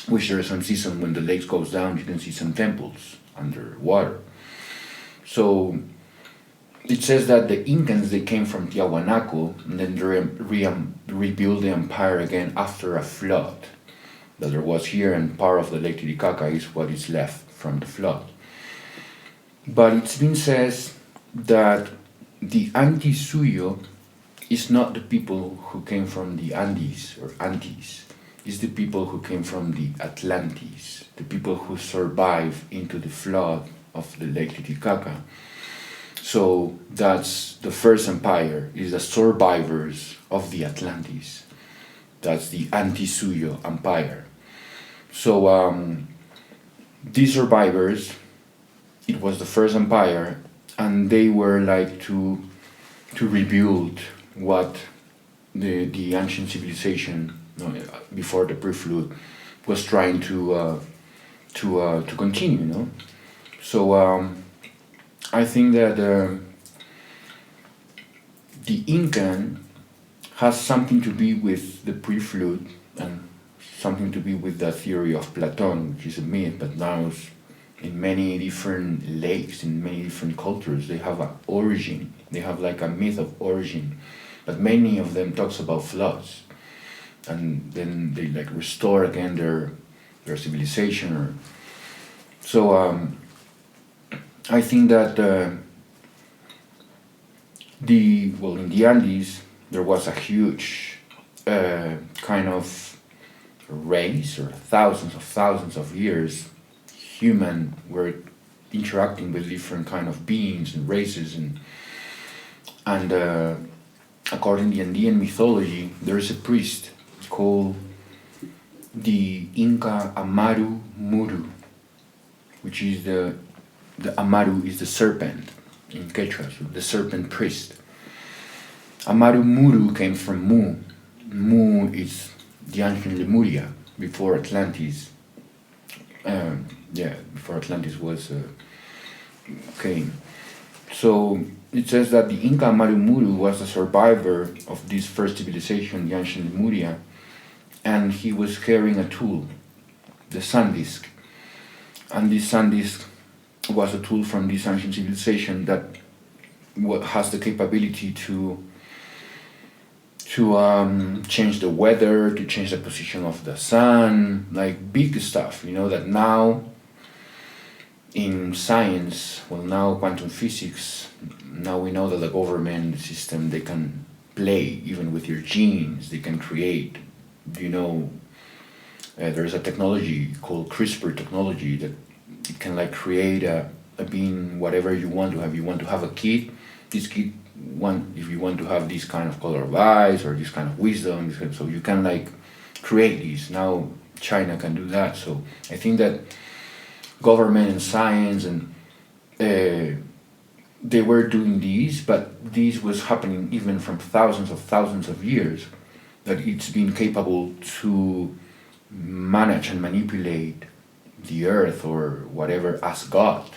which there is some season when the lake goes down, you can see some temples underwater. So it says that the Incans, they came from Tiahuanaco and then they rebuilt the empire again after a flood that there was here, and part of the Lake Titicaca is what is left from the flood. But it's been said that the Anti-Suyo is not the people who came from the Andes or Andes. It's the people who came from the Atlantis, the people who survived into the flood of the Lake Titicaca. So that's the first empire, is the survivors of the Atlantis. That's the Anti-Suyo Empire. So these survivors, it was the first empire, and they were to rebuild what the ancient civilization before the pre-flood was trying to continue. So I think that the Incan has something to be with the pre-flood and something to be with the theory of Platon, which is a myth, but now in many different lakes, in many different cultures, they have an origin. They have a myth of origin, but many of them talks about floods, and then they restore again their civilization. So I think that in the Andes there was a huge kind of race, or thousands of years, human were interacting with different kind of beings and races, and according to the Andean mythology, there is a priest called the Inca Amaru Muru, which is the Amaru is the serpent in Quechua, so the serpent priest. Amaru Muru came from Mu. Mu is the ancient Lemuria before Atlantis. Before Atlantis was came. So it says that the Inca Amaru Muru was a survivor of this first civilization, the ancient Lemuria, and he was carrying a tool, the sun disk. And this sun disk was a tool from this ancient civilization that has the capability to change the weather, to change the position of the sun, big stuff, that now in science, now quantum physics, now we know that the government system, they can play even with your genes, they can create, there's a technology called CRISPR technology that it can create a being, whatever you want to have. You want to have a kid, this kid you want to have this kind of color of eyes or this kind of wisdom, so you can like create these. Now China can do that. So I think that government and science and they were doing these, but this was happening even from thousands of years, that it's been capable to manage and manipulate the earth or whatever as God,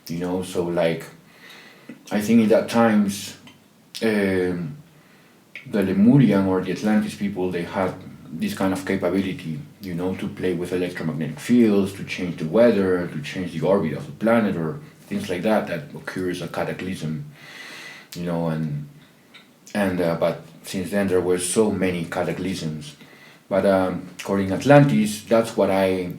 so like I think in that times the Lemurian or the Atlantis people, they had this kind of capability, to play with electromagnetic fields, to change the weather, to change the orbit of the planet or things like that occurs a cataclysm, but since then there were so many cataclysms. But according to Atlantis, that's what I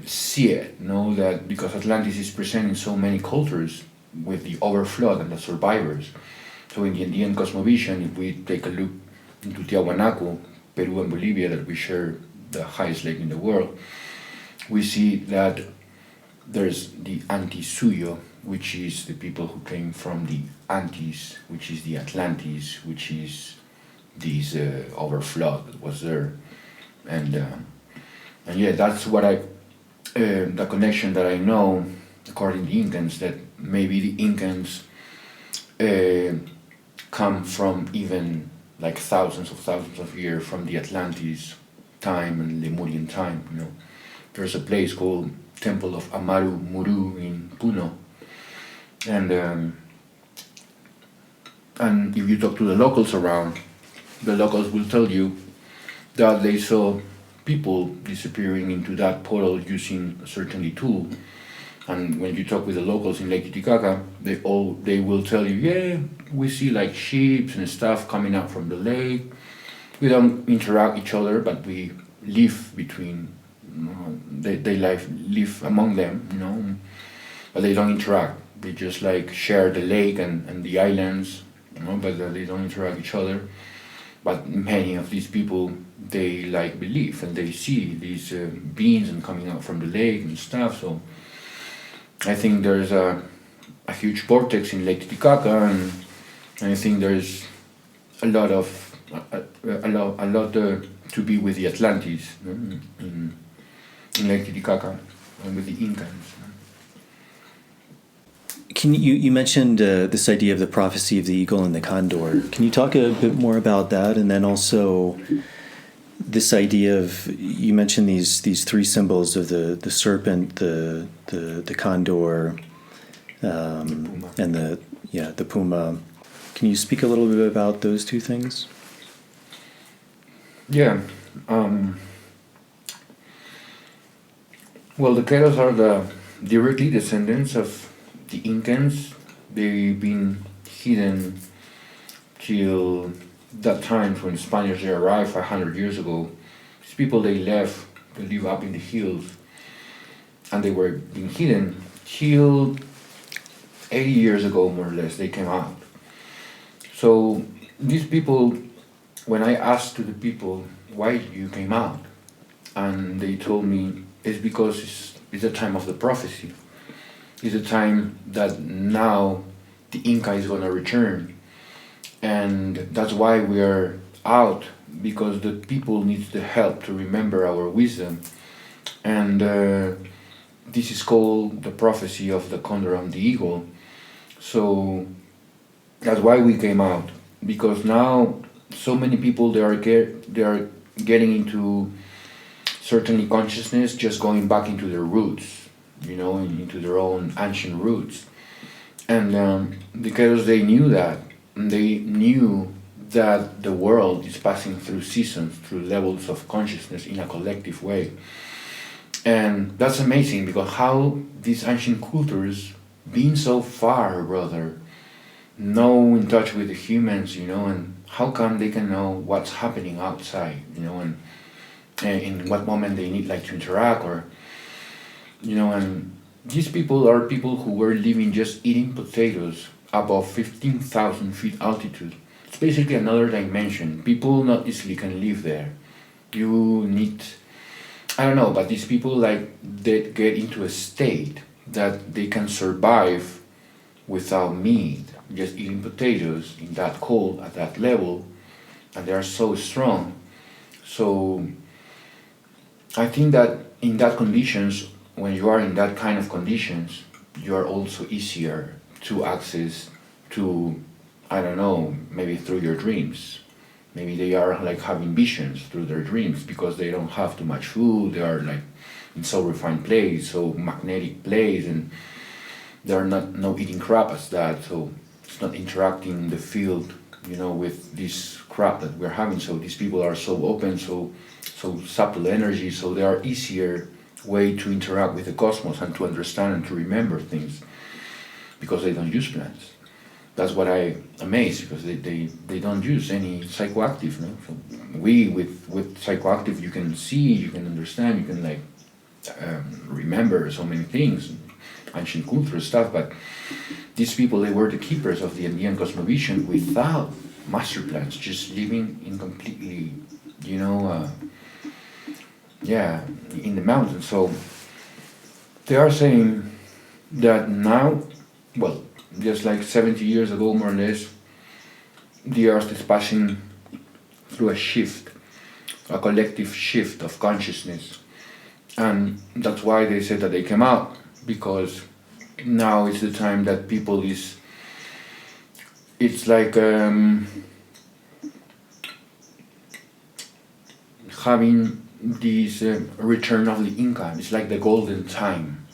see it, that because Atlantis is presenting so many cultures with the overflow and the survivors. So in the Andean Cosmovision, if we take a look into Tiahuanaco, Peru and Bolivia, that we share the highest lake in the world, we see that there's the Antisuyo, which is the people who came from the Antis, which is the Atlantis, which is this overflow that was there. And yeah, that's what the connection that I know, according to the Incans, that maybe the Incans come from even like thousands of years from the Atlantis time and Lemurian time. There's a place called Temple of Amaru Muru in Puno, and if you talk to the locals around, the locals will tell you that they saw people disappearing into that portal using a certain tool. And when you talk with the locals in Lake Titicaca, they will tell you, yeah, we see like sheep and stuff coming out from the lake. We don't interact each other, but we live between. They live among them, but they don't interact. They just like share the lake and the islands, but they don't interact each other. But many of these people, they like believe and they see these beings and coming out from the lake and stuff. So I think there's a huge vortex in Lake Titicaca, and I think there's a lot to be with the Atlantis in Lake Titicaca and with the Incans. Can you mentioned this idea of the prophecy of the eagle and the condor. Can you talk a bit more about that, and then also this idea of, you mentioned these three symbols of the serpent, the condor, and the puma. Can you speak a little bit about those two things? Yeah. Well, the Queros are the directly descendants of the Incans. They've been hidden till that time when Spaniards arrived 500 years ago. These people, they live up in the hills, and they were being hidden till 80 years ago, more or less, they came out. So these people, when I asked to the people, why you came out? And they told me, it's because it's the time of the prophecy. It's the time that now the Inca is going to return. And that's why we are out, because the people need the help to remember our wisdom. And this is called the prophecy of the condor and the eagle. So that's why we came out, because now so many people, they are getting into certainly consciousness, just going back into their roots, into their own ancient roots. And because they knew that, they knew that the world is passing through seasons, through levels of consciousness in a collective way. And that's amazing, because how these ancient cultures, being so far, brother, know in touch with the humans, and how come they can know what's happening outside, and in what moment they need like to interact, or and these people are people who were living just eating potatoes above 15,000 feet altitude. It's basically another dimension. People not easily can live there. You need, I don't know, but these people, like, they get into a state that they can survive without meat, just eating potatoes in that cold, at that level, and they are so strong. So I think that in that conditions, when you are in that kind of conditions, you are also easier to access to, I don't know, maybe through your dreams. Maybe they are like having visions through their dreams because they don't have too much food, they are like in so refined place, so magnetic place, and they are not eating crap as that, so it's not interacting in the field, with this crap that we're having. So these people are so open, so subtle energy, so they are easier way to interact with the cosmos and to understand and to remember things because they don't use plants. That's what I amazed, because they don't use any psychoactive. No? So we with psychoactive, you can see, you can understand, you can remember so many things, ancient culture stuff. But these people, they were the keepers of the Andean Cosmovision without master plans, just living in completely, in the mountains. So they are saying that now, well, just like 70 years ago, more or less, the earth is passing through a shift, a collective shift of consciousness. And that's why they said that they came out, because now is the time that people it's like having this return of the Inca. It's like the golden time.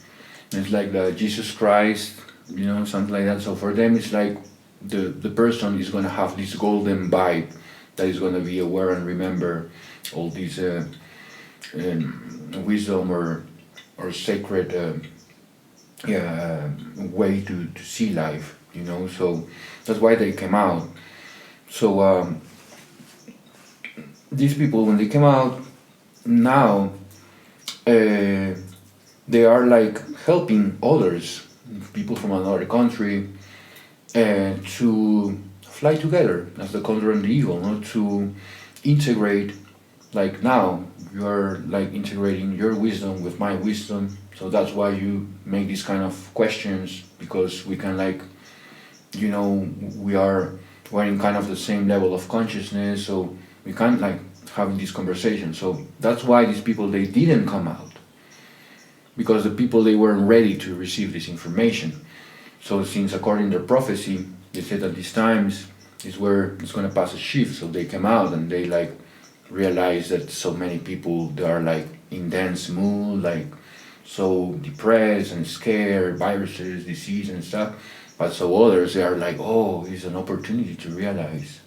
It's like the Jesus Christ, something like that. So for them, it's like the person is going to have this golden vibe that is going to be aware and remember all these wisdom or sacred way to see life, So that's why they came out. So these people, when they came out, now they are like helping others, people from another country, to fly together as the condor and the eagle, to integrate. Like now you are like integrating your wisdom with my wisdom, so that's why you make these kind of questions, because we can we're in kind of the same level of consciousness, so we can having this conversation. So that's why these people, they didn't come out, because the people, they weren't ready to receive this information. So since according to their prophecy, they said that these times is where it's going to pass a shift, so they came out and they realized that so many people, they are in dense mood, so depressed and scared, viruses, disease and stuff. But so others, they are oh, it's an opportunity to realize,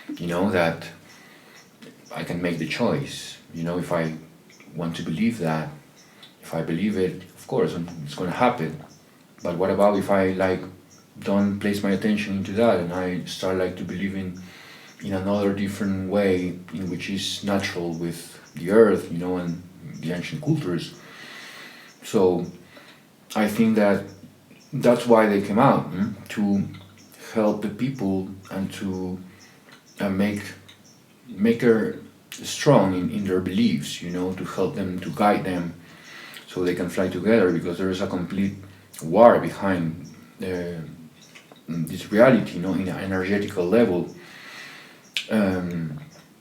that I can make the choice, if I want to believe that. If I believe it, of course, it's going to happen. But what about if I don't place my attention into that, and I start to believe in another different way, in which is natural with the earth, and the ancient cultures. So I think that that's why they came out, to help the people and to make her strong in their beliefs, to help them, to guide them, so they can fly together, because there is a complete war behind this reality, in an energetical level.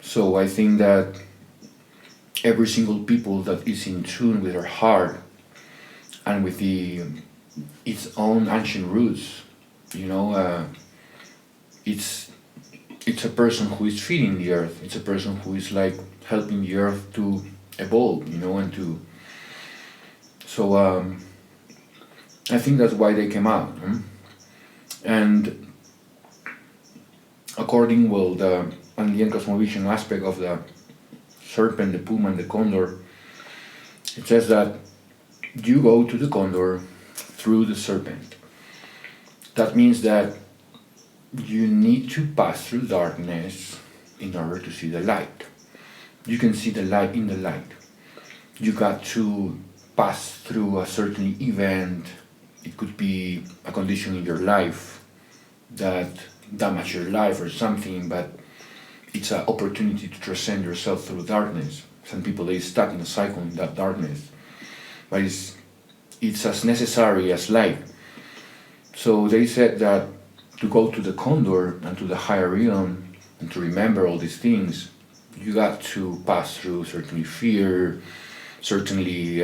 So I think that every single people that is in tune with their heart and with its own ancient roots, it's a person who is feeding the earth. It's a person who is helping the earth to evolve, and to. So I think that's why they came out, and according the Andean Cosmovision aspect of the serpent, the puma, and the condor, it says that you go to the condor through the serpent. That means that you need to pass through darkness in order to see the light. You can see the light in the light. You got to pass through a certain event. It could be a condition in your life that damage your life or something, but it's an opportunity to transcend yourself through darkness. Some people, they stuck in a cycle in that darkness, but it's as necessary as light. So they said that to go to the condor and to the higher realm and to remember all these things, you got to pass through certainly fear, certainly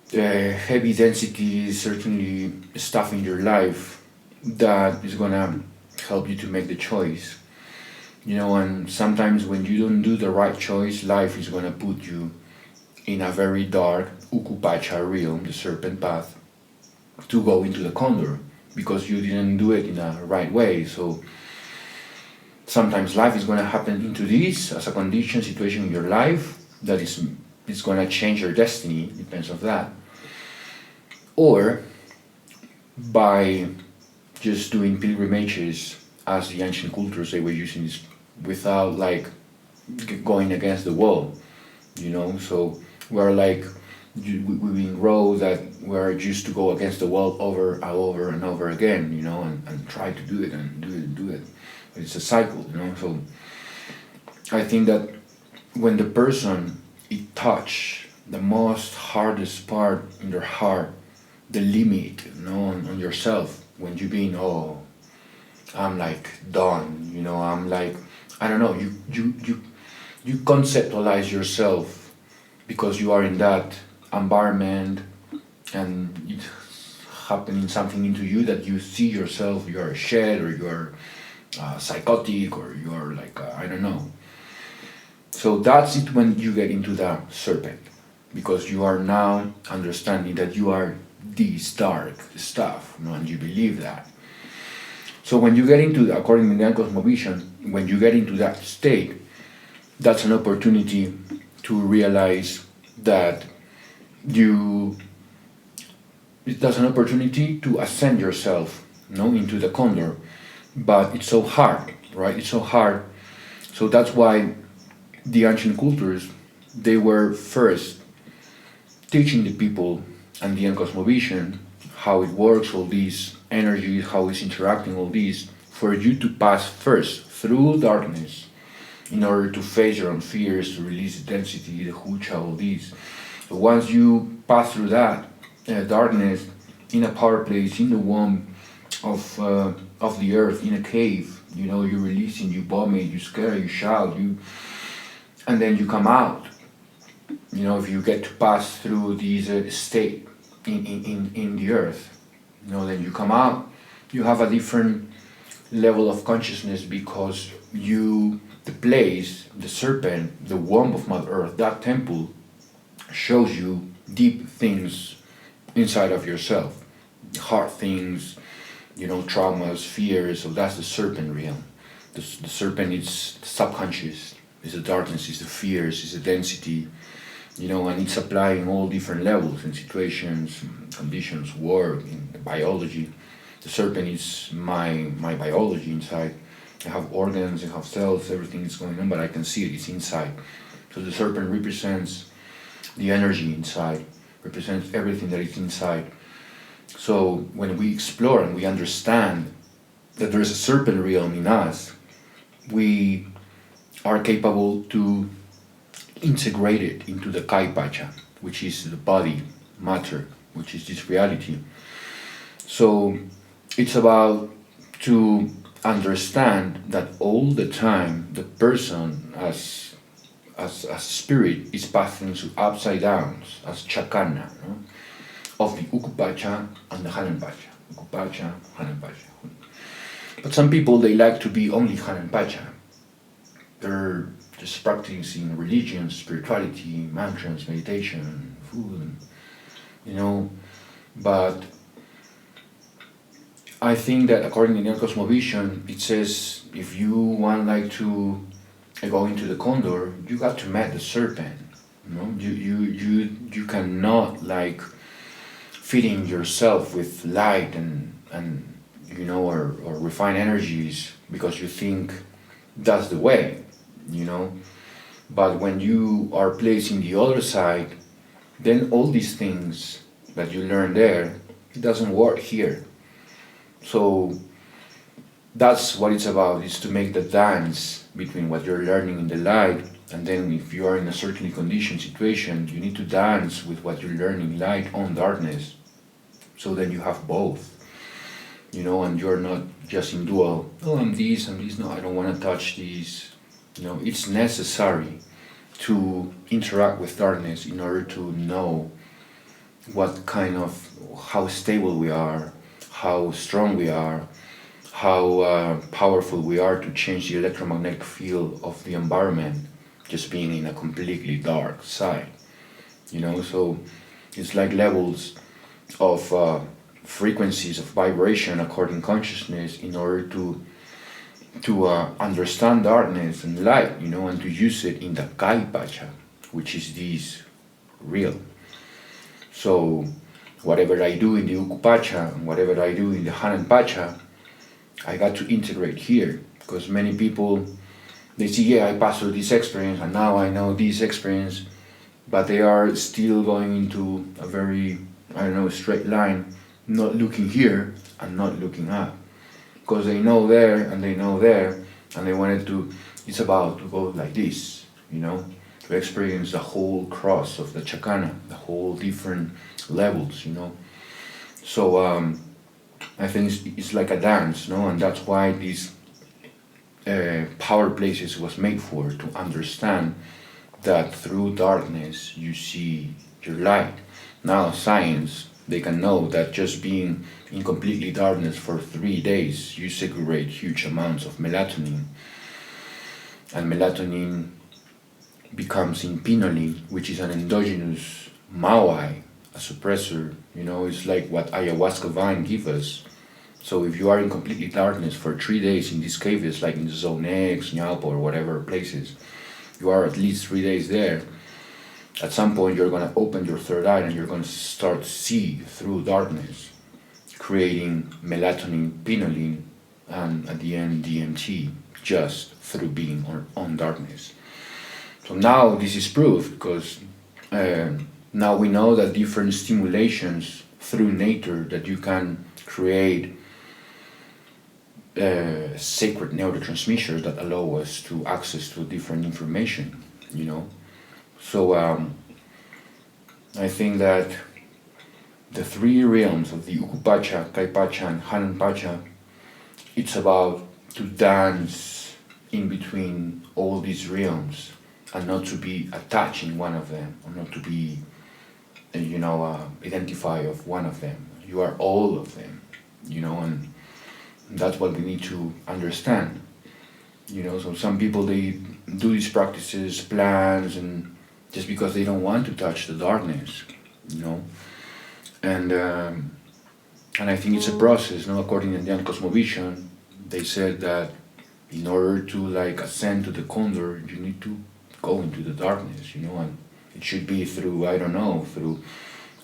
heavy densities, certainly stuff in your life that is gonna help you to make the choice. And sometimes when you don't do the right choice, life is gonna put you in a very dark Ukupacha realm, the serpent path, to go into the condor, because you didn't do it in a right way. So sometimes life is going to happen into this as a condition, situation in your life that is going to change your destiny, depends on that. Or by just doing pilgrimages, as the ancient cultures they were using this, without like going against the wall, So we're like we grow that we're used to go against the wall over and over again, and try to do it and do it. It's a cycle, So I think that when the person it touch the most hardest part in their heart, the limit, on yourself, when you being I'm like done, I'm like, I don't know, you conceptualize yourself because you are in that environment and it's happening something into you that you see yourself, you are a shed or you are psychotic or you are like, I don't know. So that's it when you get into the serpent, because you are now understanding that you are this dark stuff, and you believe that. So when you get into, according to the Andean Cosmovision, when you get into that state, that's an opportunity to realize that that's an opportunity to ascend yourself, into the condor. But it's so hard, right? It's so hard. So that's why the ancient cultures, they were first teaching the people Andean Cosmovision, how it works, all these energies, how it's interacting, all these, for you to pass first through darkness in order to face your own fears, to release the density, the hucha, all these. So once you pass through that darkness, in a power place, in the womb of the earth, in a cave, you're releasing, you vomit, you scare, you shout, and then you come out. If you get to pass through this state in the earth, then you come out, you have a different level of consciousness, because the place, the serpent, the womb of Mother Earth, that temple shows you deep things inside of yourself, hard things, traumas, fears. So that's the serpent realm. The serpent is the subconscious, is the darkness, is the fears, is the density, and it's applying all different levels in situations, conditions, work, in biology. The serpent is my biology inside. I have organs, I have cells, everything is going on, but I can see it, it's inside. So the serpent represents the energy inside, represents everything that is inside. So when we explore and we understand that there is a serpent realm in us, we are capable to integrate it into the Kaipacha, which is the body, matter, which is this reality. So it's about to understand that all the time the person as spirit is passing through upside downs, as chakana, of the Ukupacha and the Hanenpacha. Ukupacha, Hanenpacha. But some people, they like to be only Hanenpacha. They're just practicing religion, spirituality, mantras, meditation, food, but I think that according to Andean Cosmovision, it says if you want to go into the condor, you got to meet the serpent. You cannot feeding yourself with light and or refined energies because you think that's the way, But when you are placed in the other side, then all these things that you learn there, it doesn't work here. So that's what it's about, is to make the dance between what you're learning in the light, and then if you are in a certainly conditioned situation, you need to dance with what you're learning, light on darkness. So then you have both, and you're not just in dual, oh, I'm this, no, I don't want to touch these. It's necessary to interact with darkness in order to know how stable we are, how strong we are, how powerful we are to change the electromagnetic field of the environment, just being in a completely dark side. So it's like levels of frequencies of vibration according consciousness in order to understand darkness and light, and to use it in the Kai Pacha, which is this real. So whatever I do in the Uku Pacha and whatever I do in the Hanan Pacha, I got to integrate here, because many people, they see, I passed through this experience and now I know this experience, but they are still going into a very, straight line, not looking here and not looking up. Because they know there and they know there, and they wanted to, it's about to go like this, to experience the whole cross of the Chakana, the whole different levels, So I think it's like a dance, and that's why these power places was made for, to understand that through darkness you see your light. Now science, they can know that just being in completely darkness for 3 days, you segregate huge amounts of melatonin. And melatonin becomes in pinolene, which is an endogenous Maui, a suppressor. It's like what ayahuasca vine gives us. So if you are in completely darkness for 3 days in these caves, like in the Zone X, Nyalpo, or whatever places, you are at least 3 days there. At some point you're going to open your third eye and you're going to start to see through darkness, creating melatonin, pinolene, and at the end DMT, just through being on darkness. So now this is proof, because now we know that different stimulations through nature, that you can create sacred neurotransmitters that allow us to access to different information, So I think that the three realms of the Uku Pacha, Kai Pacha, and Hanan Pacha, it's about to dance in between all these realms and not to be attached in one of them, or not to be, identify of one of them. You are all of them, and that's what we need to understand. So some people, they do these practices, plans, and just because they don't want to touch the darkness, and I think it's a process. According to Andean Cosmovision, they said that in order to ascend to the condor, you need to go into the darkness, and it should be through, through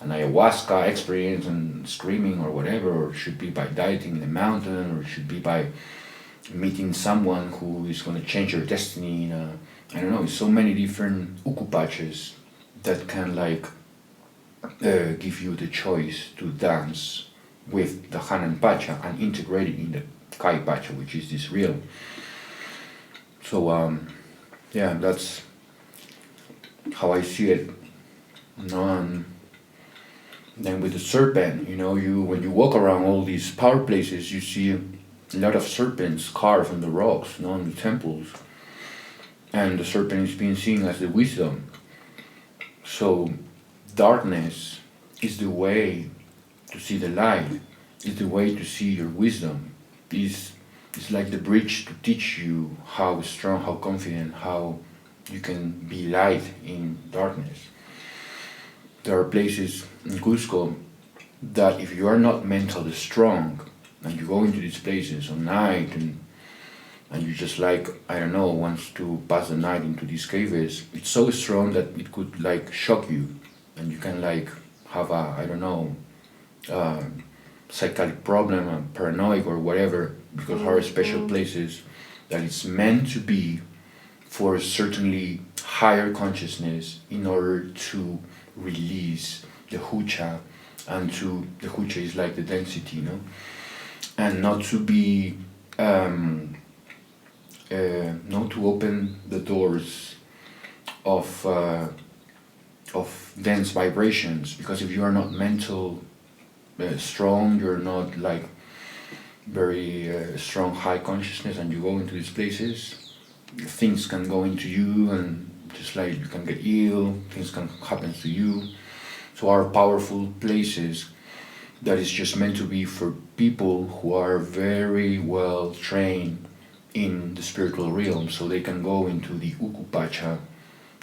an ayahuasca experience and screaming or whatever, or it should be by dieting in the mountain, or it should be by meeting someone who is going to change your destiny. So many different Uku Pachas that can give you the choice to dance with the Hanan Pacha and integrate it in the Kai Pacha, which is this real. So that's how I see it. And then with the serpent, when you walk around all these power places, you see a lot of serpents carved on the rocks, in the temples. And the serpent is being seen as the wisdom. So darkness is the way to see the light, is the way to see your wisdom. It's like the bridge to teach you how strong, how confident, how you can be light in darkness. There are places in Cusco that if you are not mentally strong and you go into these places at night and you just wants to pass the night into these caves, it's so strong that it could shock you, and you can have a psychotic problem, a paranoid or whatever, because there are special places that it's meant to be for certainly higher consciousness in order to release the hucha, and the hucha is like the density, and not to be not to open the doors of dense vibrations, because if you are not mental strong, you're not like very strong high consciousness, and you go into these places, things can go into you, and just like you can get ill, things can happen to you. So are powerful places that is just meant to be for people who are very well trained in the spiritual realm, so they can go into the ukupacha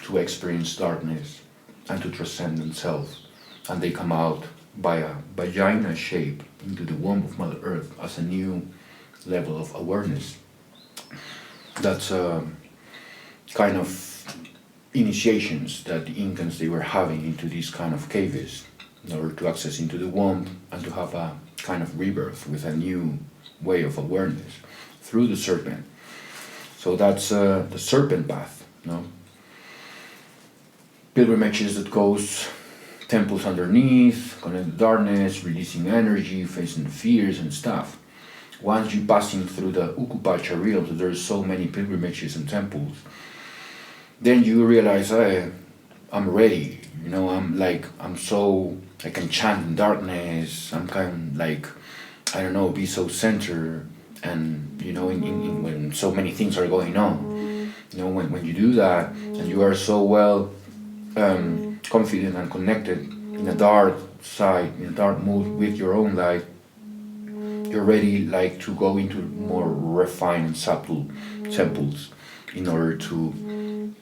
to experience darkness and to transcend themselves, and they come out by a vagina shape into the womb of Mother Earth as a new level of awareness. That's kind of initiations that the Incans they were having into these kind of caves in order to access into the womb and to have a kind of rebirth with a new way of awareness through the serpent. So that's the serpent path, no? Pilgrimages that goes temples underneath, connecting darkness, releasing energy, facing the fears and stuff. Once you passing through the ukupacha realm, so there's so many pilgrimages and temples, then you realize, hey, I'm ready, you know, I can chant in darkness, I'm kind of like, I don't know, be so centered, and, you know, in when so many things are going on, you know, when you do that, and you are so well confident and connected in a dark side, in a dark mood with your own light, you're ready like to go into more refined and subtle temples in order to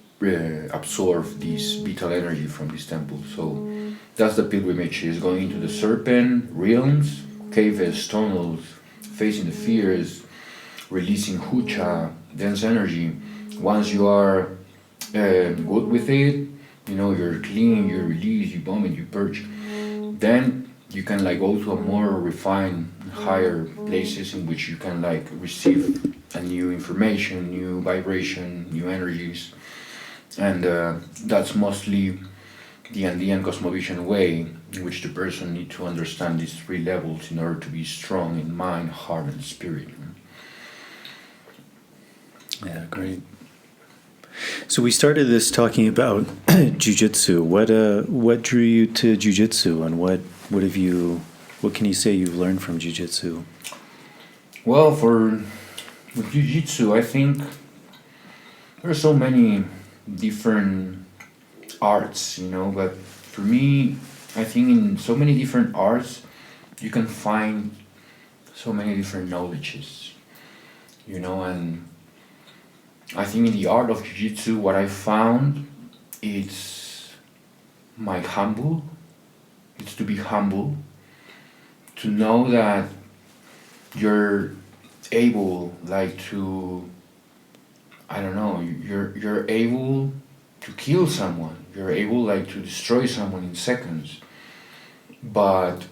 absorb this vital energy from these temples. So that's the pilgrimage, is going into the serpent realms, caves, tunnels, facing the fears, releasing hucha, dense energy. Once you are good with it, you know, you're clean, you release, you vomit, you purge, then you can like go to a more refined, higher places in which you can like receive a new information, new vibration, new energies. And that's mostly the Andean Cosmovision way, in which the person needs to understand these three levels in order to be strong in mind, heart, and spirit. Yeah, great. So we started this talking about jiu-jitsu. What drew you to jiu-jitsu, and what can you say you've learned from jiu-jitsu? Well, with jiu-jitsu, I think there are so many different arts, you know, but for me, I think in so many different arts, you can find so many different knowledges, you know, and I think in the art of jiu-jitsu, what I found is it's to be humble, to know that you're able like to, I don't know, you're able to kill someone, you're able like to destroy someone in seconds, but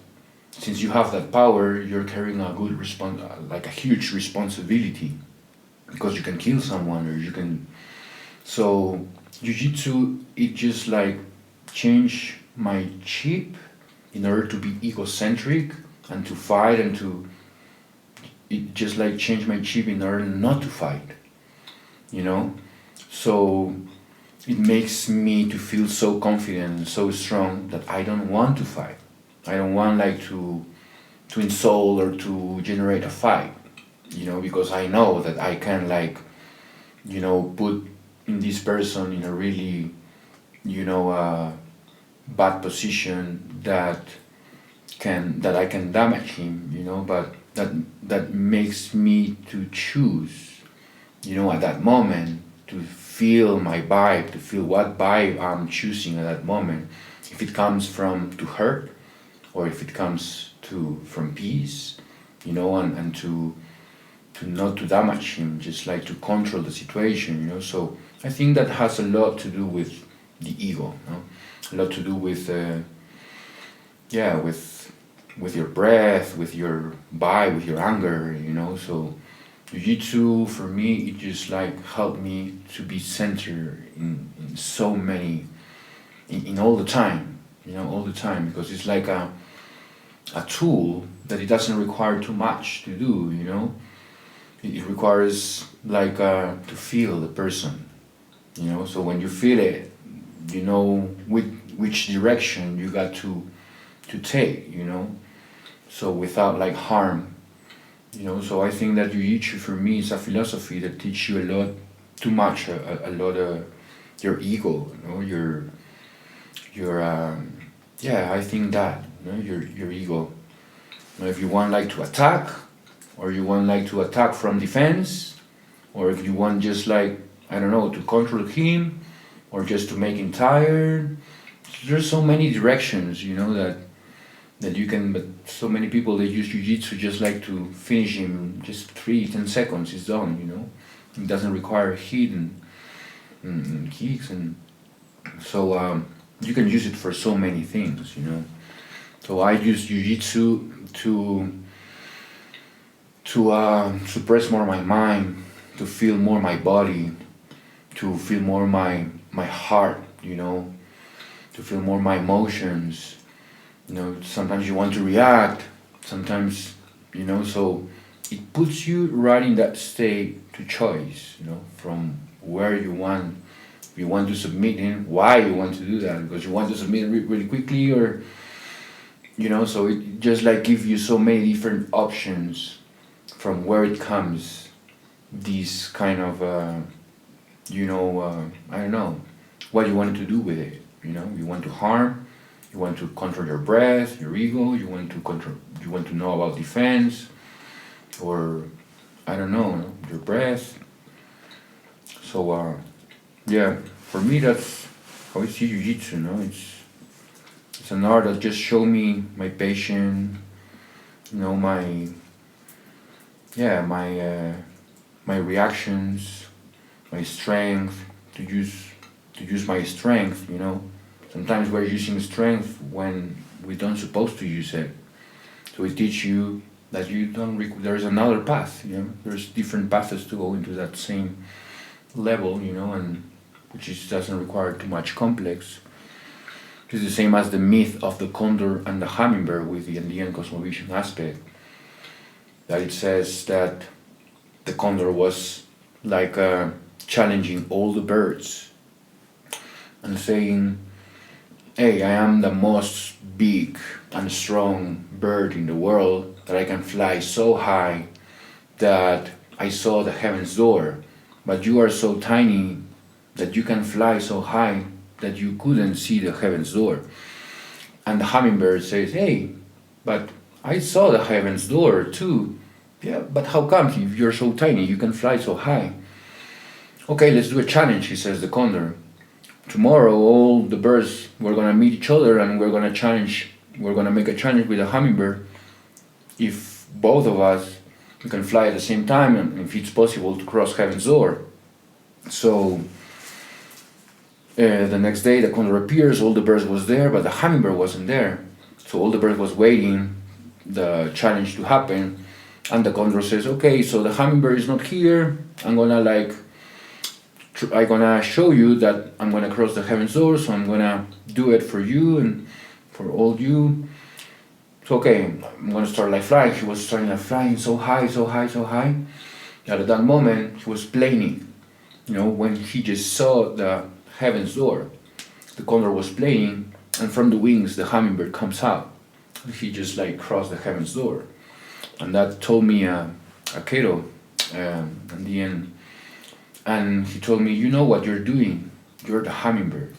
since you have that power, you're carrying like a huge responsibility, because you can kill someone, or you can. So jiu-jitsu, it just like changed my chip in order to be egocentric and to fight, and it just like changed my chip in order not to fight, you know. So it makes me to feel so confident and so strong that I don't want to fight. I don't want like to insult or to generate a fight, you know, because I know that I can like, you know, put in this person in a really, you know, bad position that I can damage him, you know, but that makes me to choose, you know, at that moment, to feel my vibe, to feel what vibe I'm choosing at that moment. If it comes to hurt, or if it comes from peace, you know, and to not to damage him, just like to control the situation, you know. So I think that has a lot to do with the ego, you know? A lot to do with with your breath, with your vibe, with your anger, you know. So jiu-jitsu for me, it just like helped me to be centered in so many, in all the time, you know, all the time, because it's like a tool that it doesn't require too much to do, you know. It requires like to feel the person, you know. So when you feel it, you know which direction you got to take, you know. so without like harm. So I think that jiu-jitsu for me is a philosophy that teaches you a lot, too much, a lot of your ego, your I think that, your ego. If you want like to attack, or you want like to attack from defense, or if you want just like, I don't know, to control him, or just to make him tired. There's so many directions, that you can, but so many people, they use jiu-jitsu just like to finish him, just 10 seconds, it's done, It doesn't require heat and kicks, and so you can use it for so many things, So I use jiu-jitsu to suppress more my mind, to feel more my body, to feel more my heart, to feel more my emotions. Sometimes you want to react, sometimes, so it puts you right in that state to choice, from where you want to submit in, why you want to do that, because you want to submit really quickly, or, so it just like gives you so many different options from where it comes, these kind of, I don't know, what you want to do with it, you want to harm, you want to control your breath, your ego, you want to know about defense, or, I don't know, your breath. So, for me that's how I see jiu-jitsu, it's an art that just show me my patience, my reactions, my strength, to use my strength, Sometimes we're using strength when we don't supposed to use it. So it teaches you that there's another path, There's different paths to go into that same level, and which doesn't require too much complex. It's the same as the myth of the condor and the hummingbird with the Andean Cosmovision aspect. That it says that the condor was like challenging all the birds and saying, hey, I am the most big and strong bird in the world, that I can fly so high that I saw the heaven's door, but you are so tiny that you can fly so high that you couldn't see the heaven's door. And the hummingbird says, hey, but I saw the heaven's door too. Yeah, but how come if you're so tiny you can fly so high? Okay, let's do a challenge, he says, the condor. Tomorrow all the birds, we're gonna meet each other and we're gonna make a challenge with a hummingbird. If both of us we can fly at the same time, and if it's possible to cross heaven's door. So the next day the condor appears, all the birds was there, but the hummingbird wasn't there. So all the birds was waiting the challenge to happen, and the condor says, okay, so the hummingbird is not here, I'm gonna show you that I'm gonna cross the heaven's door, so I'm gonna do it for you and for all you. So okay, I'm gonna start like flying. He was starting like flying so high, so high, so high. And at that moment, he was planing. When he just saw the heaven's door, the condor was planing, and from the wings, the hummingbird comes out. He just like crossed the heaven's door. And that told me a Keto, in the end. And he told me, you know what you're doing? You're the hummingbird,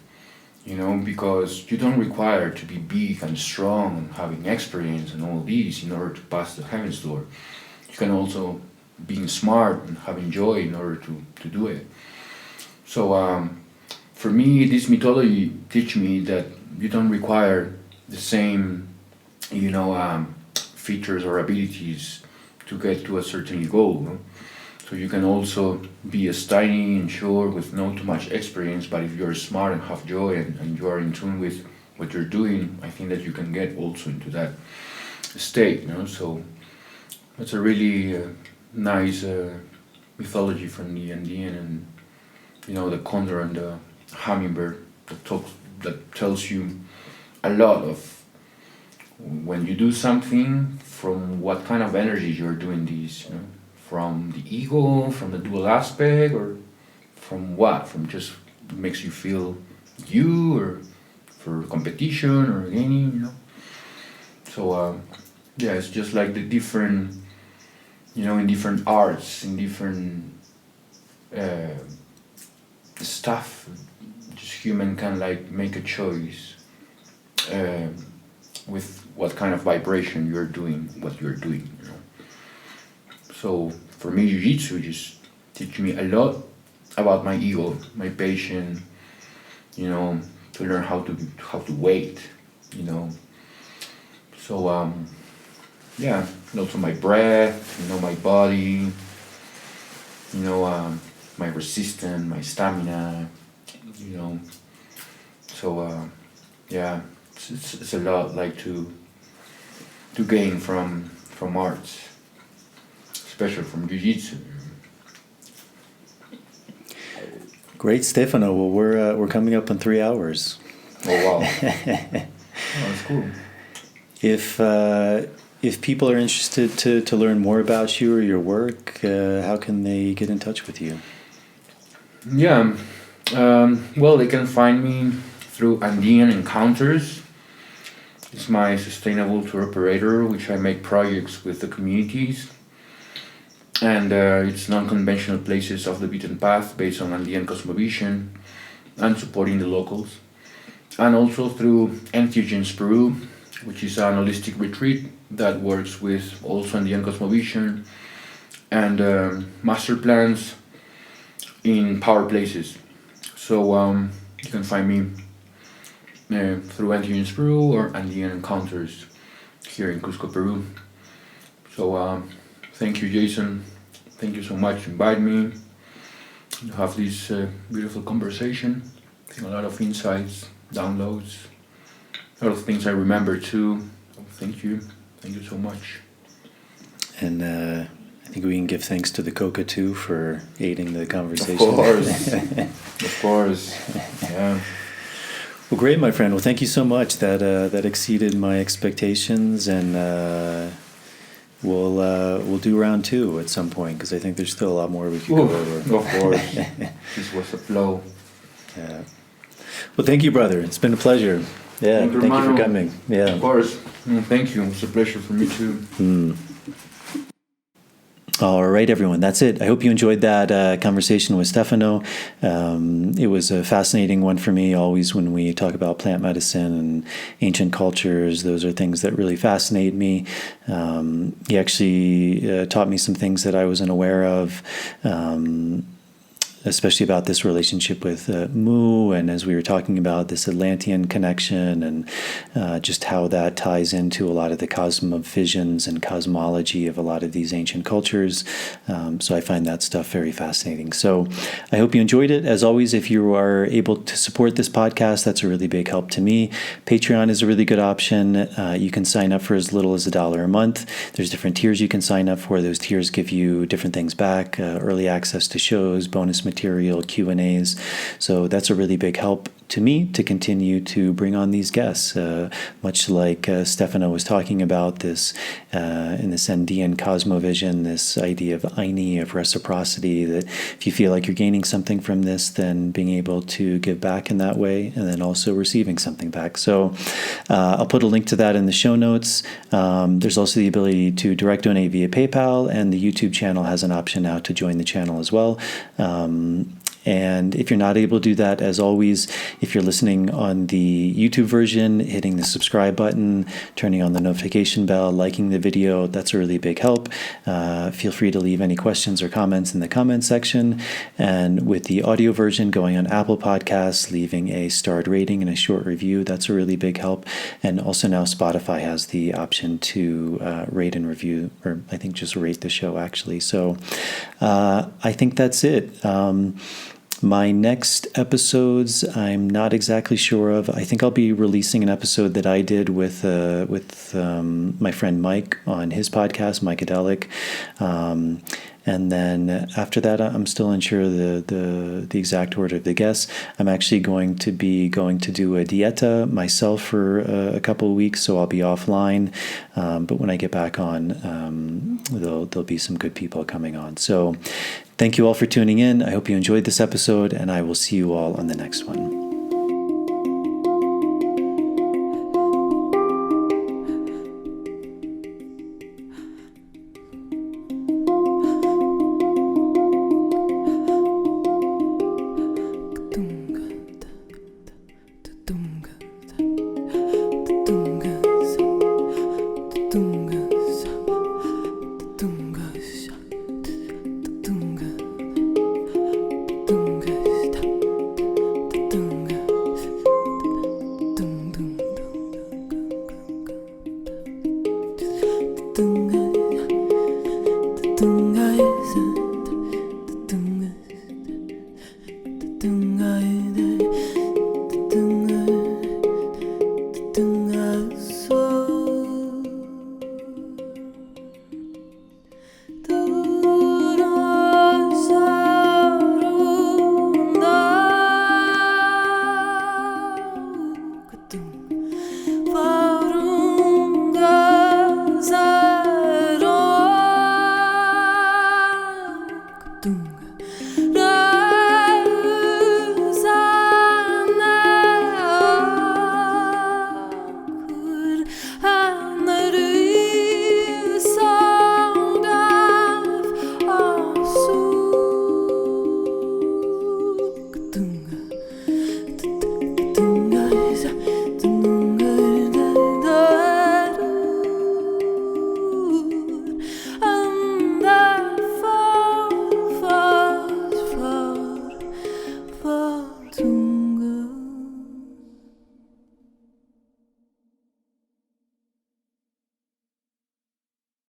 because you don't require to be big and strong and having experience and all these in order to pass the heaven's door. You can also be smart and having joy in order to do it. So for me, this methodology teach me that you don't require the same, features or abilities to get to a certain goal. So you can also be as tiny and short with not too much experience, but if you're smart and have joy and you are in tune with what you're doing, I think that you can get also into that state. So that's a really nice mythology from the Andean, and the condor and the hummingbird that tells you a lot of when you do something, from what kind of energy you're doing this, from the ego, from the dual aspect, or from what? From just makes you feel you, or for competition or gaining, So yeah, it's just like the different, in different arts, in different stuff, just human can like make a choice with what kind of vibration you're doing, what you're doing. So for me, Jiu-Jitsu just teach me a lot about my ego, my patience, to learn how to wait, So yeah, and also my breath, my body, my resistance, my stamina, So yeah, it's a lot like to gain from arts, especially from Jiu-Jitsu. Great, Stefano. Well, we're coming up on 3 hours. Oh wow! That's cool. If people are interested to learn more about you or your work, how can they get in touch with you? Yeah, well, they can find me through Andean Encounters. It's my sustainable tour operator, which I make projects with the communities. And it's non-conventional places off the beaten path based on Andean Cosmovision and supporting the locals. And also through Entheogens Peru, which is an holistic retreat that works with also Andean Cosmovision and master plans in power places. So you can find me through Entheogens Peru or Andean Encounters here in Cusco, Peru. So thank you, Jason. Thank you so much to invite me to have this beautiful conversation. I think a lot of insights, downloads, a lot of things I remember too. So thank you so much. And I think we can give thanks to the Coca too for aiding the conversation. Of course, yeah. Well, great, my friend. Well, thank you so much. That exceeded my expectations, and we'll do round 2 at some point because I think there's still a lot more we could go over. Of course, this was a flow. Yeah. Well, thank you, brother. It's been a pleasure. Yeah, thank you for coming. Yeah, of course. Thank you. It's a pleasure for me too. All right, everyone. That's it. I hope you enjoyed that conversation with Stephano. It was a fascinating one for me. Always when we talk about plant medicine and ancient cultures, those are things that really fascinate me. He actually taught me some things that I wasn't aware of. Especially about this relationship with Mu, and as we were talking about this Atlantean connection, and just how that ties into a lot of the cosmovisions and cosmology of a lot of these ancient cultures. So I find that stuff very fascinating. So I hope you enjoyed it. As always, if you are able to support this podcast, that's a really big help to me. Patreon is a really good option. You can sign up for as little as $1 a month. There's different tiers you can sign up for. Those tiers give you different things back, early access to shows, bonus material, Q&As. So that's a really big help to me to continue to bring on these guests, much like Stephano was talking about this in this Andean Cosmovision, this idea of Aini, of reciprocity, that if you feel like you're gaining something from this, then being able to give back in that way, and then also receiving something back. So I'll put a link to that in the show notes. There's also the ability to direct donate via PayPal, and the YouTube channel has an option now to join the channel as well. And if you're not able to do that, as always, if you're listening on the YouTube version, hitting the subscribe button, turning on the notification bell, liking the video, that's a really big help. Feel free to leave any questions or comments in the comment section. And with the audio version, going on Apple Podcasts, leaving a starred rating and a short review, that's a really big help. And also now Spotify has the option to rate and review, or I think just rate the show actually. So I think that's it. My next episodes, I'm not exactly sure of. I think I'll be releasing an episode that I did with my friend Mike on his podcast, Mikeadelic. And then after that, I'm still unsure the exact order of the guests. I'm actually going to do a dieta myself for a couple of weeks, so I'll be offline. But when I get back on, there'll be some good people coming on. So thank you all for tuning in. I hope you enjoyed this episode, and I will see you all on the next one. through